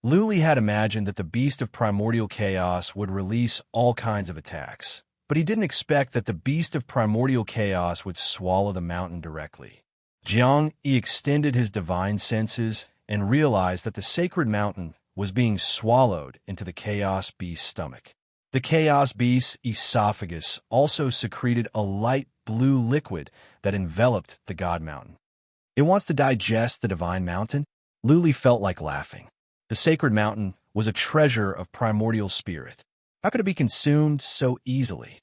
Luli had imagined that the beast of primordial chaos would release all kinds of attacks, but he didn't expect that the beast of primordial chaos would swallow the mountain directly. Jiang Yi extended his divine senses and realized that the sacred mountain was being swallowed into the chaos beast's stomach. The chaos beast's esophagus also secreted a light blue liquid that enveloped the god mountain. It wants to digest the divine mountain? Luli felt like laughing. The sacred mountain was a treasure of primordial spirit. How could it be consumed so easily?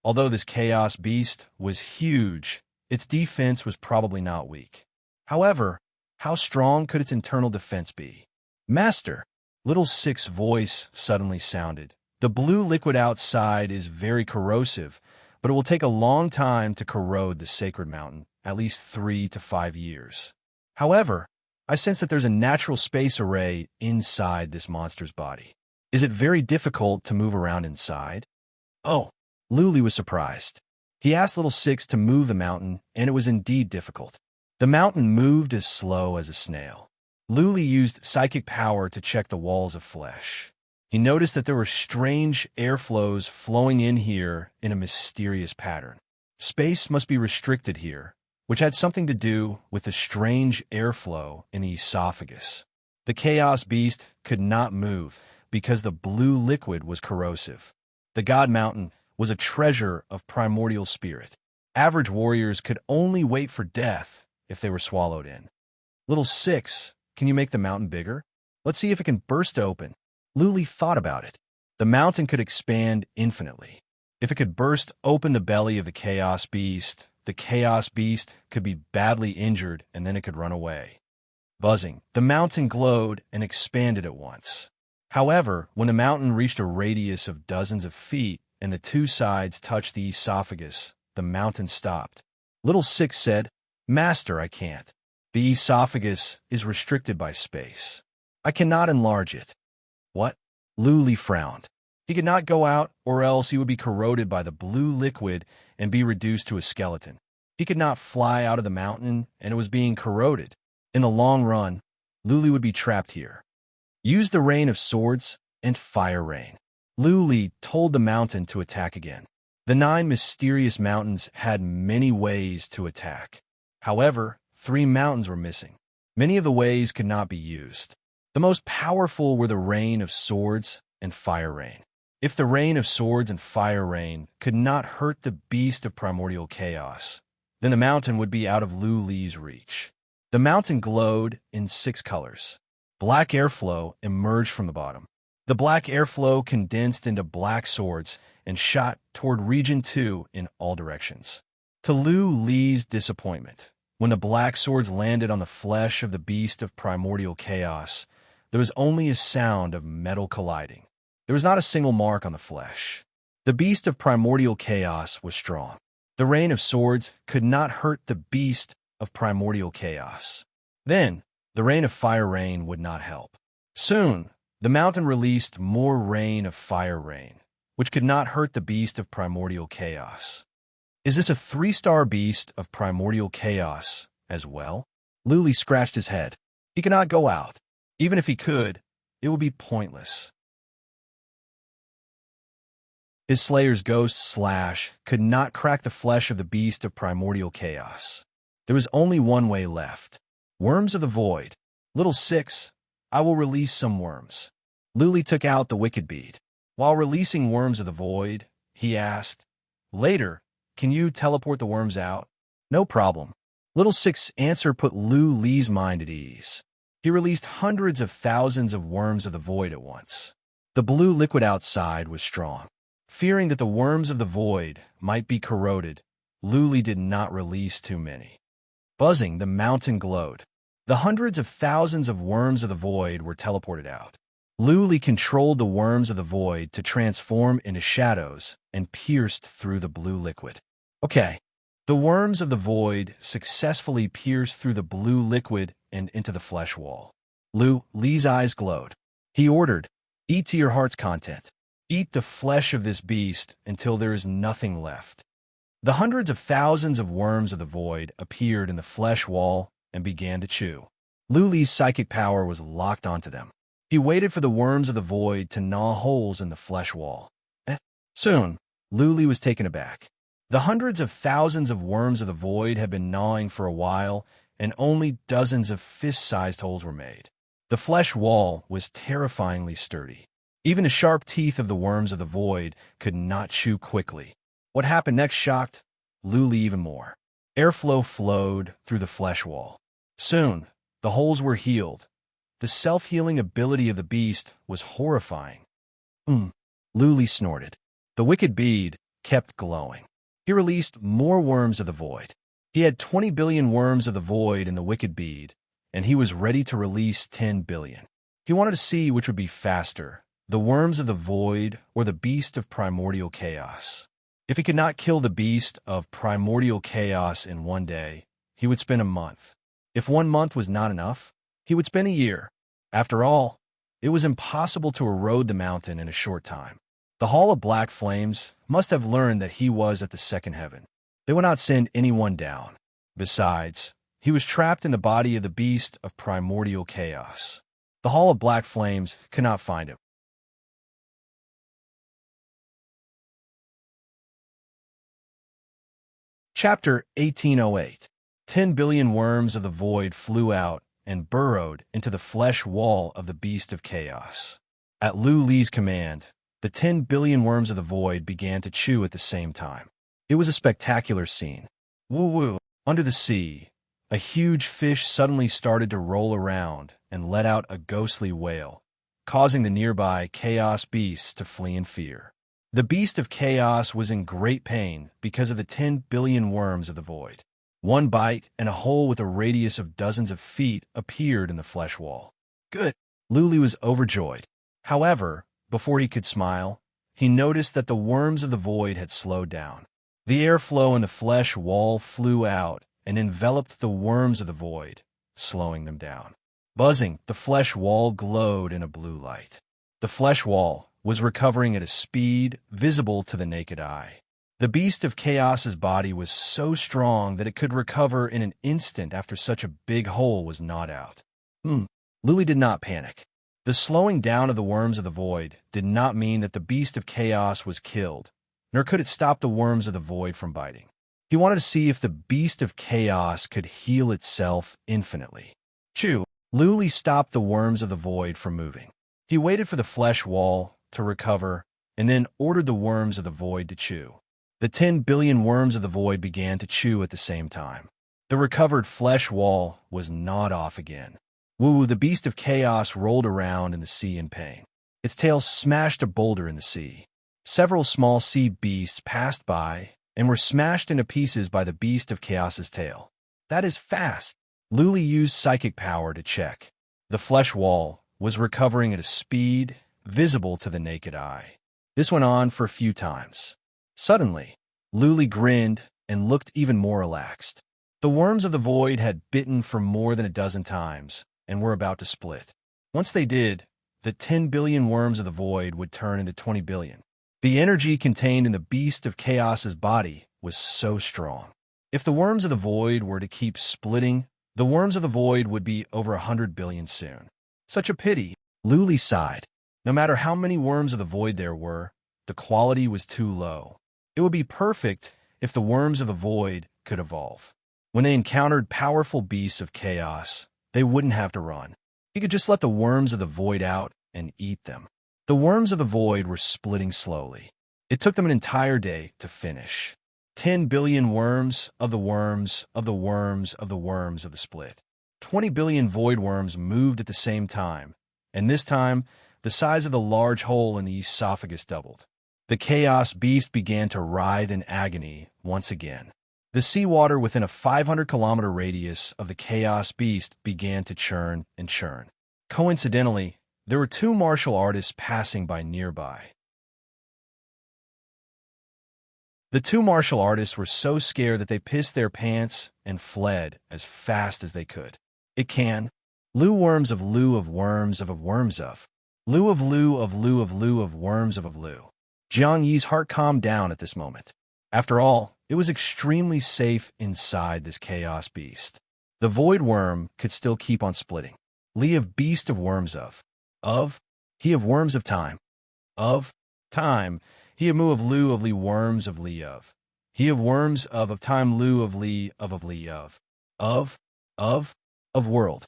Although this chaos beast was huge, its defense was probably not weak. However, how strong could its internal defense be? Master, Little Six's voice suddenly sounded. The blue liquid outside is very corrosive, but it will take a long time to corrode the sacred mountain, at least 3 to 5 years. However, I sense that there's a natural space array inside this monster's body. Is it very difficult to move around inside? Oh, Luli was surprised. He asked Little Six to move the mountain, and it was indeed difficult. The mountain moved as slow as a snail. Luli used psychic power to check the walls of flesh. He noticed that there were strange airflows flowing in here in a mysterious pattern. Space must be restricted here, which had something to do with the strange airflow in the esophagus. The chaos beast could not move because the blue liquid was corrosive. The god mountain was a treasure of primordial spirit. Average warriors could only wait for death if they were swallowed in. Little Six, can you make the mountain bigger? Let's see if it can burst open. Luli thought about it. The mountain could expand infinitely. If it could burst open the belly of the chaos beast could be badly injured and then it could run away. Buzzing, the mountain glowed and expanded at once. However, when the mountain reached a radius of dozens of feet and the two sides touched the esophagus, the mountain stopped. Little Six said, Master, I can't. The esophagus is restricted by space. I cannot enlarge it. What? Luli frowned. He could not go out, or else he would be corroded by the blue liquid and be reduced to a skeleton. He could not fly out of the mountain, and it was being corroded. In the long run, Luli would be trapped here. Use the rain of swords and fire rain. Luli told the mountain to attack again. The 9 mysterious mountains had many ways to attack. However, 3 mountains were missing. Many of the ways could not be used. The most powerful were the rain of swords and fire rain. If the rain of swords and fire rain could not hurt the beast of primordial chaos, then the mountain would be out of Luli's reach. The mountain glowed in 6 colors. Black airflow emerged from the bottom. The black airflow condensed into black swords and shot toward Region 2 in all directions. To Luli's disappointment, when the black swords landed on the flesh of the beast of primordial chaos, there was only a sound of metal colliding. There was not a single mark on the flesh. The beast of primordial chaos was strong. The rain of swords could not hurt the beast of primordial chaos. Then, the rain of fire rain would not help. Soon, the mountain released more rain of fire rain, which could not hurt the beast of primordial chaos. Is this a 3-star beast of primordial chaos as well? Luli scratched his head. He cannot go out. Even if he could, it would be pointless. His Slayer's ghost slash could not crack the flesh of the beast of primordial chaos. There was only one way left. Worms of the void. Little Six, I will release some worms. Luli took out the wicked bead. While releasing worms of the void, he asked, Later, can you teleport the worms out? No problem. Little Six's answer put Luli's mind at ease. He released hundreds of thousands of worms of the void at once. The blue liquid outside was strong. Fearing that the worms of the void might be corroded, Luli did not release too many. Buzzing, the mountain glowed. The hundreds of thousands of worms of the void were teleported out. Luli controlled the worms of the void to transform into shadows and pierced through the blue liquid. Okay. The worms of the void successfully pierced through the blue liquid and into the flesh wall. Lee's eyes glowed. He ordered, "Eat to your heart's content. Eat the flesh of this beast until there is nothing left." The hundreds of thousands of worms of the void appeared in the flesh wall and began to chew. Luli's psychic power was locked onto them. He waited for the worms of the void to gnaw holes in the flesh wall. Soon, Luli was taken aback. The hundreds of thousands of worms of the void had been gnawing for a while, and only dozens of fist-sized holes were made. The flesh wall was terrifyingly sturdy. Even the sharp teeth of the worms of the void could not chew quickly. What happened next shocked Luli even more. Airflow flowed through the flesh wall. Soon, the holes were healed. The self-healing ability of the beast was horrifying. Luli snorted. The wicked bead kept glowing. He released more worms of the void. He had 20 billion worms of the void in the wicked bead, and he was ready to release 10 billion. He wanted to see which would be faster, the worms of the void or the beast of primordial chaos. If he could not kill the beast of primordial chaos in one day, he would spend a month. If 1 month was not enough, he would spend a year. After all, it was impossible to erode the mountain in a short time. The Hall of Black Flames must have learned that he was at the second heaven. They would not send anyone down. Besides, he was trapped in the body of the beast of primordial chaos. The Hall of Black Flames could not find him. Chapter 1808. 10 billion worms of the void flew out and burrowed into the flesh wall of the beast of chaos. At Luli's command, the 10 billion worms of the void began to chew at the same time. It was a spectacular scene. Woo-woo! Under the sea, a huge fish suddenly started to roll around and let out a ghostly wail, causing the nearby chaos beasts to flee in fear. The beast of chaos was in great pain because of the 10 billion worms of the void. One bite and a hole with a radius of dozens of feet appeared in the flesh wall. Good! Luli was overjoyed. However, before he could smile, he noticed that the worms of the void had slowed down. The airflow in the flesh wall flew out and enveloped the worms of the void, slowing them down. Buzzing, the flesh wall glowed in a blue light. The flesh wall was recovering at a speed visible to the naked eye. The beast of chaos's body was so strong that it could recover in an instant after such a big hole was gnawed out. Luli did not panic. The slowing down of the worms of the void did not mean that the beast of chaos was killed, nor could it stop the worms of the void from biting. He wanted to see if the beast of chaos could heal itself infinitely. Chew! Luli stopped the worms of the void from moving. He waited for the flesh wall to recover and then ordered the worms of the void to chew. The 10 billion worms of the void began to chew at the same time. The recovered flesh wall was gnawed off again. Woo, the beast of chaos rolled around in the sea in pain. Its tail smashed a boulder in the sea. Several small sea beasts passed by and were smashed into pieces by the beast of chaos's tail. That is fast. Luli used psychic power to check. The flesh wall was recovering at a speed visible to the naked eye. This went on for a few times. Suddenly, Luli grinned and looked even more relaxed. The worms of the void had bitten for more than a dozen times and were about to split. Once they did, the 10 billion worms of the void would turn into 20 billion. The energy contained in the beast of chaos's body was so strong. If the worms of the void were to keep splitting, the worms of the void would be over 100 billion soon. Such a pity. Luli sighed. No matter how many worms of the void there were, the quality was too low. It would be perfect if the worms of the void could evolve. When they encountered powerful beasts of chaos, they wouldn't have to run. He could just let the worms of the void out and eat them. The worms of the void were splitting slowly. It took them an entire day to finish. 10 billion worms of the worms of the worms of the worms of the split. 20 billion void worms moved at the same time, and this time the size of the large hole in the esophagus doubled. The chaos beast began to writhe in agony once again. The seawater within a 500-kilometer radius of the chaos beast began to churn and churn. Coincidentally, there were two martial artists passing by nearby. The two martial artists were so scared that they pissed their pants and fled as fast as they could. It can. Loo worms of Loo of worms of worms of. Loo of Loo of Loo of Loo of worms of Loo. Jiang Yi's heart calmed down at this moment. After all, it was extremely safe inside this chaos beast. The void worm could still keep on splitting. Li of beast of worms of. He of worms of time. Of time. He of Mu of Lu of Li worms of Li of. He of worms of time Lu of Li of Li of. Of world.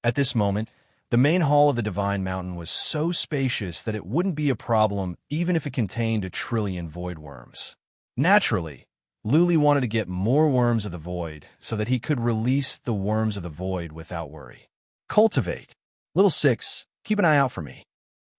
At this moment, the main hall of the Divine Mountain was so spacious that it wouldn't be a problem even if it contained 1 trillion void worms. Naturally, Luli wanted to get more worms of the void so that he could release the worms of the void without worry. Cultivate. Little 6, keep an eye out for me.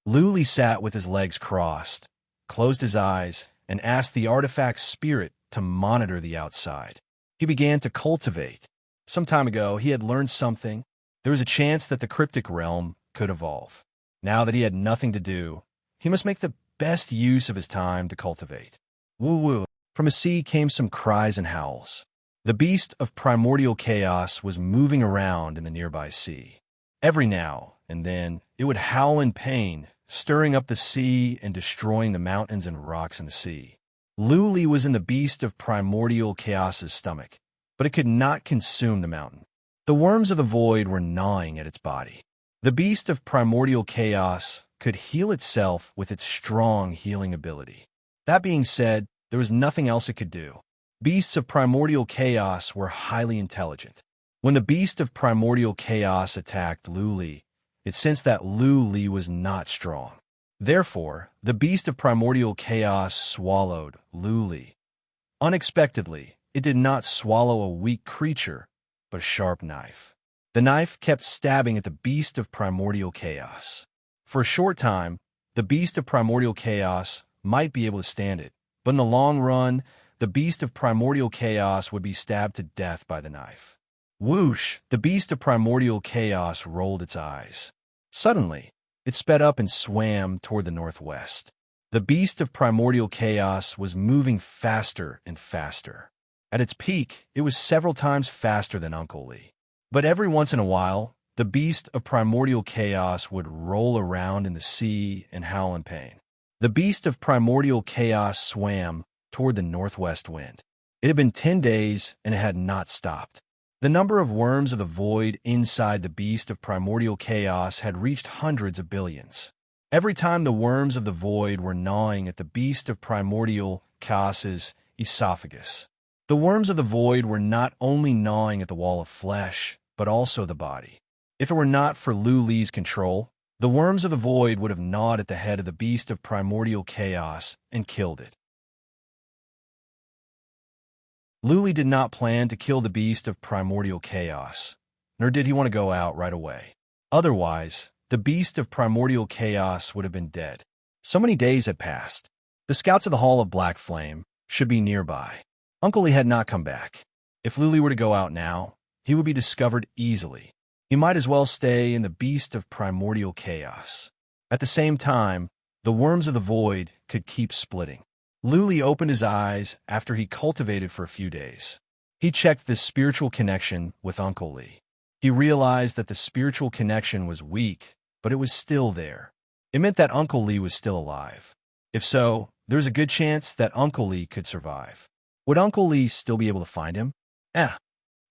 Luli sat with his legs crossed, closed his eyes, and asked the artifact's spirit to monitor the outside. He began to cultivate. Some time ago, he had learned something. There was a chance that the cryptic realm could evolve. Now that he had nothing to do, he must make the best use of his time to cultivate. Woo-woo. From a sea came some cries and howls. The beast of primordial chaos was moving around in the nearby sea. Every now and then, it would howl in pain, stirring up the sea and destroying the mountains and rocks in the sea. Luli was in the beast of primordial chaos's stomach, but it could not consume the mountain. The worms of the void were gnawing at its body. The beast of primordial chaos could heal itself with its strong healing ability. That being said, there was nothing else it could do. Beasts of primordial chaos were highly intelligent. When the beast of primordial chaos attacked Luli, it sensed that Luli was not strong. Therefore, the beast of primordial chaos swallowed Luli. Unexpectedly, it did not swallow a weak creature, but a sharp knife. The knife kept stabbing at the beast of primordial chaos. For a short time, the beast of primordial chaos might be able to stand it, but in the long run, the beast of primordial chaos would be stabbed to death by the knife. Whoosh! The beast of primordial chaos rolled its eyes. Suddenly, it sped up and swam toward the northwest. The beast of primordial chaos was moving faster and faster. At its peak, it was several times faster than Uncle Lee. But every once in a while, the beast of primordial chaos would roll around in the sea and howl in pain. The beast of primordial chaos swam toward the northwest wind. It had been 10 days, and it had not stopped. The number of worms of the void inside the beast of primordial chaos had reached hundreds of billions. Every time the worms of the void were gnawing at the beast of primordial chaos's esophagus. The worms of the void were not only gnawing at the wall of flesh, but also the body. If it were not for Lu Li's control, the worms of the void would have gnawed at the head of the beast of primordial chaos and killed it. Lu Li did not plan to kill the beast of primordial chaos, nor did he want to go out right away. Otherwise, the beast of primordial chaos would have been dead. So many days had passed. The scouts of the Hall of Black Flame should be nearby. Uncle Lee had not come back. If Lu Li were to go out now, he would be discovered easily. He might as well stay in the beast of primordial chaos. At the same time, the worms of the void could keep splitting. Lu Li opened his eyes after he cultivated for a few days. He checked the spiritual connection with Uncle Lee. He realized that the spiritual connection was weak, but it was still there. It meant that Uncle Lee was still alive. If so, there was a good chance that Uncle Lee could survive. Would Uncle Lee still be able to find him?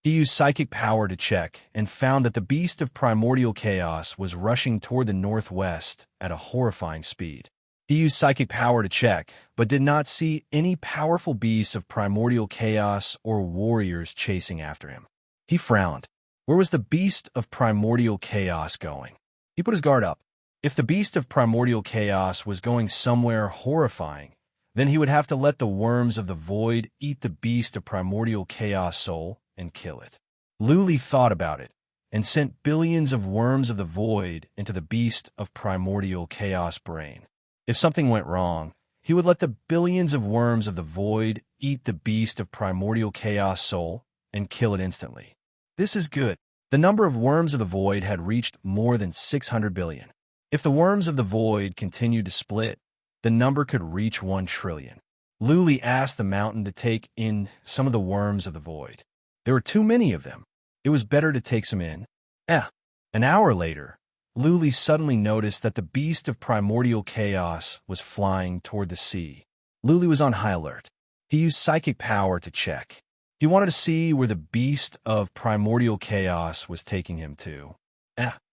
He used psychic power to check and found that the beast of primordial chaos was rushing toward the northwest at a horrifying speed. He used psychic power to check, but did not see any powerful beasts of primordial chaos or warriors chasing after him. He frowned. Where was the beast of primordial chaos going? He put his guard up. If the beast of primordial chaos was going somewhere horrifying, then he would have to let the worms of the void eat the beast of primordial chaos soul and kill it. Lu Li thought about it, and sent billions of worms of the void into the beast of primordial chaos brain. If something went wrong, he would let the billions of worms of the void eat the beast of primordial chaos soul and kill it instantly. This is good. The number of worms of the void had reached more than 600 billion. If the worms of the void continued to split, the number could reach 1 trillion. Luli asked the mountain to take in some of the worms of the void. There were too many of them. It was better to take some in. An hour later, Luli suddenly noticed that the beast of primordial chaos was flying toward the sea. Luli was on high alert. He used psychic power to check. He wanted to see where the beast of primordial chaos was taking him to.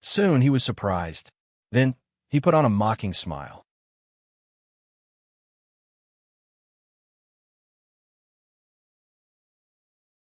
Soon he was surprised. Then he put on a mocking smile.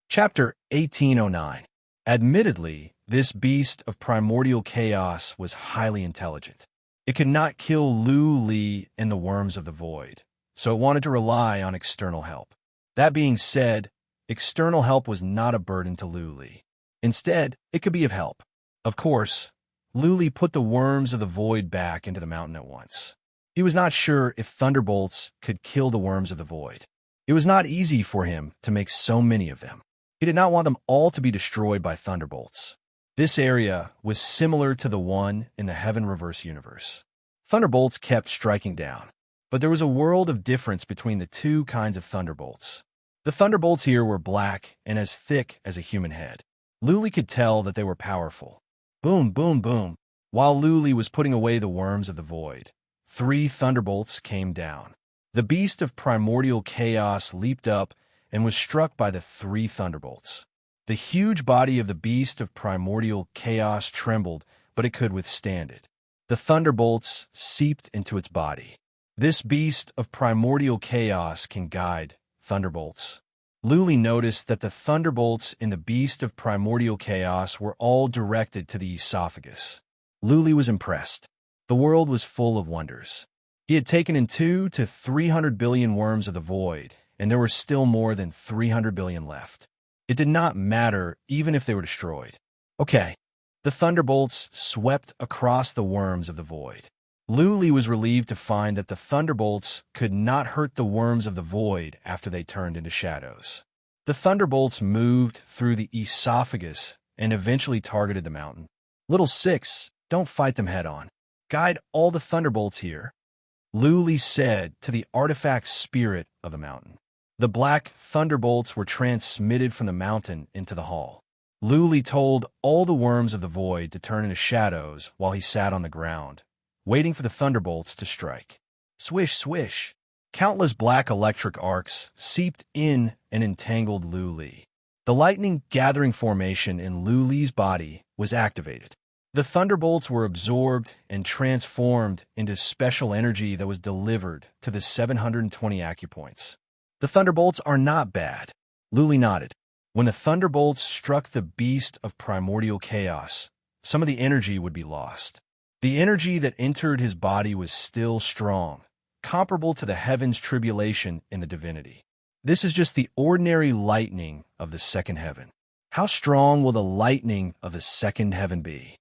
Chapter 1809. Admittedly, this beast of primordial chaos was highly intelligent. It could not kill Lu Li and the worms of the void, so it wanted to rely on external help. That being said, external help was not a burden to Lu Li. Instead, it could be of help. Of course, Lu Li put the worms of the void back into the mountain at once. He was not sure if thunderbolts could kill the worms of the void. It was not easy for him to make so many of them. He did not want them all to be destroyed by thunderbolts. This area was similar to the one in the Heaven Reverse universe. Thunderbolts kept striking down, but there was a world of difference between the two kinds of thunderbolts. The thunderbolts here were black and as thick as a human head. Luli could tell that they were powerful. Boom, boom, boom. While Luli was putting away the worms of the void, 3 thunderbolts came down. The beast of primordial chaos leaped up and was struck by the 3 thunderbolts. The huge body of the beast of primordial chaos trembled, but it could withstand it. The thunderbolts seeped into its body. This beast of primordial chaos can guide thunderbolts. Luli noticed that the thunderbolts in the beast of primordial chaos were all directed to the esophagus. Luli was impressed. The world was full of wonders. He had taken in 200 to 300 billion worms of the void, and there were still more than 300 billion left. It did not matter even if they were destroyed. Okay. The thunderbolts swept across the worms of the void. Luli was relieved to find that the thunderbolts could not hurt the worms of the void after they turned into shadows. The thunderbolts moved through the esophagus and eventually targeted the mountain. Little 6, don't fight them head-on. Guide all the thunderbolts here, Luli said to the artifact spirit of the mountain. The black thunderbolts were transmitted from the mountain into the hall. Luli told all the worms of the void to turn into shadows while he sat on the ground, waiting for the thunderbolts to strike. Swish, swish. Countless black electric arcs seeped in and entangled Luli. The lightning-gathering formation in Luli's body was activated. The thunderbolts were absorbed and transformed into special energy that was delivered to the 720 acupoints. The thunderbolts are not bad. Luli nodded. When the thunderbolts struck the beast of primordial chaos, some of the energy would be lost. The energy that entered his body was still strong, comparable to the heaven's tribulation in the divinity. This is just the ordinary lightning of the second heaven. How strong will the lightning of the second heaven be?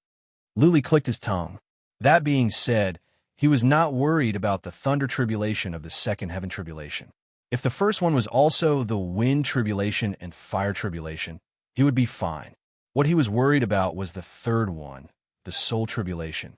Luli clicked his tongue. That being said, he was not worried about the thunder tribulation of the second heaven tribulation. If the first one was also the wind tribulation and fire tribulation, he would be fine. What he was worried about was the third one, the soul tribulation.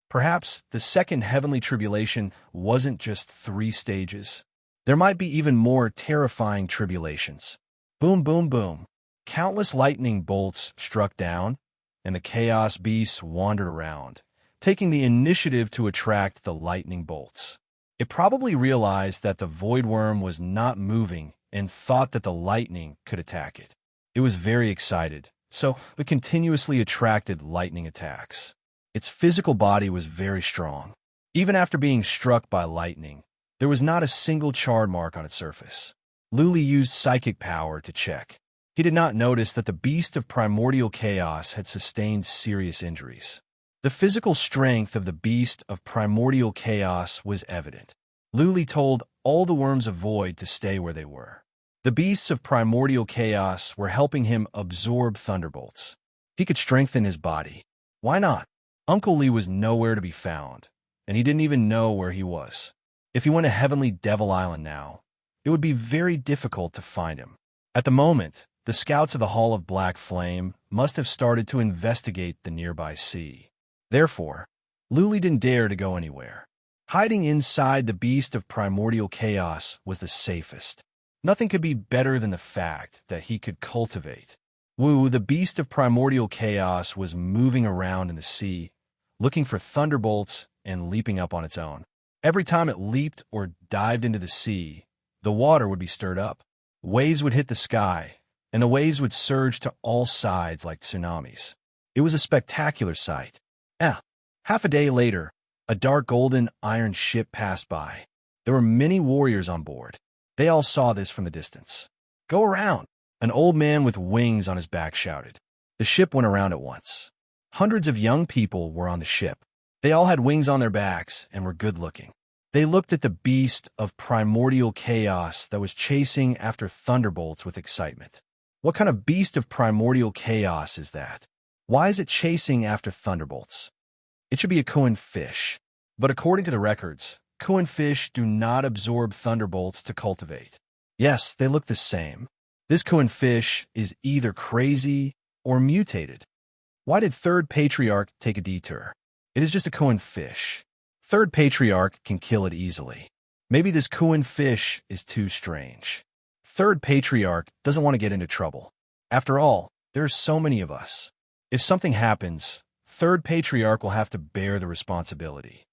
Perhaps the second heavenly tribulation wasn't just 3 stages. There might be even more terrifying tribulations. Boom, boom, boom. Countless lightning bolts struck down, and the chaos beasts wandered around, taking the initiative to attract the lightning bolts. It probably realized that the void worm was not moving and thought that the lightning could attack it. It was very excited, so it continuously attracted lightning attacks. Its physical body was very strong. Even after being struck by lightning, there was not a single charred mark on its surface. Luli used psychic power to check. He did not notice that the beast of primordial chaos had sustained serious injuries. The physical strength of the beast of primordial chaos was evident. Luli told all the worms of void to stay where they were. The beasts of primordial chaos were helping him absorb thunderbolts. He could strengthen his body. Why not? Uncle Lee was nowhere to be found, and he didn't even know where he was. If he went to Heavenly Devil Island now, it would be very difficult to find him. At the moment, the scouts of the Hall of Black Flame must have started to investigate the nearby sea. Therefore, Luli didn't dare to go anywhere. Hiding inside the beast of primordial chaos was the safest. Nothing could be better than the fact that he could cultivate. Wu, the beast of primordial chaos, was moving around in the sea, looking for thunderbolts and leaping up on its own. Every time it leaped or dived into the sea, the water would be stirred up. Waves would hit the sky, and the waves would surge to all sides like tsunamis. It was a spectacular sight. Half a day later, a dark golden iron ship passed by. There were many warriors on board. They all saw this from the distance. "Go around!" An old man with wings on his back shouted. The ship went around at once. Hundreds of young people were on the ship. They all had wings on their backs and were good-looking. They looked at the beast of primordial chaos that was chasing after thunderbolts with excitement. What kind of beast of primordial chaos is that? Why is it chasing after thunderbolts? It should be a Kuan fish. But according to the records, Kuan fish do not absorb thunderbolts to cultivate. Yes, they look the same. This Kuan fish is either crazy or mutated. Why did Third Patriarch take a detour? It is just a Kuan fish. Third Patriarch can kill it easily. Maybe this Kuan fish is too strange. Third Patriarch doesn't want to get into trouble. After all, there are so many of us. If something happens, Third Patriarch will have to bear the responsibility.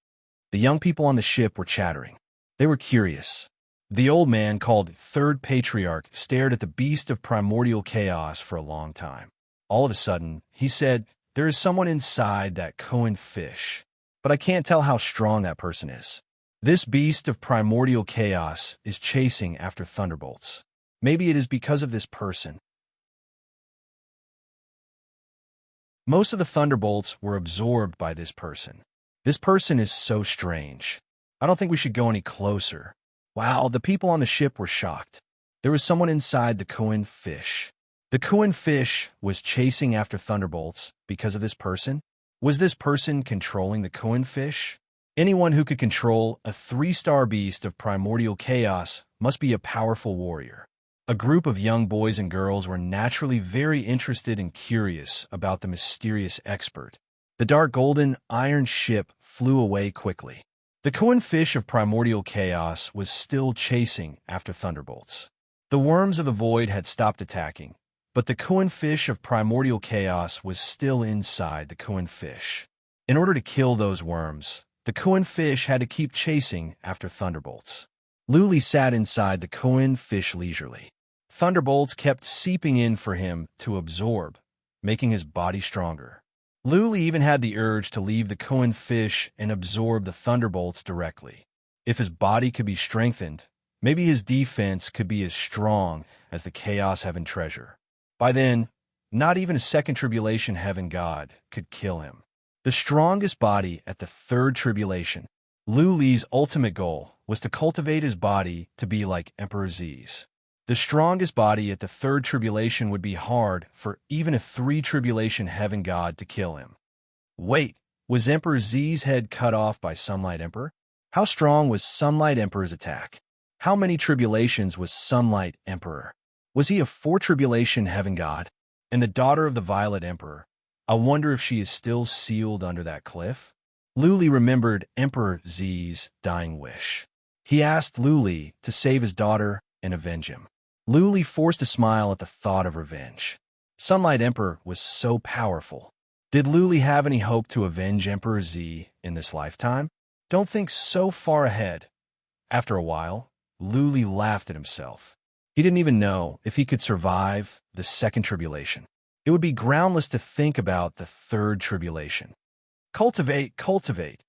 The young people on the ship were chattering. They were curious. The old man, called Third Patriarch, stared at the beast of primordial chaos for a long time. All of a sudden, he said, "There is someone inside that Kuan fish, but I can't tell how strong that person is. This beast of primordial chaos is chasing after thunderbolts. Maybe it is because of this person." Most of the thunderbolts were absorbed by this person. This person is so strange. I don't think we should go any closer. Wow, the people on the ship were shocked. There was someone inside the Kuan fish. The Kuan fish was chasing after thunderbolts because of this person. Was this person controlling the Kuan fish? Anyone who could control a 3-star beast of primordial chaos must be a powerful warrior. A group of young boys and girls were naturally very interested and curious about the mysterious expert. The dark golden iron ship flew away quickly. The Kuan fish of primordial chaos was still chasing after thunderbolts. The worms of the void had stopped attacking, but the Kuan fish of primordial chaos was still inside the Kuan fish. In order to kill those worms, the Kuan fish had to keep chasing after thunderbolts. Luli sat inside the Kuan fish leisurely. Thunderbolts kept seeping in for him to absorb, making his body stronger. Luli even had the urge to leave the Kuan fish and absorb the thunderbolts directly. If his body could be strengthened, maybe his defense could be as strong as the Chaos Heaven treasure. By then, not even a second tribulation heaven god could kill him. The strongest body at the third tribulation, Luli's ultimate goal was to cultivate his body to be like Emperor Z's. The strongest body at the third tribulation would be hard for even a 3-tribulation heaven god to kill him. Wait, was Emperor Z's head cut off by Sunlight Emperor? How strong was Sunlight Emperor's attack? How many tribulations was Sunlight Emperor? Was he a 4-tribulation heaven god? And the daughter of the Violet Emperor, I wonder if she is still sealed under that cliff? Luli remembered Emperor Z's dying wish. He asked Luli to save his daughter and avenge him. Luli forced a smile at the thought of revenge. Sunlight Emperor was so powerful. Did Luli have any hope to avenge Emperor Z in this lifetime? Don't think so far ahead. After a while, Luli laughed at himself. He didn't even know if he could survive the second tribulation. It would be groundless to think about the third tribulation. Cultivate, cultivate.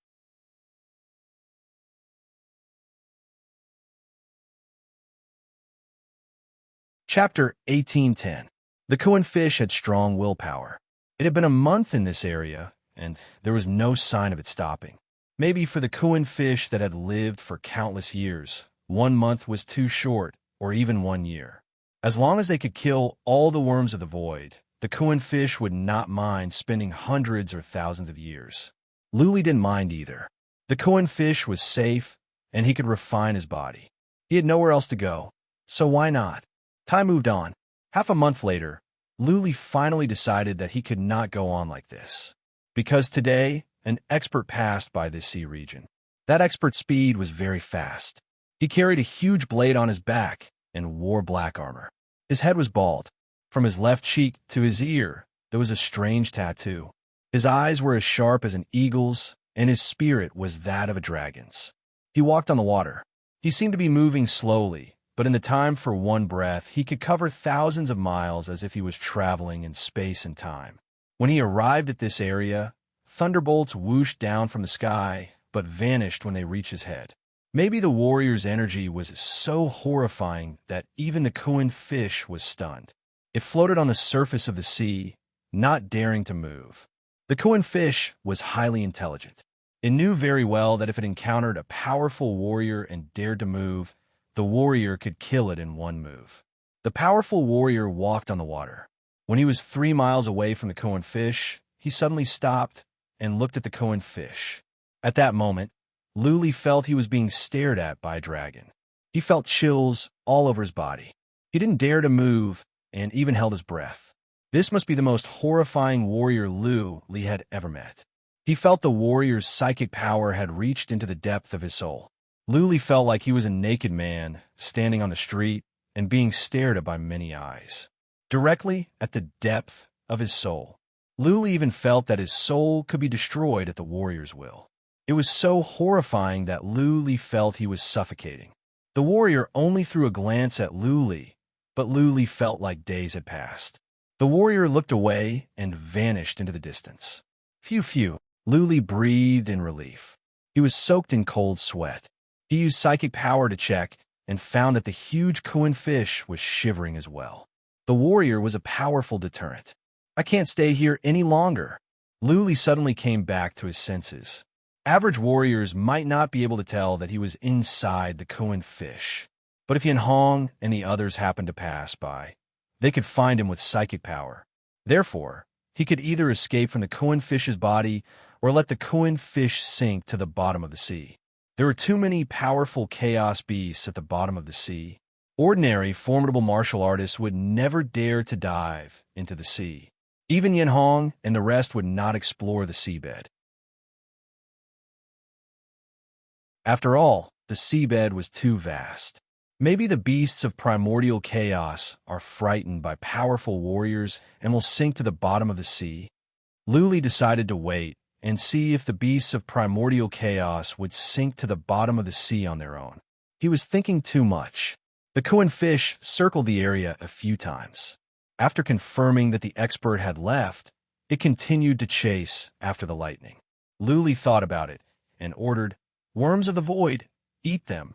Chapter 1810. The Kuan fish had strong willpower. It had been a month in this area, and there was no sign of it stopping. Maybe for the Kuan fish that had lived for countless years, 1 month was too short, or even 1 year. As long as they could kill all the worms of the void, the Kuin fish would not mind spending hundreds or thousands of years. Luli didn't mind either. The Kuin fish was safe, and he could refine his body. He had nowhere else to go, so why not? Time moved on. Half a month later, Luli finally decided that he could not go on like this. Because today, an expert passed by this sea region. That expert's speed was very fast. He carried a huge blade on his back and wore black armor. His head was bald. From his left cheek to his ear, there was a strange tattoo. His eyes were as sharp as an eagle's, and his spirit was that of a dragon's. He walked on the water. He seemed to be moving slowly, but in the time for one breath, he could cover thousands of miles as if he was traveling in space and time. When he arrived at this area, thunderbolts whooshed down from the sky, but vanished when they reached his head. Maybe the warrior's energy was so horrifying that even the Kuin fish was stunned. It floated on the surface of the sea, not daring to move. The Kuin fish was highly intelligent. It knew very well that if it encountered a powerful warrior and dared to move, the warrior could kill it in one move. The powerful warrior walked on the water. When he was 3 miles away from the Kuin fish, he suddenly stopped and looked at the Kuin fish. At that moment, Luli felt he was being stared at by a dragon. He felt chills all over his body. He didn't dare to move and even held his breath. This must be the most horrifying warrior Luli had ever met. He felt the warrior's psychic power had reached into the depth of his soul. Luli felt like he was a naked man standing on the street and being stared at by many eyes. Directly at the depth of his soul. Luli even felt that his soul could be destroyed at the warrior's will. It was so horrifying that Luli felt he was suffocating. The warrior only threw a glance at Luli, but Luli felt like days had passed. The warrior looked away and vanished into the distance. Phew. Luli breathed in relief. He was soaked in cold sweat. He used psychic power to check and found that the huge Kuin fish was shivering as well. The warrior was a powerful deterrent. I can't stay here any longer. Luli suddenly came back to his senses. Average warriors might not be able to tell that he was inside the Kuin fish, but if Yin Hong and the others happened to pass by, they could find him with psychic power. Therefore, he could either escape from the Kuin fish's body or let the Kuin fish sink to the bottom of the sea. There were too many powerful chaos beasts at the bottom of the sea. Ordinary, formidable martial artists would never dare to dive into the sea. Even Yin Hong and the rest would not explore the seabed. After all, the seabed was too vast. Maybe the beasts of primordial chaos are frightened by powerful warriors and will sink to the bottom of the sea. Luli decided to wait and see if the beasts of primordial chaos would sink to the bottom of the sea on their own. He was thinking too much. The Kuin fish circled the area a few times. After confirming that the expert had left, it continued to chase after the lightning. Luli thought about it and ordered, "Worms of the void, eat them."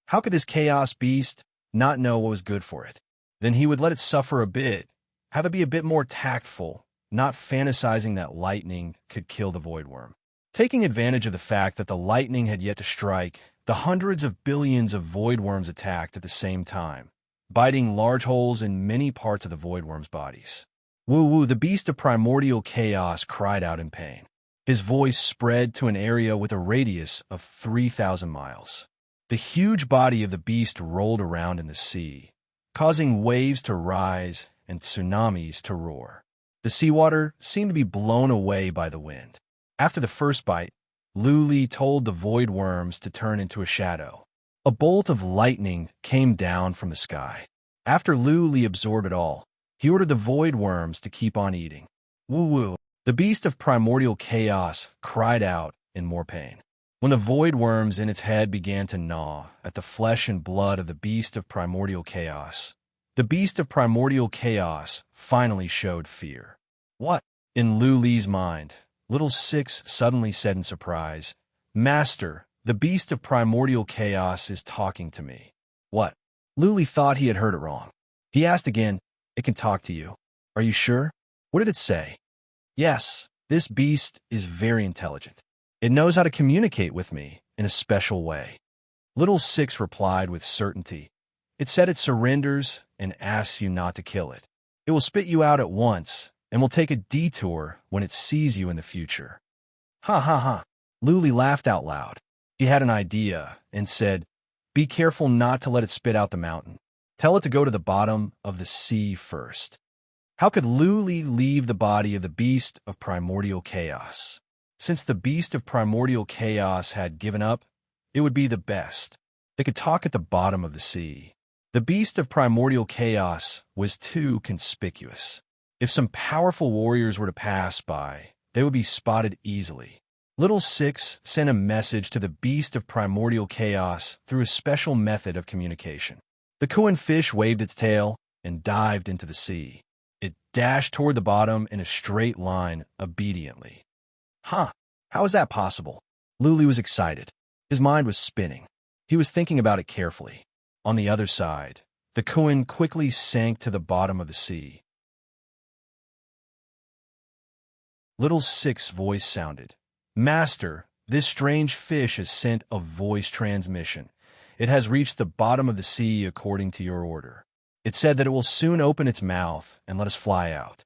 How could this chaos beast not know what was good for it? Then he would let it suffer a bit, have it be a bit more tactful, not fantasizing that lightning could kill the void worm. Taking advantage of the fact that the lightning had yet to strike, the hundreds of billions of void worms attacked at the same time, biting large holes in many parts of the void worms' bodies. Woo, the beast of primordial chaos cried out in pain. His voice spread to an area with a radius of 3,000 miles. The huge body of the beast rolled around in the sea, causing waves to rise and tsunamis to roar. The seawater seemed to be blown away by the wind. After the first bite, Luli told the void worms to turn into a shadow. A bolt of lightning came down from the sky. After Luli absorbed it all, he ordered the void worms to keep on eating. Woo. The beast of primordial chaos cried out in more pain. When the void worms in its head began to gnaw at the flesh and blood of the beast of primordial chaos, the beast of primordial chaos finally showed fear. What? In Luli's mind, Little Six suddenly said in surprise, "Master, the beast of primordial chaos is talking to me." What? Luli thought he had heard it wrong. He asked again, "It can talk to you. Are you sure? What did it say?" "Yes, this beast is very intelligent. It knows how to communicate with me in a special way." Little Six replied with certainty, It said it surrenders and asks you not to kill it. It will spit you out at once and will take a detour when it sees you in the future. Ha ha ha. Luli laughed out loud. He had an idea and said, "Be careful not to let it spit out the mountain. Tell it to go to the bottom of the sea first." How could Luli leave the body of the beast of primordial chaos? Since the beast of primordial chaos had given up, it would be the best. They could talk at the bottom of the sea. The beast of primordial chaos was too conspicuous. If some powerful warriors were to pass by, they would be spotted easily. Little Six sent a message to the beast of primordial chaos through a special method of communication. The Kuan fish waved its tail and dived into the sea. It dashed toward the bottom in a straight line obediently. Huh, how is that possible? Luli was excited. His mind was spinning. He was thinking about it carefully. On the other side, the Kuan quickly sank to the bottom of the sea. Little Six's voice sounded. "Master, this strange fish has sent a voice transmission. It has reached the bottom of the sea according to your order. It said that it will soon open its mouth and let us fly out."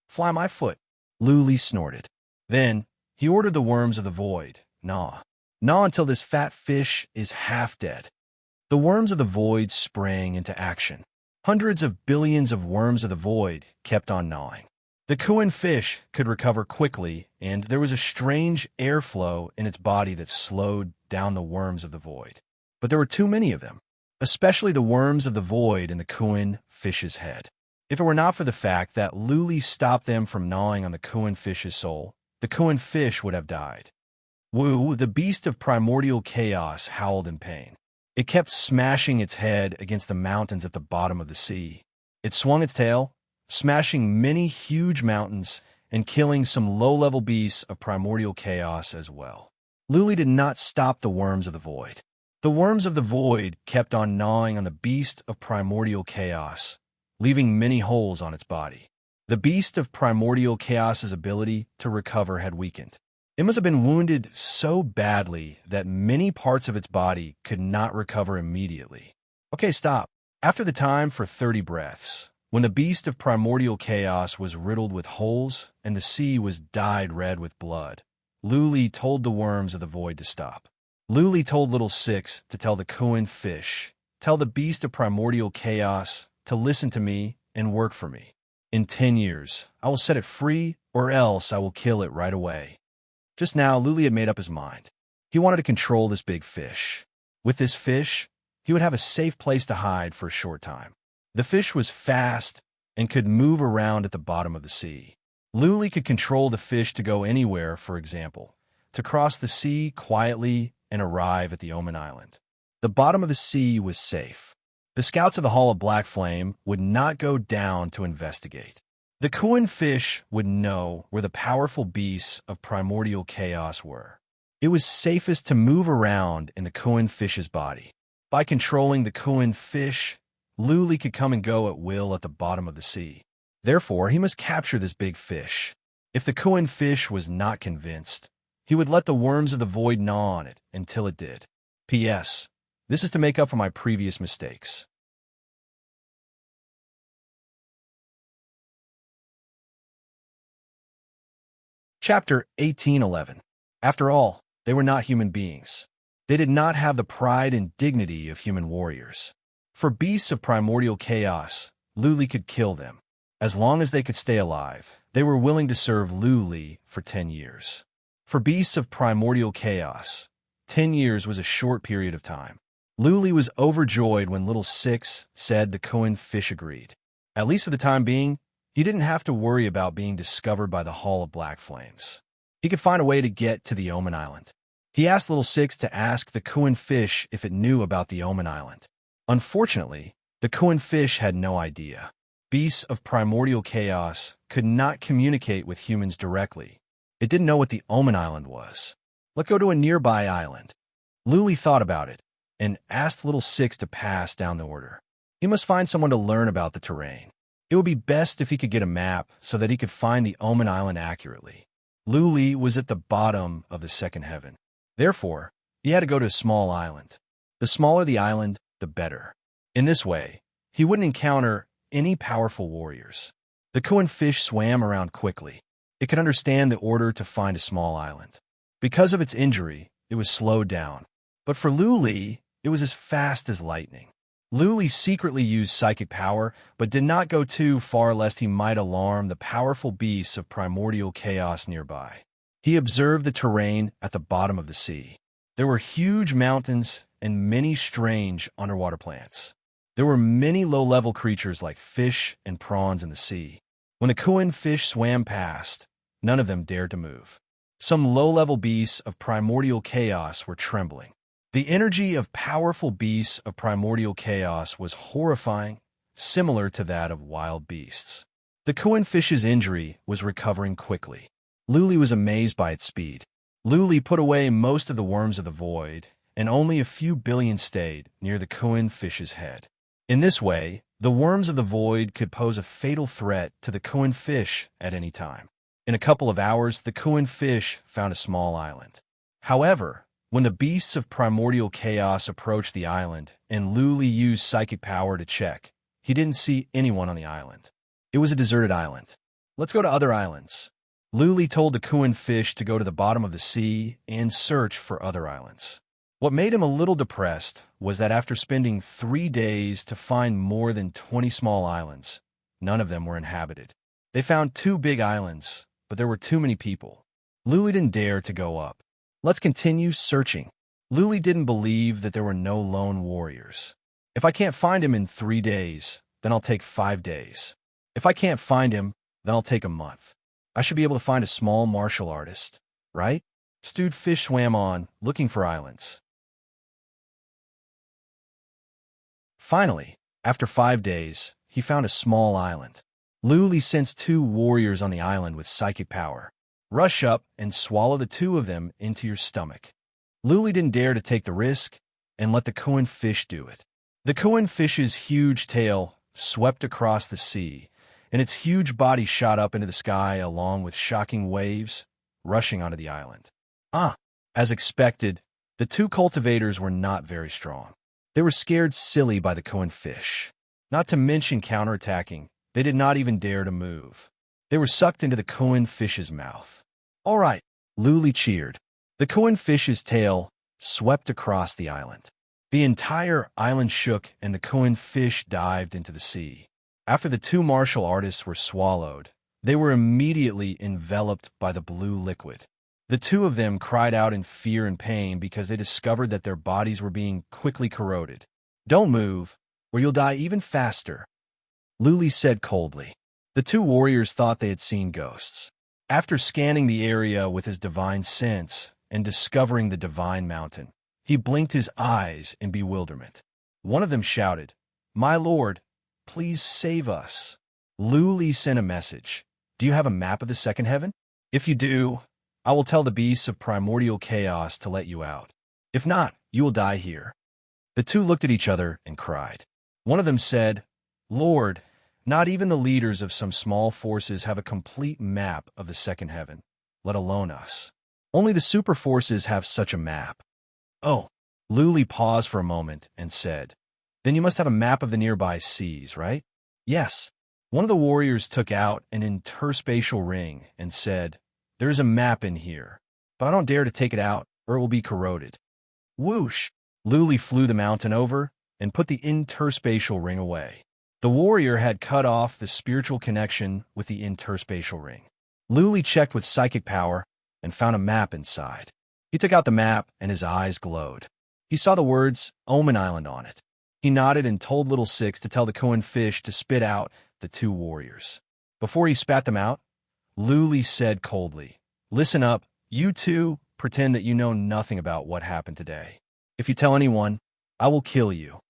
"Fly my foot," Luli snorted. Then he ordered the worms of the void, "Gnaw. Gnaw until this fat fish is half dead." The worms of the void sprang into action. Hundreds of billions of worms of the void kept on gnawing. The Kuan fish could recover quickly, and there was a strange airflow in its body that slowed down the worms of the void. But there were too many of them, especially the worms of the void in the Kuan fish's head. If it were not for the fact that Luli stopped them from gnawing on the Kuan fish's soul, the Kuan fish would have died. Wu, the beast of primordial chaos, howled in pain. It kept smashing its head against the mountains at the bottom of the sea. It swung its tail, smashing many huge mountains and killing some low-level beasts of primordial chaos as well. Luli did not stop the worms of the void. The worms of the void kept on gnawing on the beast of primordial chaos, leaving many holes on its body. The beast of primordial chaos's ability to recover had weakened. It must have been wounded so badly that many parts of its body could not recover immediately. Okay, stop. After the time for 30 breaths, when the beast of primordial chaos was riddled with holes and the sea was dyed red with blood, Luli told the worms of the void to stop. Luli told Little Six to tell the Kuan fish, "Tell the beast of primordial chaos to listen to me and work for me. In 10 years, I will set it free, or else I will kill it right away." Just now, Luli had made up his mind. He wanted to control this big fish. With this fish, he would have a safe place to hide for a short time. The fish was fast and could move around at the bottom of the sea. Luli could control the fish to go anywhere, for example, to cross the sea quietly and arrive at the Omen Island. The bottom of the sea was safe. The scouts of the Hall of Black Flame would not go down to investigate. The Kuan fish would know where the powerful beasts of primordial chaos were. It was safest to move around in the Kuan fish's body. By controlling the Kuan fish, Luli could come and go at will at the bottom of the sea. Therefore, he must capture this big fish. If the Kuan fish was not convinced, he would let the worms of the void gnaw on it until it did. P.S. This is to make up for my previous mistakes. Chapter 18:11. After all, they were not human beings. They did not have the pride and dignity of human warriors. For beasts of primordial chaos, Luli could kill them. As long as they could stay alive, they were willing to serve Luli for 10 years. For beasts of primordial chaos, 10 years was a short period of time. Luli was overjoyed when Little Six said the Kuan fish agreed. At least for the time being, he didn't have to worry about being discovered by the Hall of Black Flames. He could find a way to get to the Omen Island. He asked Little Six to ask the Kuan fish if it knew about the Omen Island. Unfortunately, the Kuan fish had no idea. Beasts of primordial chaos could not communicate with humans directly. It didn't know what the Omen Island was. Let's go to a nearby island. Luli thought about it and asked Little Six to pass down the order. He must find someone to learn about the terrain. It would be best if he could get a map so that he could find the Omen Island accurately. Luli was at the bottom of the second heaven. Therefore, he had to go to a small island. The smaller the island, the better. In this way, he wouldn't encounter any powerful warriors. The Kuan fish swam around quickly. It could understand the order to find a small island. Because of its injury, it was slowed down. But for Luli, it was as fast as lightning. Luli secretly used psychic power, but did not go too far lest he might alarm the powerful beasts of primordial chaos nearby. He observed the terrain at the bottom of the sea. There were huge mountains and many strange underwater plants. There were many low-level creatures like fish and prawns in the sea. When the Kuan fish swam past, none of them dared to move. Some low-level beasts of primordial chaos were trembling. The energy of powerful beasts of primordial chaos was horrifying, similar to that of wild beasts. The Kuan fish's injury was recovering quickly. Luli was amazed by its speed. Luli put away most of the worms of the void, and only a few billion stayed near the Kuan fish's head. In this way, the worms of the void could pose a fatal threat to the Kuan fish at any time. In a couple of hours, the Kuan fish found a small island. However, when the beasts of primordial chaos approached the island and Luli used psychic power to check, he didn't see anyone on the island. It was a deserted island. Let's go to other islands. Luli told the Kuan fish to go to the bottom of the sea and search for other islands. What made him a little depressed was that after spending 3 days to find more than 20 small islands, none of them were inhabited. They found 2 big islands, but there were too many people. Luli didn't dare to go up. Let's continue searching. Luli didn't believe that there were no lone warriors. If I can't find him in 3 days, then I'll take 5 days. If I can't find him, then I'll take a month. I should be able to find a small martial artist, right? Stewed fish swam on, looking for islands. Finally, after 5 days, he found a small island. Luli sensed 2 warriors on the island with psychic power. Rush up and swallow the 2 of them into your stomach. Luli didn't dare to take the risk and let the Kuan fish do it. The Kuan fish's huge tail swept across the sea, and its huge body shot up into the sky along with shocking waves rushing onto the island. As expected, the 2 cultivators were not very strong. They were scared silly by the Kuan fish. Not to mention counterattacking, they did not even dare to move. They were sucked into the Kuan fish's mouth. All right, Luli cheered. The Kuan fish's tail swept across the island. The entire island shook and the Kuan fish dived into the sea. After the 2 martial artists were swallowed, they were immediately enveloped by the blue liquid. The 2 of them cried out in fear and pain because they discovered that their bodies were being quickly corroded. Don't move, or you'll die even faster, Luli said coldly. The 2 warriors thought they had seen ghosts. After scanning the area with his divine sense and discovering the divine mountain, he blinked his eyes in bewilderment. One of them shouted, "My lord, please save us." Luli sent a message. Do you have a map of the second heaven? If you do, I will tell the beasts of primordial chaos to let you out. If not, you will die here. The 2 looked at each other and cried. One of them said, "Lord, not even the leaders of some small forces have a complete map of the second heaven, let alone us. Only the super forces have such a map." Oh, Luli paused for a moment and said, "Then you must have a map of the nearby seas, right?" "Yes." One of the warriors took out an interspatial ring and said, "There is a map in here, but I don't dare to take it out or it will be corroded." Whoosh! Luli flew the mountain over and put the interspatial ring away. The warrior had cut off the spiritual connection with the interspatial ring. Luli checked with psychic power and found a map inside. He took out the map and his eyes glowed. He saw the words Omen Island on it. He nodded and told Little Six to tell the Kuan fish to spit out the 2 warriors. Before he spat them out, Luli said coldly, "Listen up, you 2 pretend that you know nothing about what happened today. If you tell anyone, I will kill you."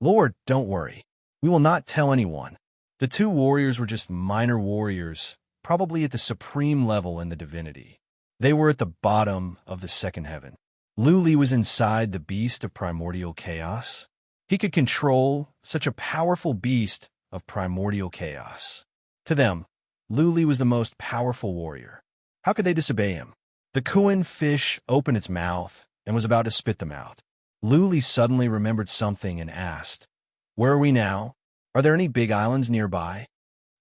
"Lord, don't worry. We will not tell anyone." The 2 warriors were just minor warriors, probably at the supreme level in the divinity. They were at the bottom of the second heaven. Luli was inside the beast of primordial chaos. He could control such a powerful beast of primordial chaos. To them, Luli was the most powerful warrior. How could they disobey him? The Kuan fish opened its mouth and was about to spit them out. Luli suddenly remembered something and asked, Where are we now? Are there any big islands nearby?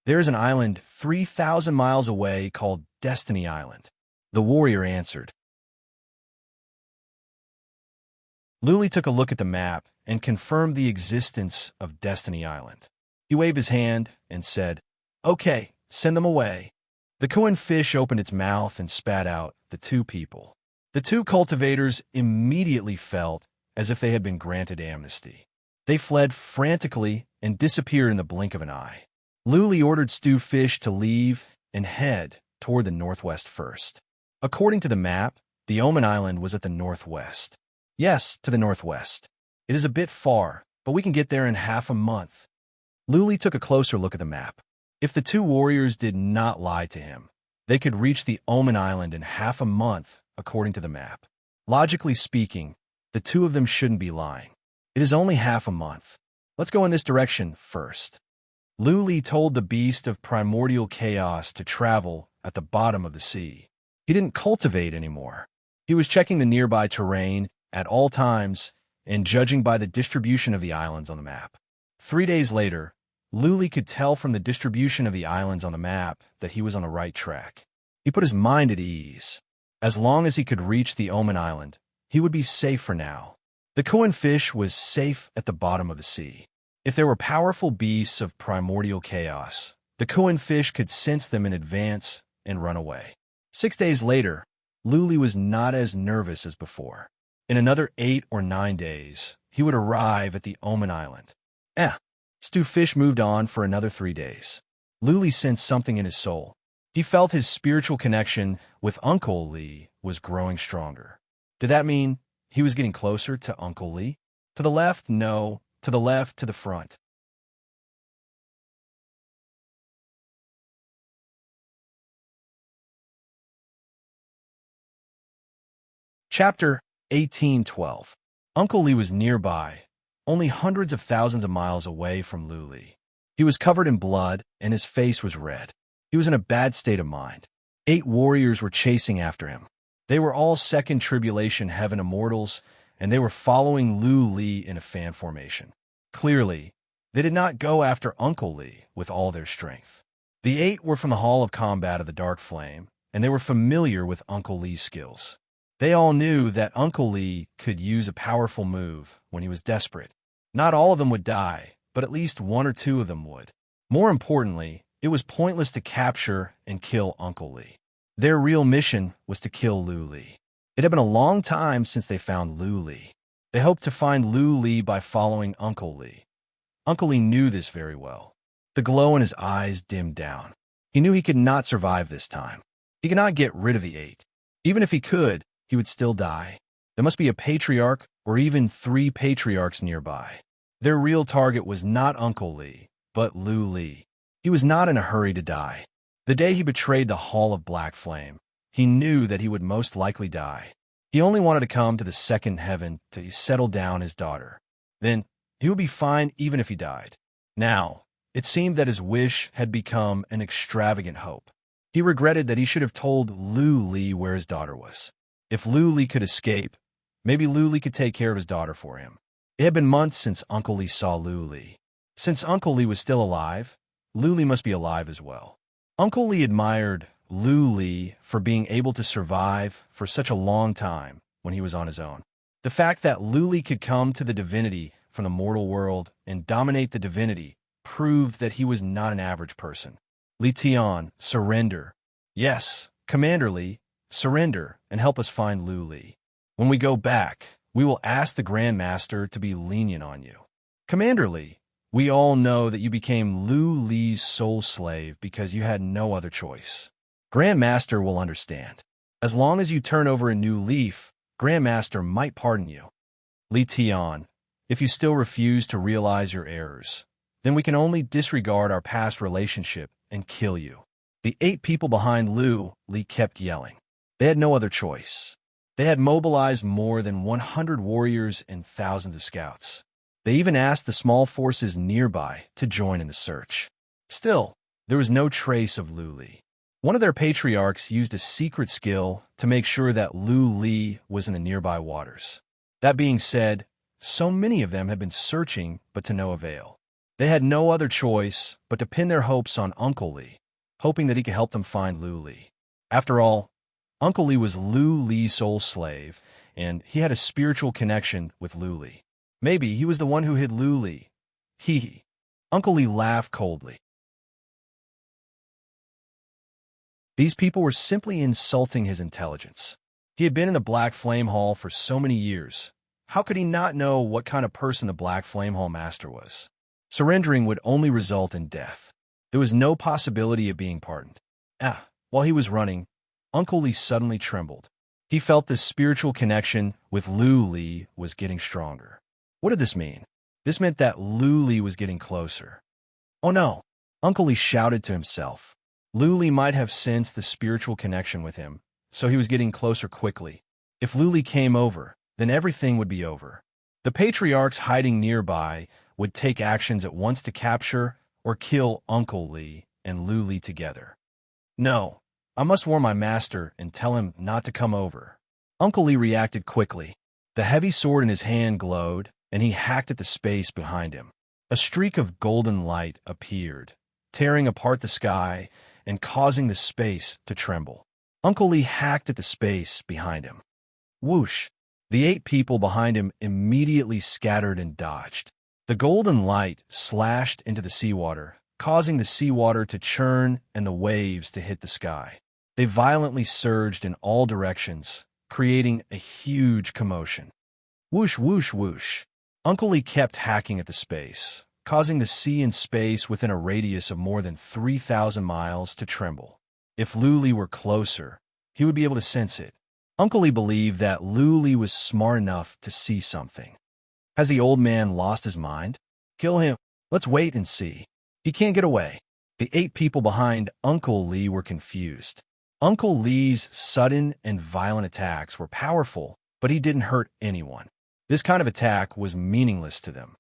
There is an island 3,000 miles away called Destiny Island. The warrior answered. Luli took a look at the map and confirmed the existence of Destiny Island. He waved his hand and said, "Okay, send them away." The Koan fish opened its mouth and spat out the two people. The two cultivators immediately felt as if they had been granted amnesty. They fled frantically and disappeared in the blink of an eye. Luli ordered Stew Fish to leave and head toward the northwest first. According to the map, the Omen Island was at the northwest. Yes, to the northwest. It is a bit far, but we can get there in half a month. Luli took a closer look at the map. If the two warriors did not lie to him, they could reach the Omen Island in half a month, according to the map. Logically speaking, the two of them shouldn't be lying. It is only half a month. Let's go in this direction first. Luli told the beast of primordial chaos to travel at the bottom of the sea. He didn't cultivate anymore. He was checking the nearby terrain at all times and judging by the distribution of the islands on the map. 3 days later, Luli could tell from the distribution of the islands on the map that he was on the right track. He put his mind at ease. As long as he could reach the Omen Island, he would be safe for now. The Koan fish was safe at the bottom of the sea. If there were powerful beasts of primordial chaos, the Koan fish could sense them in advance and run away. 6 days later, Luli was not as nervous as before. In another 8 or 9 days, he would arrive at the Omen Island. Stew Fish moved on for another 3 days. Luli sensed something in his soul. He felt his spiritual connection with Uncle Lee was growing stronger. Did that mean he was getting closer to Uncle Lee? To the left, no. To the left, to the front. Chapter 1812. Uncle Lee was nearby, only hundreds of thousands of miles away from Luli. He was covered in blood, and his face was red. He was in a bad state of mind. 8 warriors were chasing after him. They were all Second Tribulation Heaven immortals, and they were following Luli in a fan formation. Clearly, they did not go after Uncle Lee with all their strength. The 8 were from the Hall of Combat of the Dark Flame, and they were familiar with Uncle Lee's skills. They all knew that Uncle Lee could use a powerful move when he was desperate. Not all of them would die, but at least 1 or 2 of them would. More importantly, it was pointless to capture and kill Uncle Lee. Their real mission was to kill Luli. It had been a long time since they found Luli. They hoped to find Luli by following Uncle Lee. Uncle Lee knew this very well. The glow in his eyes dimmed down. He knew he could not survive this time. He could not get rid of the 8. Even if he could, he would still die. There must be a patriarch or even 3 patriarchs nearby. Their real target was not Uncle Lee, but Luli. He was not in a hurry to die. The day he betrayed the Hall of Black Flame, he knew that he would most likely die. He only wanted to come to the second heaven to settle down his daughter. Then he would be fine even if he died. Now, it seemed that his wish had become an extravagant hope. He regretted that he should have told Luli where his daughter was. If Luli could escape, maybe Luli could take care of his daughter for him. It had been months since Uncle Lee saw Luli. Since Uncle Lee was still alive, Luli must be alive as well. Uncle Lee admired Luli for being able to survive for such a long time when he was on his own. The fact that Luli could come to the divinity from the mortal world and dominate the divinity proved that he was not an average person. Li Tian, surrender. Yes, Commander Lee, surrender and help us find Luli. When we go back, we will ask the Grand Master to be lenient on you. Commander Lee, we all know that you became Luli's soul slave because you had no other choice. Grand Master will understand. As long as you turn over a new leaf, Grand Master might pardon you. Li Tian, if you still refuse to realize your errors, then we can only disregard our past relationship and kill you. The 8 people behind Li kept yelling. They had no other choice. They had mobilized more than 100 warriors and thousands of scouts. They even asked the small forces nearby to join in the search. Still, there was no trace of Luli. One of their patriarchs used a secret skill to make sure that Luli was in the nearby waters. That being said, So many of them had been searching, but to no avail. They had no other choice but to pin their hopes on Uncle Lee, hoping that he could help them find Lu Li. After all, Uncle Lee was Lu Li's sole slave, and he had a spiritual connection with Lu Li. Maybe he was the one who hid Lu Li. Hee. Uncle Lee laughed coldly. These people were simply insulting his intelligence. He had been in the Black Flame Hall for so many years. How could he not know what kind of person the Black Flame Hall Master was? Surrendering would only result in death. There was no possibility of being pardoned. While he was running, Uncle Lee suddenly trembled. He felt the spiritual connection with Lu Li was getting stronger. What did this mean? This meant that Lu Li was getting closer. Oh no! Uncle Lee shouted to himself. Lu Li might have sensed the spiritual connection with him, so he was getting closer quickly. If Lu Li came over, then everything would be over. The patriarchs hiding nearby would take actions at once to capture or kill Uncle Lee and Lu Li together. No, I must warn my master and tell him not to come over. Uncle Lee reacted quickly. The heavy sword in his hand glowed, and he hacked at the space behind him. A streak of golden light appeared, tearing apart the sky and causing the space to tremble. Uncle Lee hacked at the space behind him. Whoosh! The 8 people behind him immediately scattered and dodged. The golden light slashed into the seawater, causing the seawater to churn and the waves to hit the sky. They violently surged in all directions, creating a huge commotion. Whoosh, whoosh, whoosh. Uncle Lee kept hacking at the space, causing the sea and space within a radius of more than 3,000 miles to tremble. If Lu Li were closer, he would be able to sense it. Uncle Lee believed that Lu Li was smart enough to see something. Has the old man lost his mind? Kill him. Let's wait and see. He can't get away. The 8 people behind Uncle Lee were confused. Uncle Lee's sudden and violent attacks were powerful, but he didn't hurt anyone. This kind of attack was meaningless to them.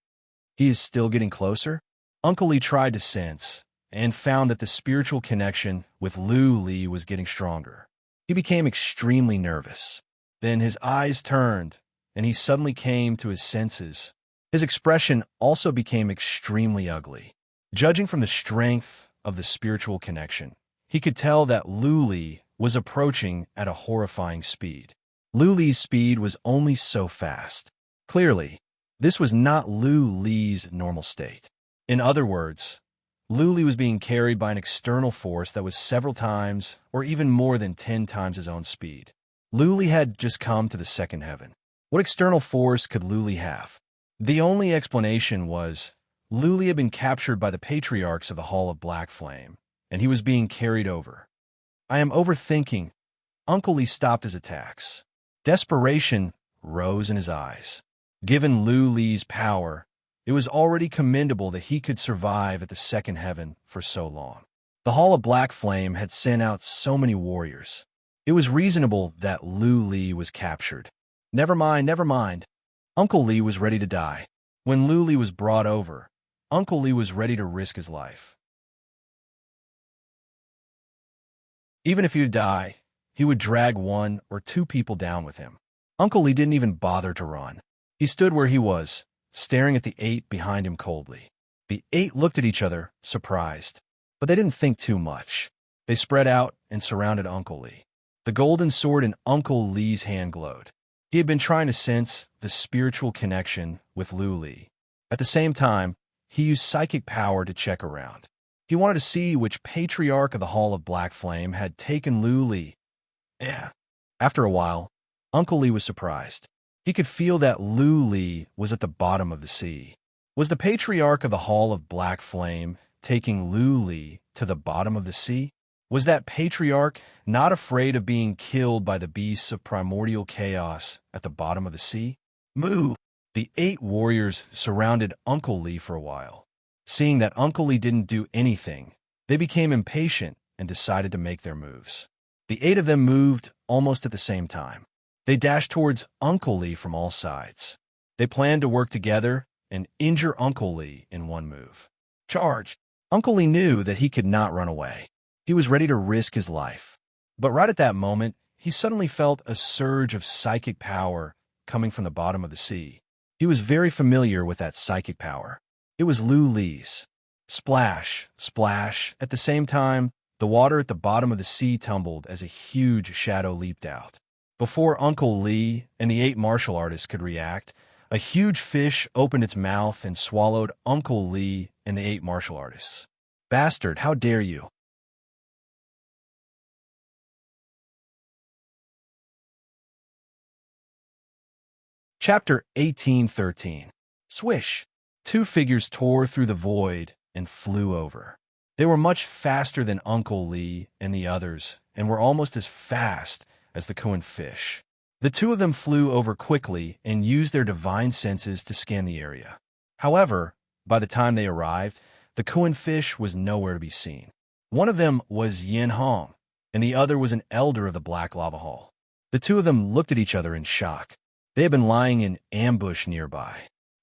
He is still getting closer? Uncle Lee tried to sense, and found that the spiritual connection with Lu Li was getting stronger. He became extremely nervous. Then his eyes turned, and he suddenly came to his senses. His expression also became extremely ugly. Judging from the strength of the spiritual connection, he could tell that Lu Li was approaching at a horrifying speed. Lu Li's speed was only so fast. Clearly, this was not Lu Li's normal state. In other words, Lu Li was being carried by an external force that was several times or even more than 10 times his own speed. Lu Li had just come to the second heaven. What external force could Lu Li have? The only explanation was Lu Li had been captured by the patriarchs of the Hall of Black Flame, and he was being carried over. I am overthinking. Uncle Lee stopped his attacks. Desperation rose in his eyes. Given Lu Li's power, it was already commendable that he could survive at the second heaven for so long. The Hall of Black Flame had sent out so many warriors. It was reasonable that Lu Li was captured. Never mind, never mind. Uncle Lee was ready to die. When Lu Li was brought over, Uncle Lee was ready to risk his life. Even if he would die, he would drag 1 or 2 people down with him. Uncle Lee didn't even bother to run. He stood where he was, staring at the 8 behind him coldly. The 8 looked at each other, surprised. But they didn't think too much. They spread out and surrounded Uncle Lee. The golden sword in Uncle Lee's hand glowed. He had been trying to sense the spiritual connection with Lu Li. At the same time, he used psychic power to check around. He wanted to see which patriarch of the Hall of Black Flame had taken Lu Li. After a while, Uncle Lee was surprised. He could feel that Lu Li was at the bottom of the sea. Was the patriarch of the Hall of Black Flame taking Lu Li to the bottom of the sea? Was that patriarch not afraid of being killed by the beasts of primordial chaos at the bottom of the sea? Moo! The 8 warriors surrounded Uncle Lee for a while. Seeing that Uncle Lee didn't do anything, they became impatient and decided to make their moves. The 8 of them moved almost at the same time. They dashed towards Uncle Lee from all sides. They planned to work together and injure Uncle Lee in one move. Charge! Uncle Lee knew that he could not run away. He was ready to risk his life. But right at that moment, he suddenly felt a surge of psychic power coming from the bottom of the sea. He was very familiar with that psychic power. It was Lu Li's. Splash, splash. At the same time, the water at the bottom of the sea tumbled as a huge shadow leaped out. Before Uncle Li and the 8 martial artists could react, a huge fish opened its mouth and swallowed Uncle Li and the 8 martial artists. Bastard, how dare you? Chapter 1813. Swish! 2 figures tore through the void and flew over. They were much faster than Uncle Li and the others, and were almost as fast as the Kuan fish. The 2 of them flew over quickly and used their divine senses to scan the area. However, by the time they arrived, the Kuan fish was nowhere to be seen. One of them was Yin Hong, and the other was an elder of the Black Lava Hall. The 2 of them looked at each other in shock. They had been lying in ambush nearby.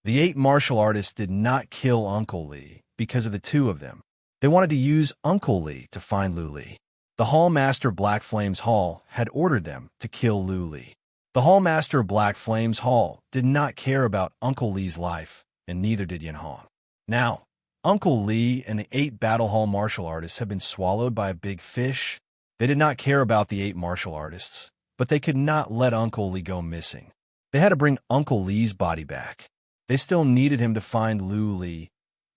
The 8 martial artists did not kill Uncle Li because of the 2 of them. They wanted to use Uncle Li to find Lu Li. The Hall Master of Black Flames Hall had ordered them to kill Lu Li. The Hall Master of Black Flames Hall did not care about Uncle Li's life, and neither did Yin Hong. Now, Uncle Li and the 8 Battle Hall martial artists had been swallowed by a big fish. They did not care about the 8 martial artists, but they could not let Uncle Li go missing. They had to bring Uncle Li's body back. They still needed him to find Lu Li.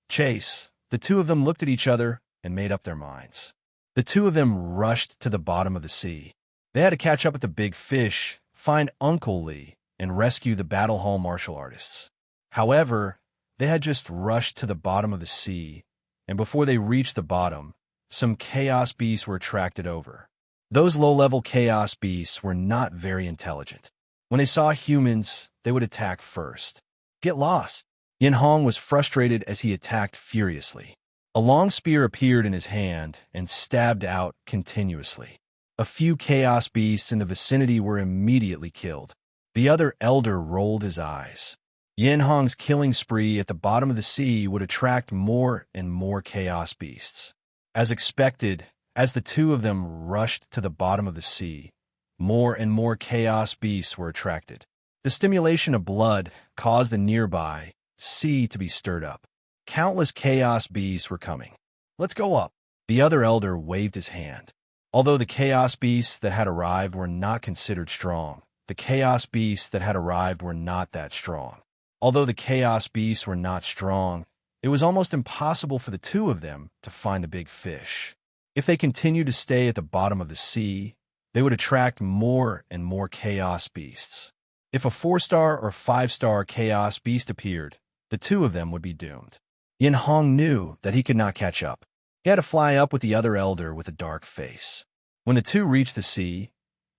Chase. The 2 of them looked at each other and made up their minds. The 2 of them rushed to the bottom of the sea. They had to catch up with the big fish, find Uncle Li, and rescue the Battle Hall martial artists. However, they had just rushed to the bottom of the sea, and before they reached the bottom, some chaos beasts were attracted over. Those low-level chaos beasts were not very intelligent. When they saw humans, they would attack first. Get lost! Yin Hong was frustrated as he attacked furiously. A long spear appeared in his hand and stabbed out continuously. A few chaos beasts in the vicinity were immediately killed. The other elder rolled his eyes. Yin Hong's killing spree at the bottom of the sea would attract more and more chaos beasts. As expected, as the 2 of them rushed to the bottom of the sea, more and more chaos beasts were attracted. The stimulation of blood caused the nearby sea to be stirred up. Countless chaos beasts were coming. Let's go up. The other elder waved his hand. Although the chaos beasts that had arrived were not considered strong, the chaos beasts that had arrived were not that strong. Although the chaos beasts were not strong, it was almost impossible for the 2 of them to find the big fish. If they continued to stay at the bottom of the sea, they would attract more and more chaos beasts. If a 4-star or 5-star chaos beast appeared, the 2 of them would be doomed. Yin Hong knew that he could not catch up. He had to fly up with the other elder with a dark face. When the 2 reached the sea,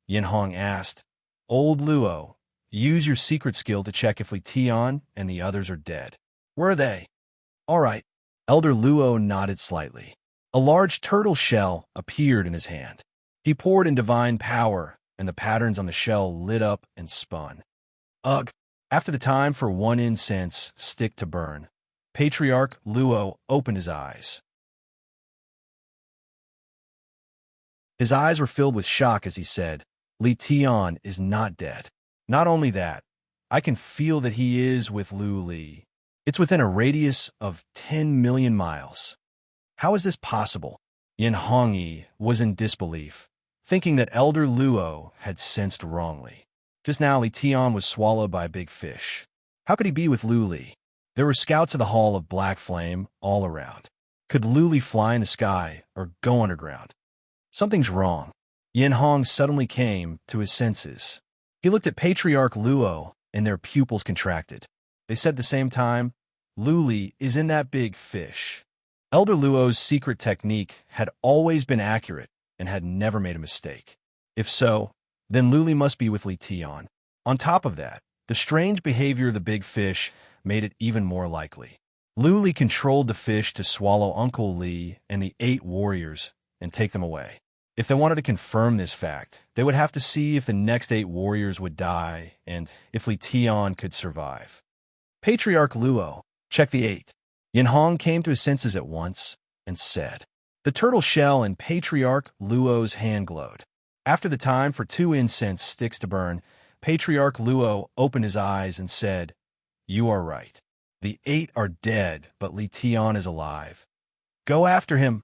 Yin Hong asked, "Old Luo, use your secret skill to check if Li Tian and the others are dead." "Where are they?" "All right." Elder Luo nodded slightly. A large turtle shell appeared in his hand. He poured in divine power, and the patterns on the shell lit up and spun. Ugh! After the time for 1 incense stick to burn, Patriarch Luo opened his eyes. His eyes were filled with shock as he said, "Li Tian is not dead. Not only that, I can feel that he is with Lu Li. It's within a radius of 10 million miles. How is this possible?" Yin Hongyi was in disbelief, thinking that Elder Luo had sensed wrongly. Just now, Li Tian was swallowed by a big fish. How could he be with Lu Li? There were scouts of the Hall of Black Flame all around. Could Lu Li fly in the sky or go underground? Something's wrong. Yin Hong suddenly came to his senses. He looked at Patriarch Luo, and their pupils contracted. They said at the same time, "Lu Li is in that big fish." Elder Luo's secret technique had always been accurate and had never made a mistake. If so, then Lu Li must be with Li Tian. On top of that, the strange behavior of the big fish made it even more likely. Lu Li controlled the fish to swallow Uncle Li and the 8 warriors and take them away. If they wanted to confirm this fact, they would have to see if the next 8 warriors would die and if Li Tian could survive. Patriarch Luo, check the 8. Yin Hong came to his senses at once and said. The turtle shell in Patriarch Luo's hand glowed. After the time for 2 incense sticks to burn, Patriarch Luo opened his eyes and said, You are right. The 8 are dead, but Li Tian is alive. Go after him.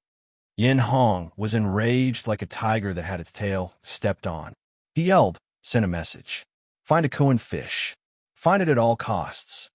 Yin Hong was enraged like a tiger that had its tail stepped on. He yelled, sent a message. Find a Kuan fish. Find it at all costs.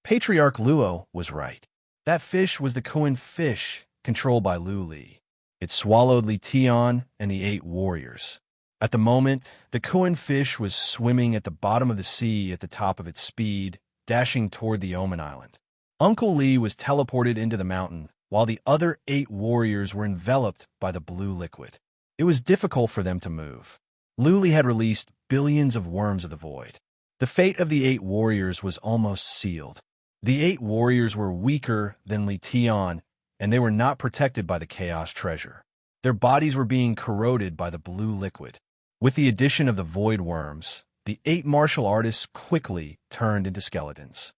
Patriarch Luo was right. That fish was the Kuan fish, controlled by Lu Li. It swallowed Li Tian and the 8 warriors. At the moment, the Kuan fish was swimming at the bottom of the sea at the top of its speed, dashing toward the Omen Island. Uncle Li was teleported into the mountain, while the other 8 warriors were enveloped by the blue liquid. It was difficult for them to move. Lu Li had released billions of worms of the void. The fate of the 8 warriors was almost sealed. The 8 warriors were weaker than Li Tian, and they were not protected by the chaos treasure. Their bodies were being corroded by the blue liquid. With the addition of the void worms, the 8 martial artists quickly turned into skeletons.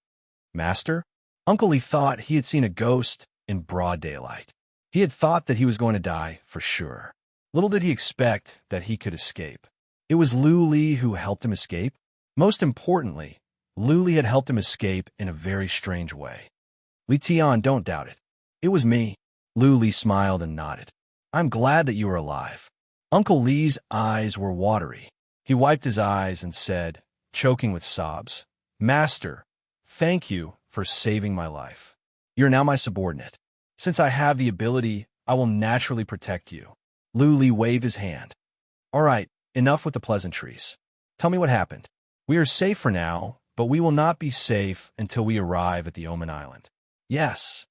Master? Uncle Li thought he had seen a ghost in broad daylight. He had thought that he was going to die for sure. Little did he expect that he could escape. It was Lu Li who helped him escape. Most importantly, Lu Li had helped him escape in a very strange way. Li Tian, don't doubt it. It was me. Lu Li smiled and nodded. I'm glad that you are alive. Uncle Li's eyes were watery. He wiped his eyes and said, choking with sobs, Master, thank you for saving my life. You're now my subordinate. Since I have the ability, I will naturally protect you. Lu Li waved his hand. All right, enough with the pleasantries. Tell me what happened. We are safe for now, but we will not be safe until we arrive at the Omen Island. Yes.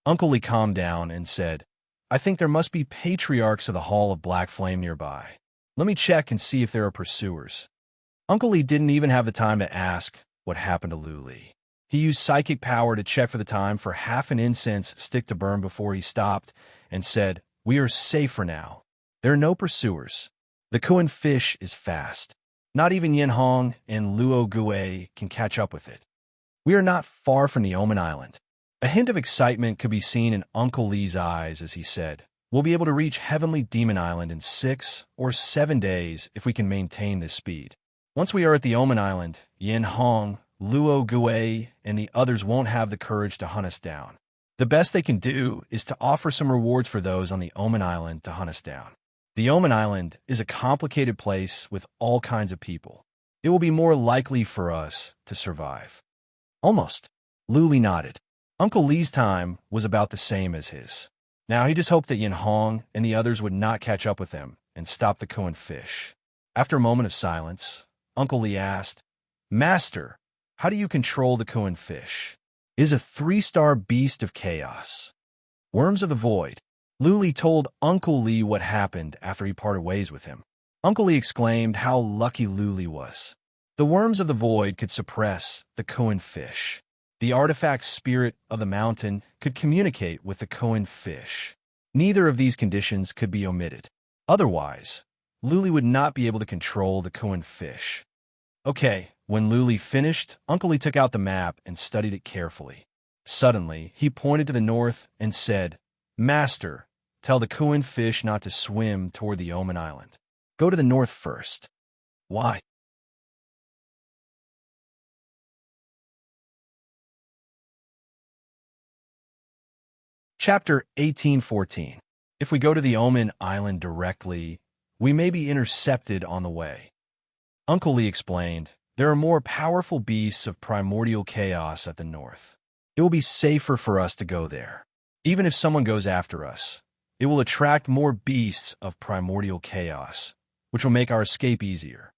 Uncle Li calmed down and said, I think there must be patriarchs of the Hall of Black Flame nearby. Let me check and see if there are pursuers. Uncle Li didn't even have the time to ask what happened to Lu Li. He used psychic power to check for the time for half an incense stick to burn before he stopped and said, We are safe for now. There are no pursuers. The Kuan fish is fast. Not even Yin Hong and Luo Gue can catch up with it. We are not far from the Omen Island. A hint of excitement could be seen in Uncle Li's eyes as he said, We'll be able to reach Heavenly Demon Island in 6 or 7 days if we can maintain this speed. Once we are at the Omen Island, Yin Hong, Luo Gue, and the others won't have the courage to hunt us down. The best they can do is to offer some rewards for those on the Omen Island to hunt us down. The Omen Island is a complicated place with all kinds of people. It will be more likely for us to survive. Almost. Lu Li nodded. Uncle Li's time was about the same as his. Now he just hoped that Yin Hong and the others would not catch up with him and stop the Kuan fish. After a moment of silence, Uncle Li asked, Master, how do you control the Kuan fish? It is a 3-star beast of chaos. Worms of the void. Lu Li told Uncle Li what happened after he parted ways with him. Uncle Li exclaimed how lucky Lu Li was. The worms of the void could suppress the Kuan fish. The artifact spirit of the mountain could communicate with the Kuan fish. Neither of these conditions could be omitted. Otherwise, Lu Li would not be able to control the Kuan fish. Okay, when Lu Li finished, Uncle Li took out the map and studied it carefully. Suddenly, he pointed to the north and said, Master, tell the Kuan fish not to swim toward the Omen Island. Go to the north first. Why? Chapter 1814. If we go to the Omen Island directly, we may be intercepted on the way. Uncle Li explained, there are more powerful beasts of primordial chaos at the north. It will be safer for us to go there. Even if someone goes after us, it will attract more beasts of primordial chaos, which will make our escape easier.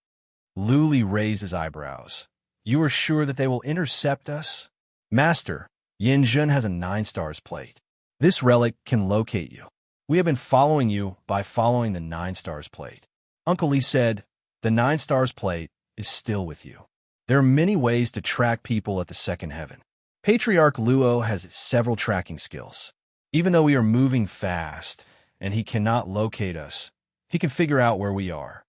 Lu Li raised his eyebrows. You are sure that they will intercept us? Master, Yin Zhen has a 9 stars plate. This relic can locate you. We have been following you by following the 9 stars plate. Uncle Li said, the 9 stars plate is still with you. There are many ways to track people at the second heaven. Patriarch Luo has several tracking skills. Even though we are moving fast and he cannot locate us, he can figure out where we are.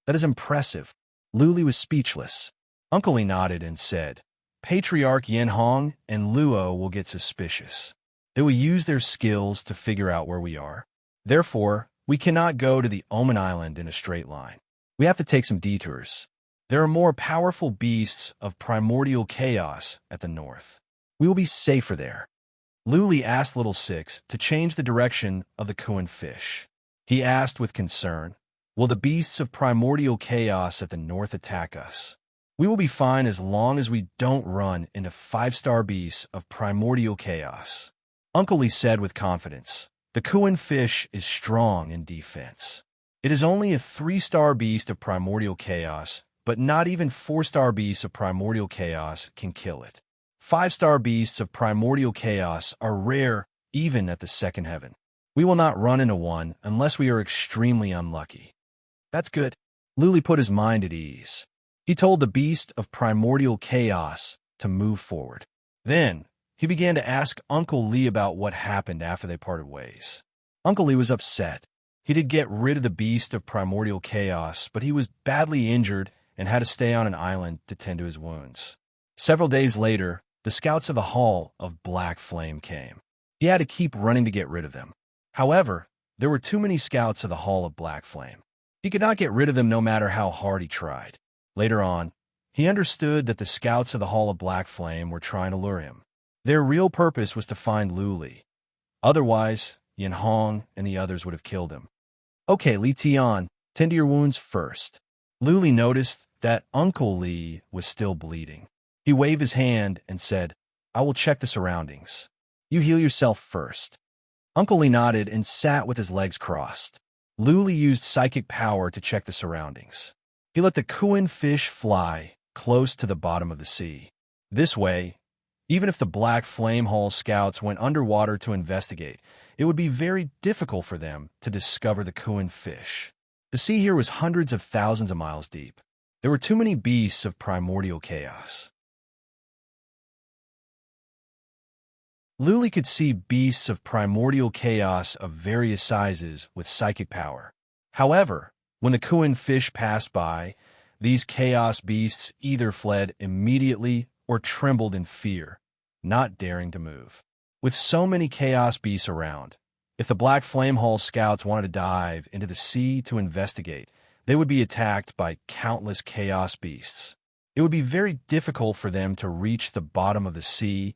That is impressive. Lu Li was speechless. Uncle Li nodded and said, Patriarch Yin Hong and Luo will get suspicious. They will use their skills to figure out where we are. Therefore, we cannot go to the Omen Island in a straight line. We have to take some detours. There are more powerful beasts of primordial chaos at the north. We will be safer there. Luli asked Little Six to change the direction of the Kuan fish. He asked with concern, "Will the beasts of primordial chaos at the north attack us?" "We will be fine as long as we don't run into 5-star beasts of primordial chaos," Uncle Lee said with confidence. "The Kuan fish is strong in defense. It is only a 3-star beast of primordial chaos, but not even 4-star beasts of primordial chaos can kill it. 5-star beasts of primordial chaos are rare even at the second heaven. We will not run into one unless we are extremely unlucky." "That's good." Luli put his mind at ease. He told the beast of primordial chaos to move forward. Then, he began to ask Uncle Lee about what happened after they parted ways. Uncle Lee was upset. He did get rid of the beast of primordial chaos, but he was badly injured and had to stay on an island to tend to his wounds. Several days later, the scouts of the Hall of Black Flame came. He had to keep running to get rid of them. However, there were too many scouts of the Hall of Black Flame. He could not get rid of them no matter how hard he tried. Later on, he understood that the scouts of the Hall of Black Flame were trying to lure him. Their real purpose was to find Luli. Otherwise, Yin Hong and the others would have killed him. "Okay, Li Tian, tend to your wounds first." Luli noticed that Uncle Lee was still bleeding. He waved his hand and said, "I will check the surroundings. You heal yourself first." Uncle Lee nodded and sat with his legs crossed. Luli used psychic power to check the surroundings. He let the Kuan fish fly close to the bottom of the sea. This way, even if the Black Flame Hall scouts went underwater to investigate, it would be very difficult for them to discover the Kuan fish. The sea here was hundreds of thousands of miles deep. There were too many beasts of primordial chaos. Luli could see beasts of primordial chaos of various sizes with psychic power. However, when the Kuan fish passed by, these chaos beasts either fled immediately or trembled in fear, not daring to move. With so many chaos beasts around, if the Black Flame Hall scouts wanted to dive into the sea to investigate, they would be attacked by countless chaos beasts. It would be very difficult for them to reach the bottom of the sea,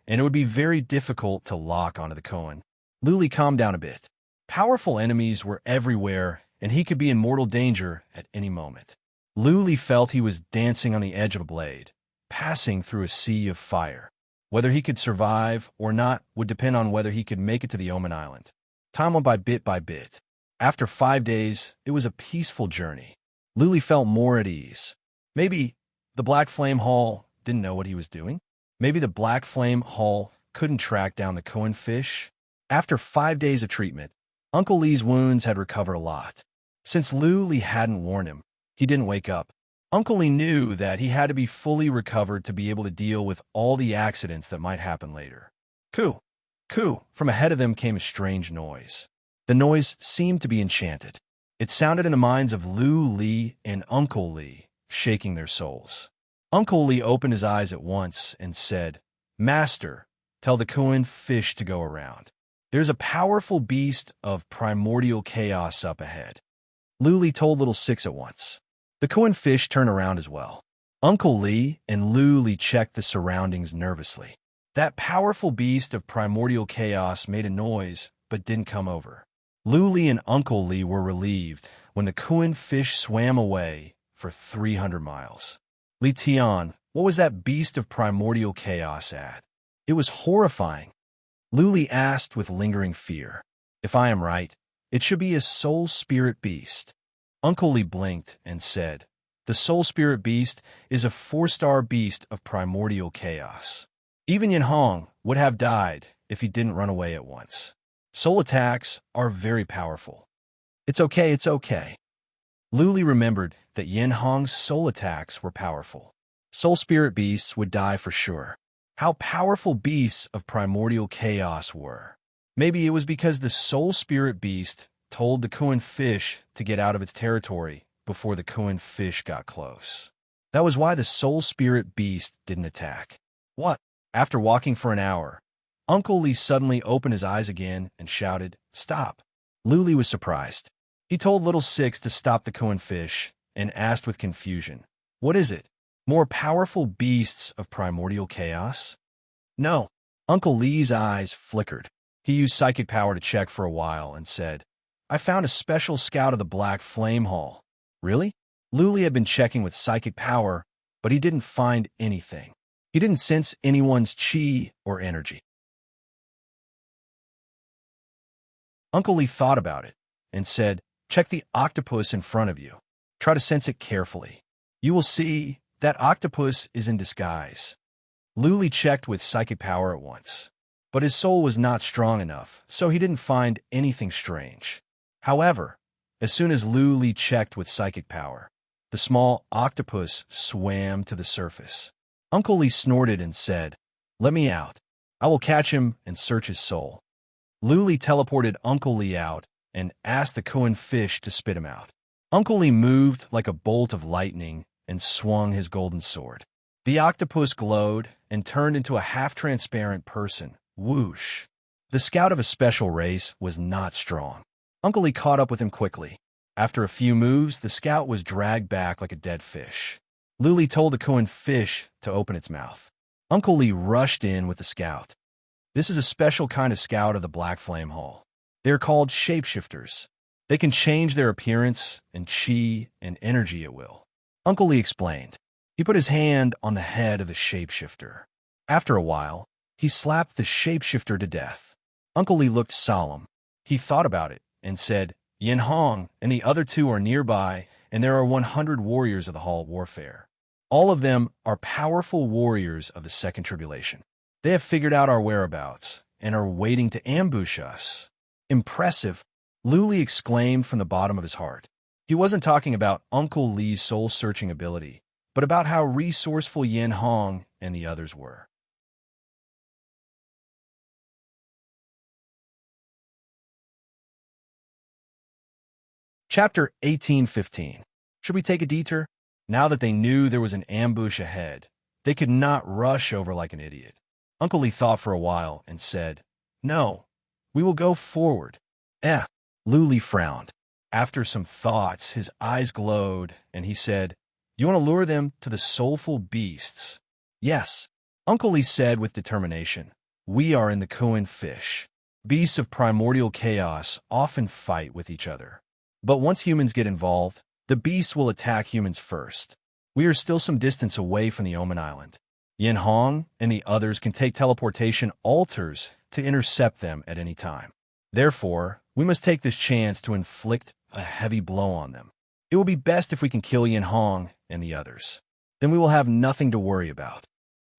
and it would be very difficult to lock onto the Kuan. Luli calmed down a bit. Powerful enemies were everywhere, and he could be in mortal danger at any moment. Luli felt he was dancing on the edge of a blade, passing through a sea of fire. Whether he could survive or not would depend on whether he could make it to the Omen Island. Time went by bit by bit. After 5 days, it was a peaceful journey. Luli felt more at ease. Maybe the Black Flame Hall didn't know what he was doing. Maybe the Black Flame Hall couldn't track down the Kuan fish. After 5 days of treatment, Uncle Lee's wounds had recovered a lot. Since Luli hadn't warned him, he didn't wake up. Uncle Lee knew that he had to be fully recovered to be able to deal with all the accidents that might happen later. Coo! Coo! From ahead of them came a strange noise. The noise seemed to be enchanted. It sounded in the minds of Lu Li and Uncle Lee, shaking their souls. Uncle Lee opened his eyes at once and said, "Master, tell the Kuan fish to go around. There's a powerful beast of primordial chaos up ahead." Luli told Little Six at once. The Kuan fish turned around as well. Uncle Lee and Luli checked the surroundings nervously. That powerful beast of primordial chaos made a noise but didn't come over. Luli and Uncle Lee were relieved when the Kuan fish swam away for 300 miles. Li Tian, what was that beast of primordial chaos at? It was horrifying. Luli asked with lingering fear. If I am right, it should be a soul spirit beast. Uncle Lee blinked and said, "The soul spirit beast is a 4-star beast of primordial chaos. Even Yin Hong would have died if he didn't run away at once. Soul attacks are very powerful." It's okay, it's okay. Luli remembered that Yin Hong's soul attacks were powerful. Soul spirit beasts would die for sure. How powerful beasts of primordial chaos were. Maybe it was because the soul spirit beast told the Kuan fish to get out of its territory before the Kuan fish got close. That was why the soul spirit beast didn't attack. What? After walking for an hour, Uncle Lee suddenly opened his eyes again and shouted, "Stop!" Luli was surprised. He told Little Six to stop the Kuan fish and asked with confusion, What is it? More powerful beasts of primordial chaos? No. Uncle Lee's eyes flickered. He used psychic power to check for a while and said, I found a special scout of the Black Flame Hall. Really? Luli had been checking with psychic power, but he didn't find anything. He didn't sense anyone's chi or energy. Uncle Lee thought about it and said, check the octopus in front of you. Try to sense it carefully. You will see that octopus is in disguise. Luli checked with psychic power at once, but his soul was not strong enough, so he didn't find anything strange. However, as soon as Luli checked with psychic power, the small octopus swam to the surface. Uncle Lee snorted and said, let me out. I will catch him and search his soul. Luli teleported Uncle Lee out and asked the Koan fish to spit him out. Uncle Lee moved like a bolt of lightning and swung his golden sword. The octopus glowed and turned into a half-transparent person. Whoosh! The scout of a special race was not strong. Uncle Lee caught up with him quickly. After a few moves, the scout was dragged back like a dead fish. Luli told the Koan fish to open its mouth. Uncle Lee rushed in with the scout. This is a special kind of scout of the Black Flame Hall. They are called shapeshifters. They can change their appearance and chi and energy at will. Uncle Lee explained. He put his hand on the head of the shapeshifter. After a while, he slapped the shapeshifter to death. Uncle Lee looked solemn. He thought about it and said, Yin Hong and the other two are nearby, and there are 100 warriors of the Hall of Warfare. All of them are powerful warriors of the Second Tribulation. They have figured out our whereabouts and are waiting to ambush us. Impressive, Luli exclaimed from the bottom of his heart. He wasn't talking about Uncle Lee's soul-searching ability, but about how resourceful Yin Hong and the others were. Chapter 18:15. Should we take a detour? Now that they knew there was an ambush ahead, they could not rush over like an idiot. Uncle Lee thought for a while and said, No, we will go forward. Luli frowned. After some thoughts, his eyes glowed, and he said, You want to lure them to the soulful beasts? Yes, Uncle Lee said with determination. We are in the Koan fish. Beasts of primordial chaos often fight with each other. But once humans get involved, the beasts will attack humans first. We are still some distance away from the Omen Island. Yin Hong and the others can take teleportation altars to intercept them at any time. Therefore, we must take this chance to inflict a heavy blow on them. It will be best if we can kill Yin Hong and the others. Then we will have nothing to worry about.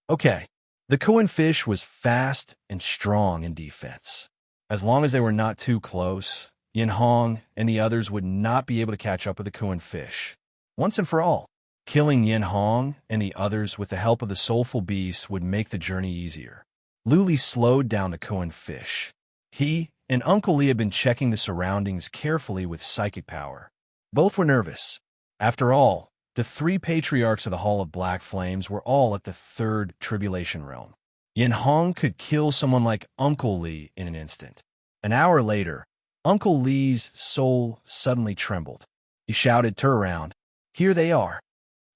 Okay, the Koan fish was fast and strong in defense. As long as they were not too close, Yin Hong and the others would not be able to catch up with the Koan fish. Once and for all, killing Yin Hong and the others with the help of the soulful beasts would make the journey easier. Luli slowed down the Koan fish. He and Uncle Lee had been checking the surroundings carefully with psychic power. Both were nervous. After all, the three patriarchs of the Hall of Black Flames were all at the third tribulation realm. Yin Hong could kill someone like Uncle Lee in an instant. An hour later, Uncle Lee's soul suddenly trembled. He shouted, Turn around. Here they are.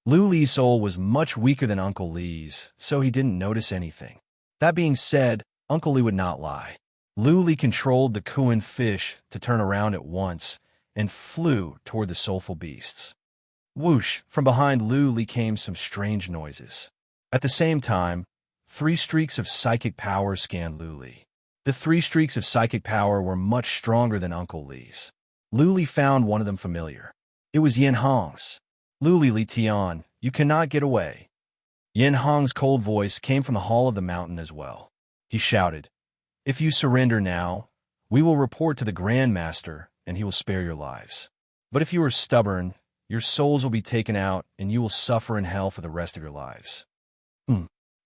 Luli's soul was much weaker than Uncle Lee's, so he didn't notice anything. That being said, Uncle Lee would not lie. Luli controlled the Koan fish to turn around at once and flew toward the soulful beasts. Whoosh! From behind Luli came some strange noises. At the same time, 3 streaks of psychic power scanned Luli. The 3 streaks of psychic power were much stronger than Uncle Lee's. Luli found one of them familiar. It was Yin Hong's. Luli Li Tian, you cannot get away. Yin Hong's cold voice came from the Hall of the Mountain as well. He shouted, If you surrender now, we will report to the Grand Master, and he will spare your lives. But if you are stubborn, your souls will be taken out, and you will suffer in hell for the rest of your lives.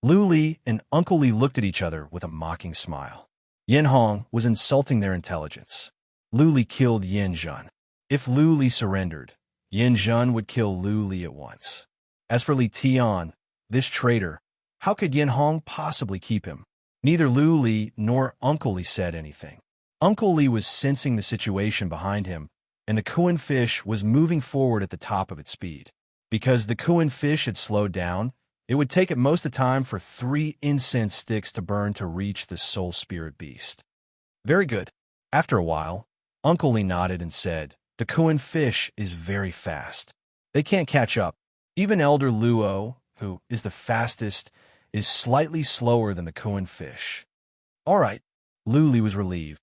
Luli and Uncle Lee looked at each other with a mocking smile. Yin Hong was insulting their intelligence. Luli killed Yin Zhen. If Luli surrendered, Yin Zhen would kill Luli at once. As for Li Tian, this traitor, how could Yin Hong possibly keep him? Neither Luli nor Uncle Lee said anything. Uncle Lee was sensing the situation behind him, and the Koan fish was moving forward at the top of its speed. Because the Kuan fish had slowed down, it would take it most of the time for 3 incense sticks to burn to reach the soul spirit beast. Very good. After a while, Uncle Lee nodded and said, "The Kuan fish is very fast. They can't catch up. Even Elder Luo, who is the fastest, is slightly slower than the Kuan fish." All right, Lu was relieved.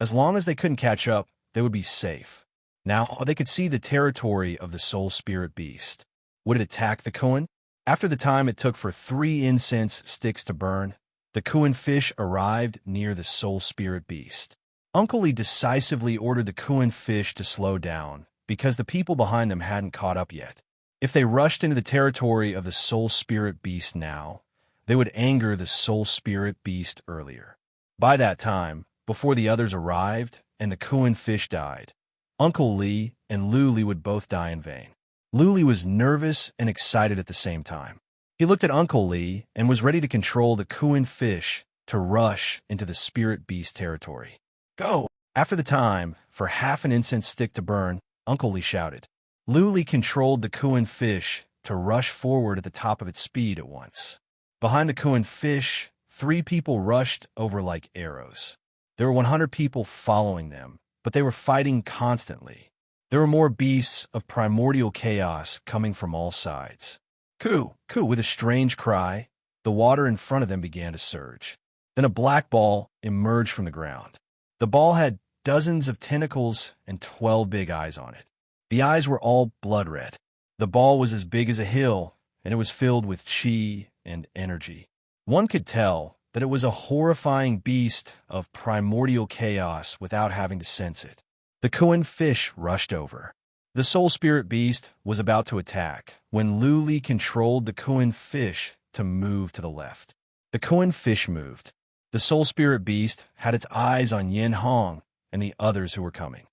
As long as they couldn't catch up, they would be safe. Now they could see the territory of the soul spirit beast. Would it attack the Kuan? After the time it took for 3 incense sticks to burn, the Kuan fish arrived near the soul spirit beast. Uncle Lee decisively ordered the Kuan fish to slow down because the people behind them hadn't caught up yet. If they rushed into the territory of the soul spirit beast now, they would anger the soul spirit beast earlier. By that time, before the others arrived and the Kuan fish died, Uncle Lee and Lu would both die in vain. Lu was nervous and excited at the same time. He looked at Uncle Lee and was ready to control the Kuan fish to rush into the spirit beast territory. Go! After the time, for half an incense stick to burn, Uncle Lee shouted. Lu controlled the Kuan fish to rush forward at the top of its speed at once. Behind the Kuan fish, 3 people rushed over like arrows. There were 100 people following them, but they were fighting constantly. There were more beasts of primordial chaos coming from all sides. Coo! Coo! With a strange cry, the water in front of them began to surge. Then a black ball emerged from the ground. The ball had dozens of tentacles and 12 big eyes on it. The eyes were all blood red. The ball was as big as a hill, and it was filled with chi and energy. One could tell that it was a horrifying beast of primordial chaos without having to sense it. The Kuan fish rushed over. The soul spirit beast was about to attack when Lu controlled the Kuan fish to move to the left. The Kuan fish moved. The soul spirit beast had its eyes on Yin Hong and the others who were coming.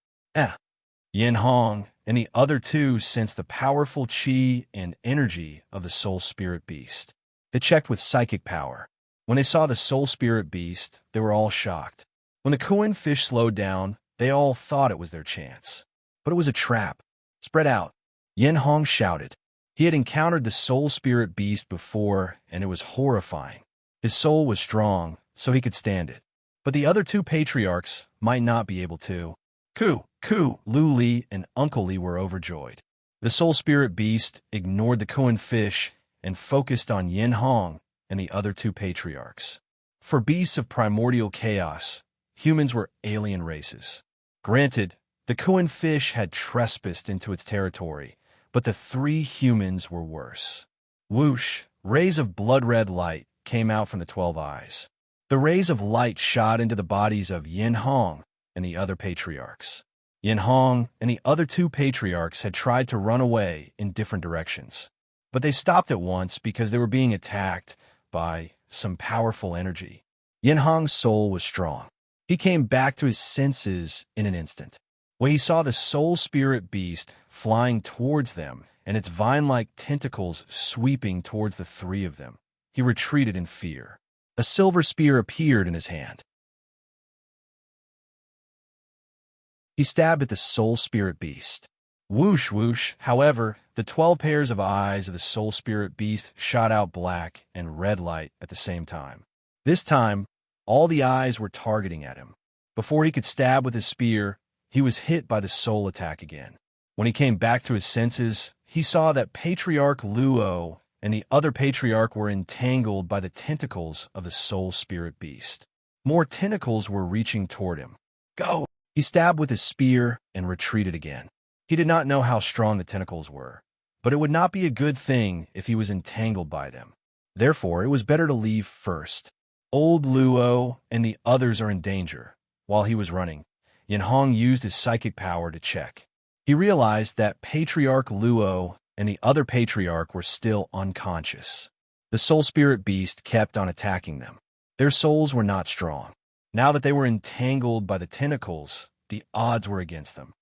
Yin Hong and the other 2 sensed the powerful chi and energy of the soul spirit beast. They checked with psychic power. When they saw the soul spirit beast, they were all shocked. When the Kuan fish slowed down, they all thought it was their chance. But it was a trap. Spread out. Yin Hong shouted. He had encountered the soul spirit beast before, and it was horrifying. His soul was strong, so he could stand it. But the other 2 patriarchs might not be able to. Coo! Coo! Lu and Uncle Lee were overjoyed. The soul spirit beast ignored the Kuan fish and focused on Yin Hong and the other 2 patriarchs. For beasts of primordial chaos, humans were alien races. Granted, the Kuan fish had trespassed into its territory, but the 3 humans were worse. Whoosh! Rays of blood-red light came out from the 12 eyes. The rays of light shot into the bodies of Yin Hong and the other patriarchs. Yin Hong and the other 2 patriarchs had tried to run away in different directions, but they stopped at once because they were being attacked by some powerful energy. Yin Hong's soul was strong. He came back to his senses in an instant. When he saw the soul spirit beast flying towards them and its vine-like tentacles sweeping towards the 3 of them, he retreated in fear. A silver spear appeared in his hand. He stabbed at the soul spirit beast. Whoosh, whoosh. However, the 12 pairs of eyes of the soul spirit beast shot out black and red light at the same time. This time, all the eyes were targeting at him. Before he could stab with his spear, he was hit by the soul attack again. When he came back to his senses, he saw that Patriarch Luo and the other patriarch were entangled by the tentacles of the soul spirit beast. More tentacles were reaching toward him. Go! He stabbed with his spear and retreated again. He did not know how strong the tentacles were, but it would not be a good thing if he was entangled by them. Therefore, it was better to leave first. Old Luo and the others are in danger. While he was running, Yin Hong used his psychic power to check. He realized that Patriarch Luo and the other patriarch were still unconscious. The soul spirit beast kept on attacking them. Their souls were not strong. Now that they were entangled by the tentacles, the odds were against them.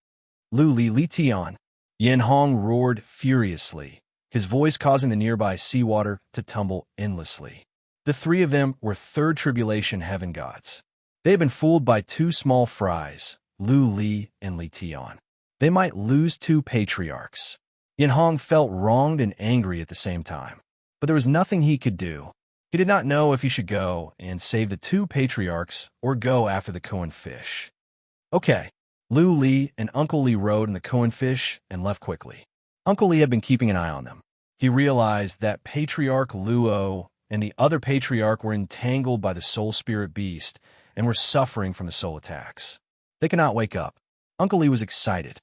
Li Tian. Yin Hong roared furiously, his voice causing the nearby seawater to tumble endlessly. The 3 of them were 3rd tribulation heaven gods. They had been fooled by 2 small fries, Li and Li Tian. They might lose two patriarchs. Yin Hong felt wronged and angry at the same time, but there was nothing he could do. He did not know if he should go and save the two patriarchs or go after the Kuan fish. Okay, Lu Li and Uncle Li rode in the Kuan fish and left quickly. Uncle Li had been keeping an eye on them. He realized that Patriarch Luo and the other patriarch were entangled by the soul spirit beast and were suffering from the soul attacks. They could not wake up. Uncle Li was excited.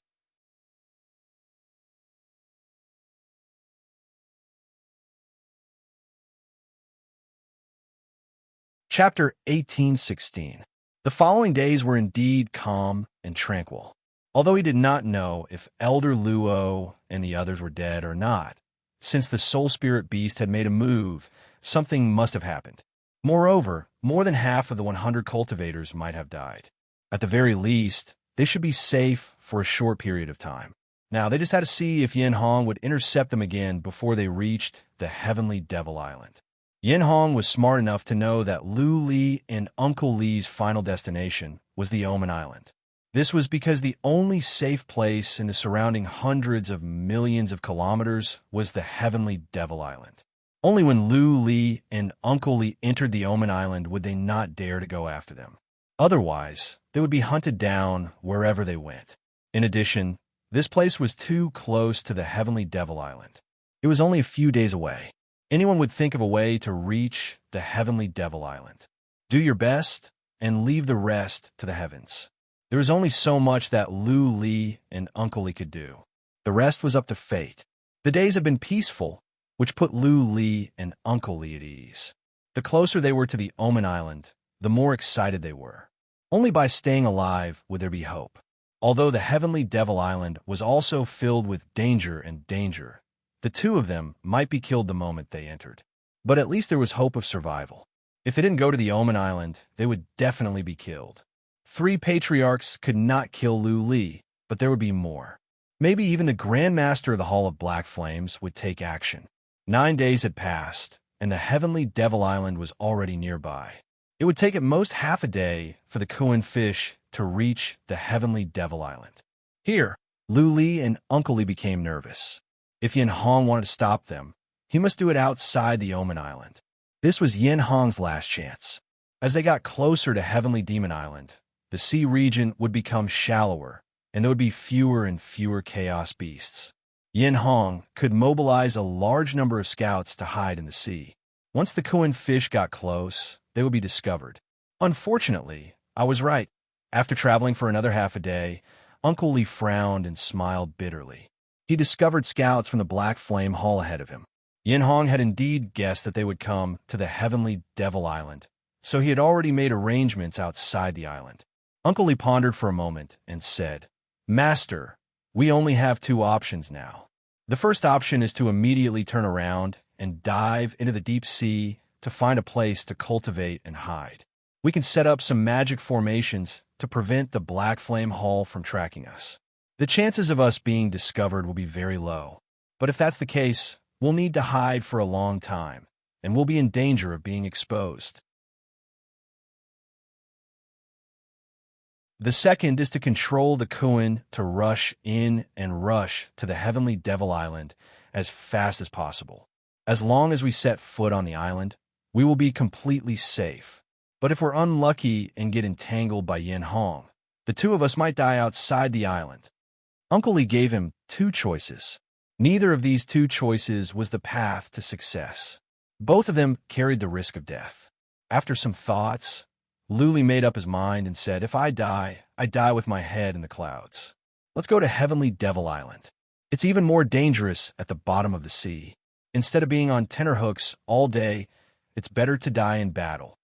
Chapter 18:16. The following days were indeed calm and tranquil. Although he did not know if Elder Luo and the others were dead or not, since the soul spirit beast had made a move, something must have happened. Moreover, more than half of the 100 cultivators might have died. At the very least, they should be safe for a short period of time. Now, they just had to see if Yin Hong would intercept them again before they reached the Heavenly Devil Island. Yin Hong was smart enough to know that Lu Li and Uncle Li's final destination was the Omen Island. This was because the only safe place in the surrounding hundreds of millions of kilometers was the Heavenly Devil Island. Only when Lu Li and Uncle Li entered the Omen Island would they not dare to go after them. Otherwise, they would be hunted down wherever they went. In addition, this place was too close to the Heavenly Devil Island. It was only a few days away. Anyone would think of a way to reach the Heavenly Devil Island. Do your best and leave the rest to the heavens. There was only so much that Lu Li and Uncle Li could do. The rest was up to fate. The days had been peaceful, which put Lu Li and Uncle Li at ease. The closer they were to the Omen Island, the more excited they were. Only by staying alive would there be hope. Although the Heavenly Devil Island was also filled with danger and danger, the two of them might be killed the moment they entered. But at least there was hope of survival. If they didn't go to the Omen Island, they would definitely be killed. 3 patriarchs could not kill Lu Li, but there would be more. Maybe even the Grand Master of the Hall of Black Flames would take action. 9 days had passed, and the Heavenly Devil Island was already nearby. It would take at most half a day for the Kuan fish to reach the Heavenly Devil Island. Here, Lu Li and Uncle Li became nervous. If Yin Hong wanted to stop them, he must do it outside the Omen Island. This was Yin Hong's last chance. As they got closer to Heavenly Demon Island, the sea region would become shallower, and there would be fewer and fewer chaos beasts. Yin Hong could mobilize a large number of scouts to hide in the sea. Once the Kuan fish got close, they would be discovered. Unfortunately, I was right. After traveling for another half a day, Uncle Li frowned and smiled bitterly. He discovered scouts from the Black Flame Hall ahead of him. Yin Hong had indeed guessed that they would come to the Heavenly Devil Island, so he had already made arrangements outside the island. Uncle Li pondered for a moment and said, "Master, we only have 2 options now. The first option is to immediately turn around and dive into the deep sea to find a place to cultivate and hide. We can set up some magic formations to prevent the Black Flame Hall from tracking us. The chances of us being discovered will be very low, but if that's the case, we'll need to hide for a long time, and we'll be in danger of being exposed. The second is to control the Kuan to rush in and rush to the Heavenly Devil Island as fast as possible. As long as we set foot on the island, we will be completely safe. But if we're unlucky and get entangled by Yin Hong, the 2 of us might die outside the island." Uncle Li gave him 2 choices. Neither of these 2 choices was the path to success. Both of them carried the risk of death. After some thoughts, Lu Li made up his mind and said, "If I die with my head in the clouds. Let's go to Heavenly Devil Island. It's even more dangerous at the bottom of the sea. Instead of being on tenterhooks all day, it's better to die in battle.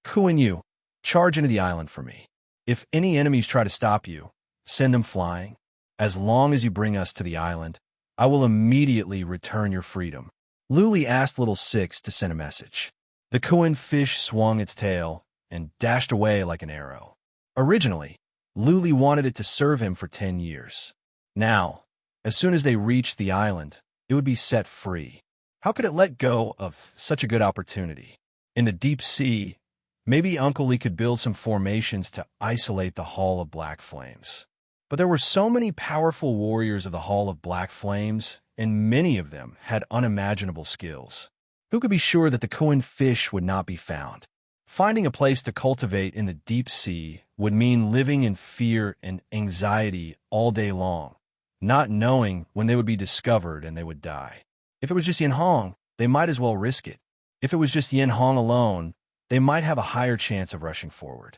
Kuan Yu, charge into the island for me. If any enemies try to stop you, send them flying. As long as you bring us to the island, I will immediately return your freedom." Lu Li asked Little Six to send a message. The Kuan fish swung its tail and dashed away like an arrow. Originally, Lu Li wanted it to serve him for 10 years. Now, as soon as they reached the island, it would be set free. How could it let go of such a good opportunity? In the deep sea, maybe Uncle Li could build some formations to isolate the Hall of Black Flames. But there were so many powerful warriors of the Hall of Black Flames, and many of them had unimaginable skills. Who could be sure that the Kuin fish would not be found? Finding a place to cultivate in the deep sea would mean living in fear and anxiety all day long, not knowing when they would be discovered and they would die. If it was just Yin Hong, they might as well risk it. If it was just Yin Hong alone, they might have a higher chance of rushing forward.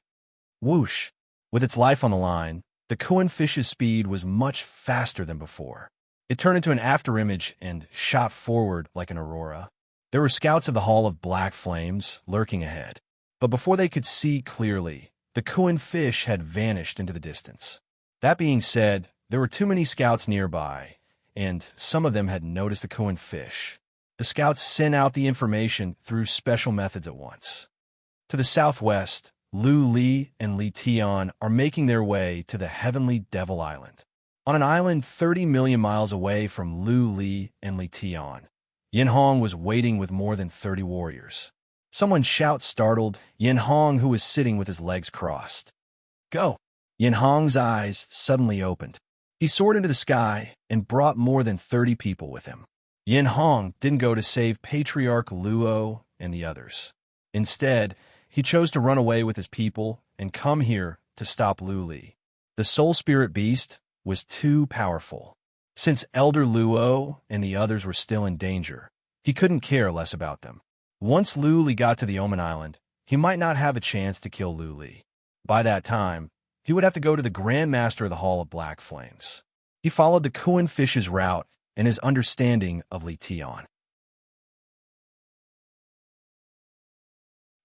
Whoosh! With its life on the line, the Kuin fish's speed was much faster than before. It turned into an afterimage and shot forward like an aurora. There were scouts of the Hall of Black Flames lurking ahead. But before they could see clearly, the Kuin fish had vanished into the distance. That being said, there were too many scouts nearby, and some of them had noticed the Kuin fish. The scouts sent out the information through special methods at once. To the southwest, Lu Li and Li Tian are making their way to the Heavenly Devil Island. On an island 30 million miles away from Lu Li and Li Tian, Yin Hong was waiting with more than 30 warriors. Someone shouted, startled Yin Hong, who was sitting with his legs crossed. Go! Yin Hong's eyes suddenly opened. He soared into the sky and brought more than 30 people with him. Yin Hong didn't go to save Patriarch Luo and the others. Instead, he chose to run away with his people and come here to stop Lu Li. The soul spirit beast was too powerful. Since Elder Luo and the others were still in danger, he couldn't care less about them. Once Lu Li got to the Omen Island, he might not have a chance to kill Lu Li. By that time, he would have to go to the Grand Master of the Hall of Black Flames. He followed the Kuin fish's route and his understanding of Li Tian.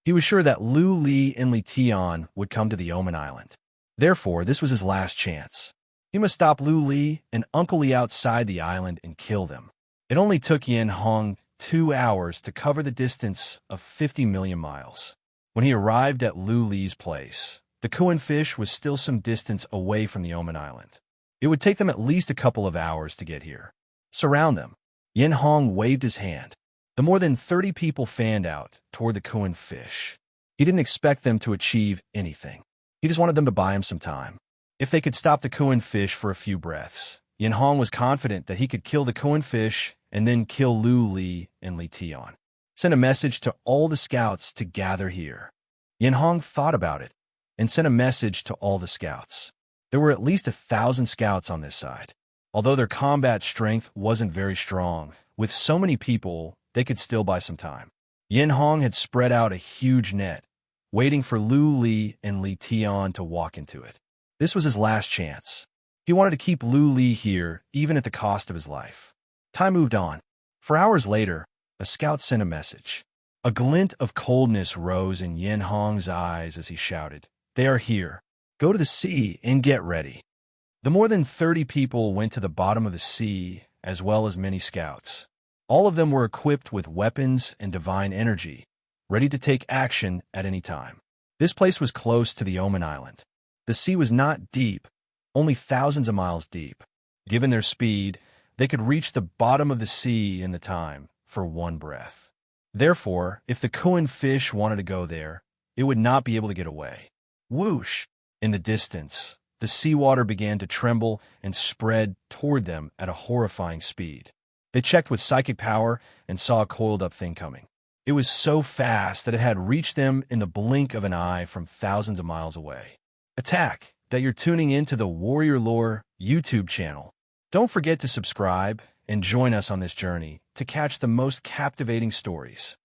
He was sure that Lu Li and Li Tian would come to the Omen Island. Therefore, this was his last chance. He must stop Lu Li and Uncle Li outside the island and kill them. It only took Yin Hong 2 hours to cover the distance of 50 million miles. When he arrived at Lu Li's place, the Kuin fish was still some distance away from the Omen Island. It would take them at least a couple of hours to get here. Surround them. Yin Hong waved his hand. The more than 30 people fanned out toward the Kuin fish. He didn't expect them to achieve anything. He just wanted them to buy him some time. If they could stop the Kuin fish for a few breaths, Yin Hong was confident that he could kill the Kuin fish and then kill Lu Li and Li Tian. Send a message to all the scouts to gather here. Yin Hong thought about it and sent a message to all the scouts. There were at least 1,000 scouts on this side. Although their combat strength wasn't very strong, with so many people, they could still buy some time. Yin Hong had spread out a huge net, waiting for Lu Li and Li Tian to walk into it. This was his last chance. He wanted to keep Lu Li here, even at the cost of his life. Time moved on. For hours later, a scout sent a message. A glint of coldness rose in Yin Hong's eyes as he shouted, "They are here. Go to the sea and get ready." The more than 30 people went to the bottom of the sea, as well as many scouts. All of them were equipped with weapons and divine energy, ready to take action at any time. This place was close to the Omen Island. The sea was not deep, only thousands of miles deep. Given their speed, they could reach the bottom of the sea in the time for one breath. Therefore, if the Kuin fish wanted to go there, it would not be able to get away. Whoosh! In the distance, the seawater began to tremble and spread toward them at a horrifying speed. They checked with psychic power and saw a coiled-up thing coming. It was so fast that it had reached them in the blink of an eye from thousands of miles away. Attack! That you're tuning into the Warrior Lore YouTube channel. Don't forget to subscribe and join us on this journey to catch the most captivating stories.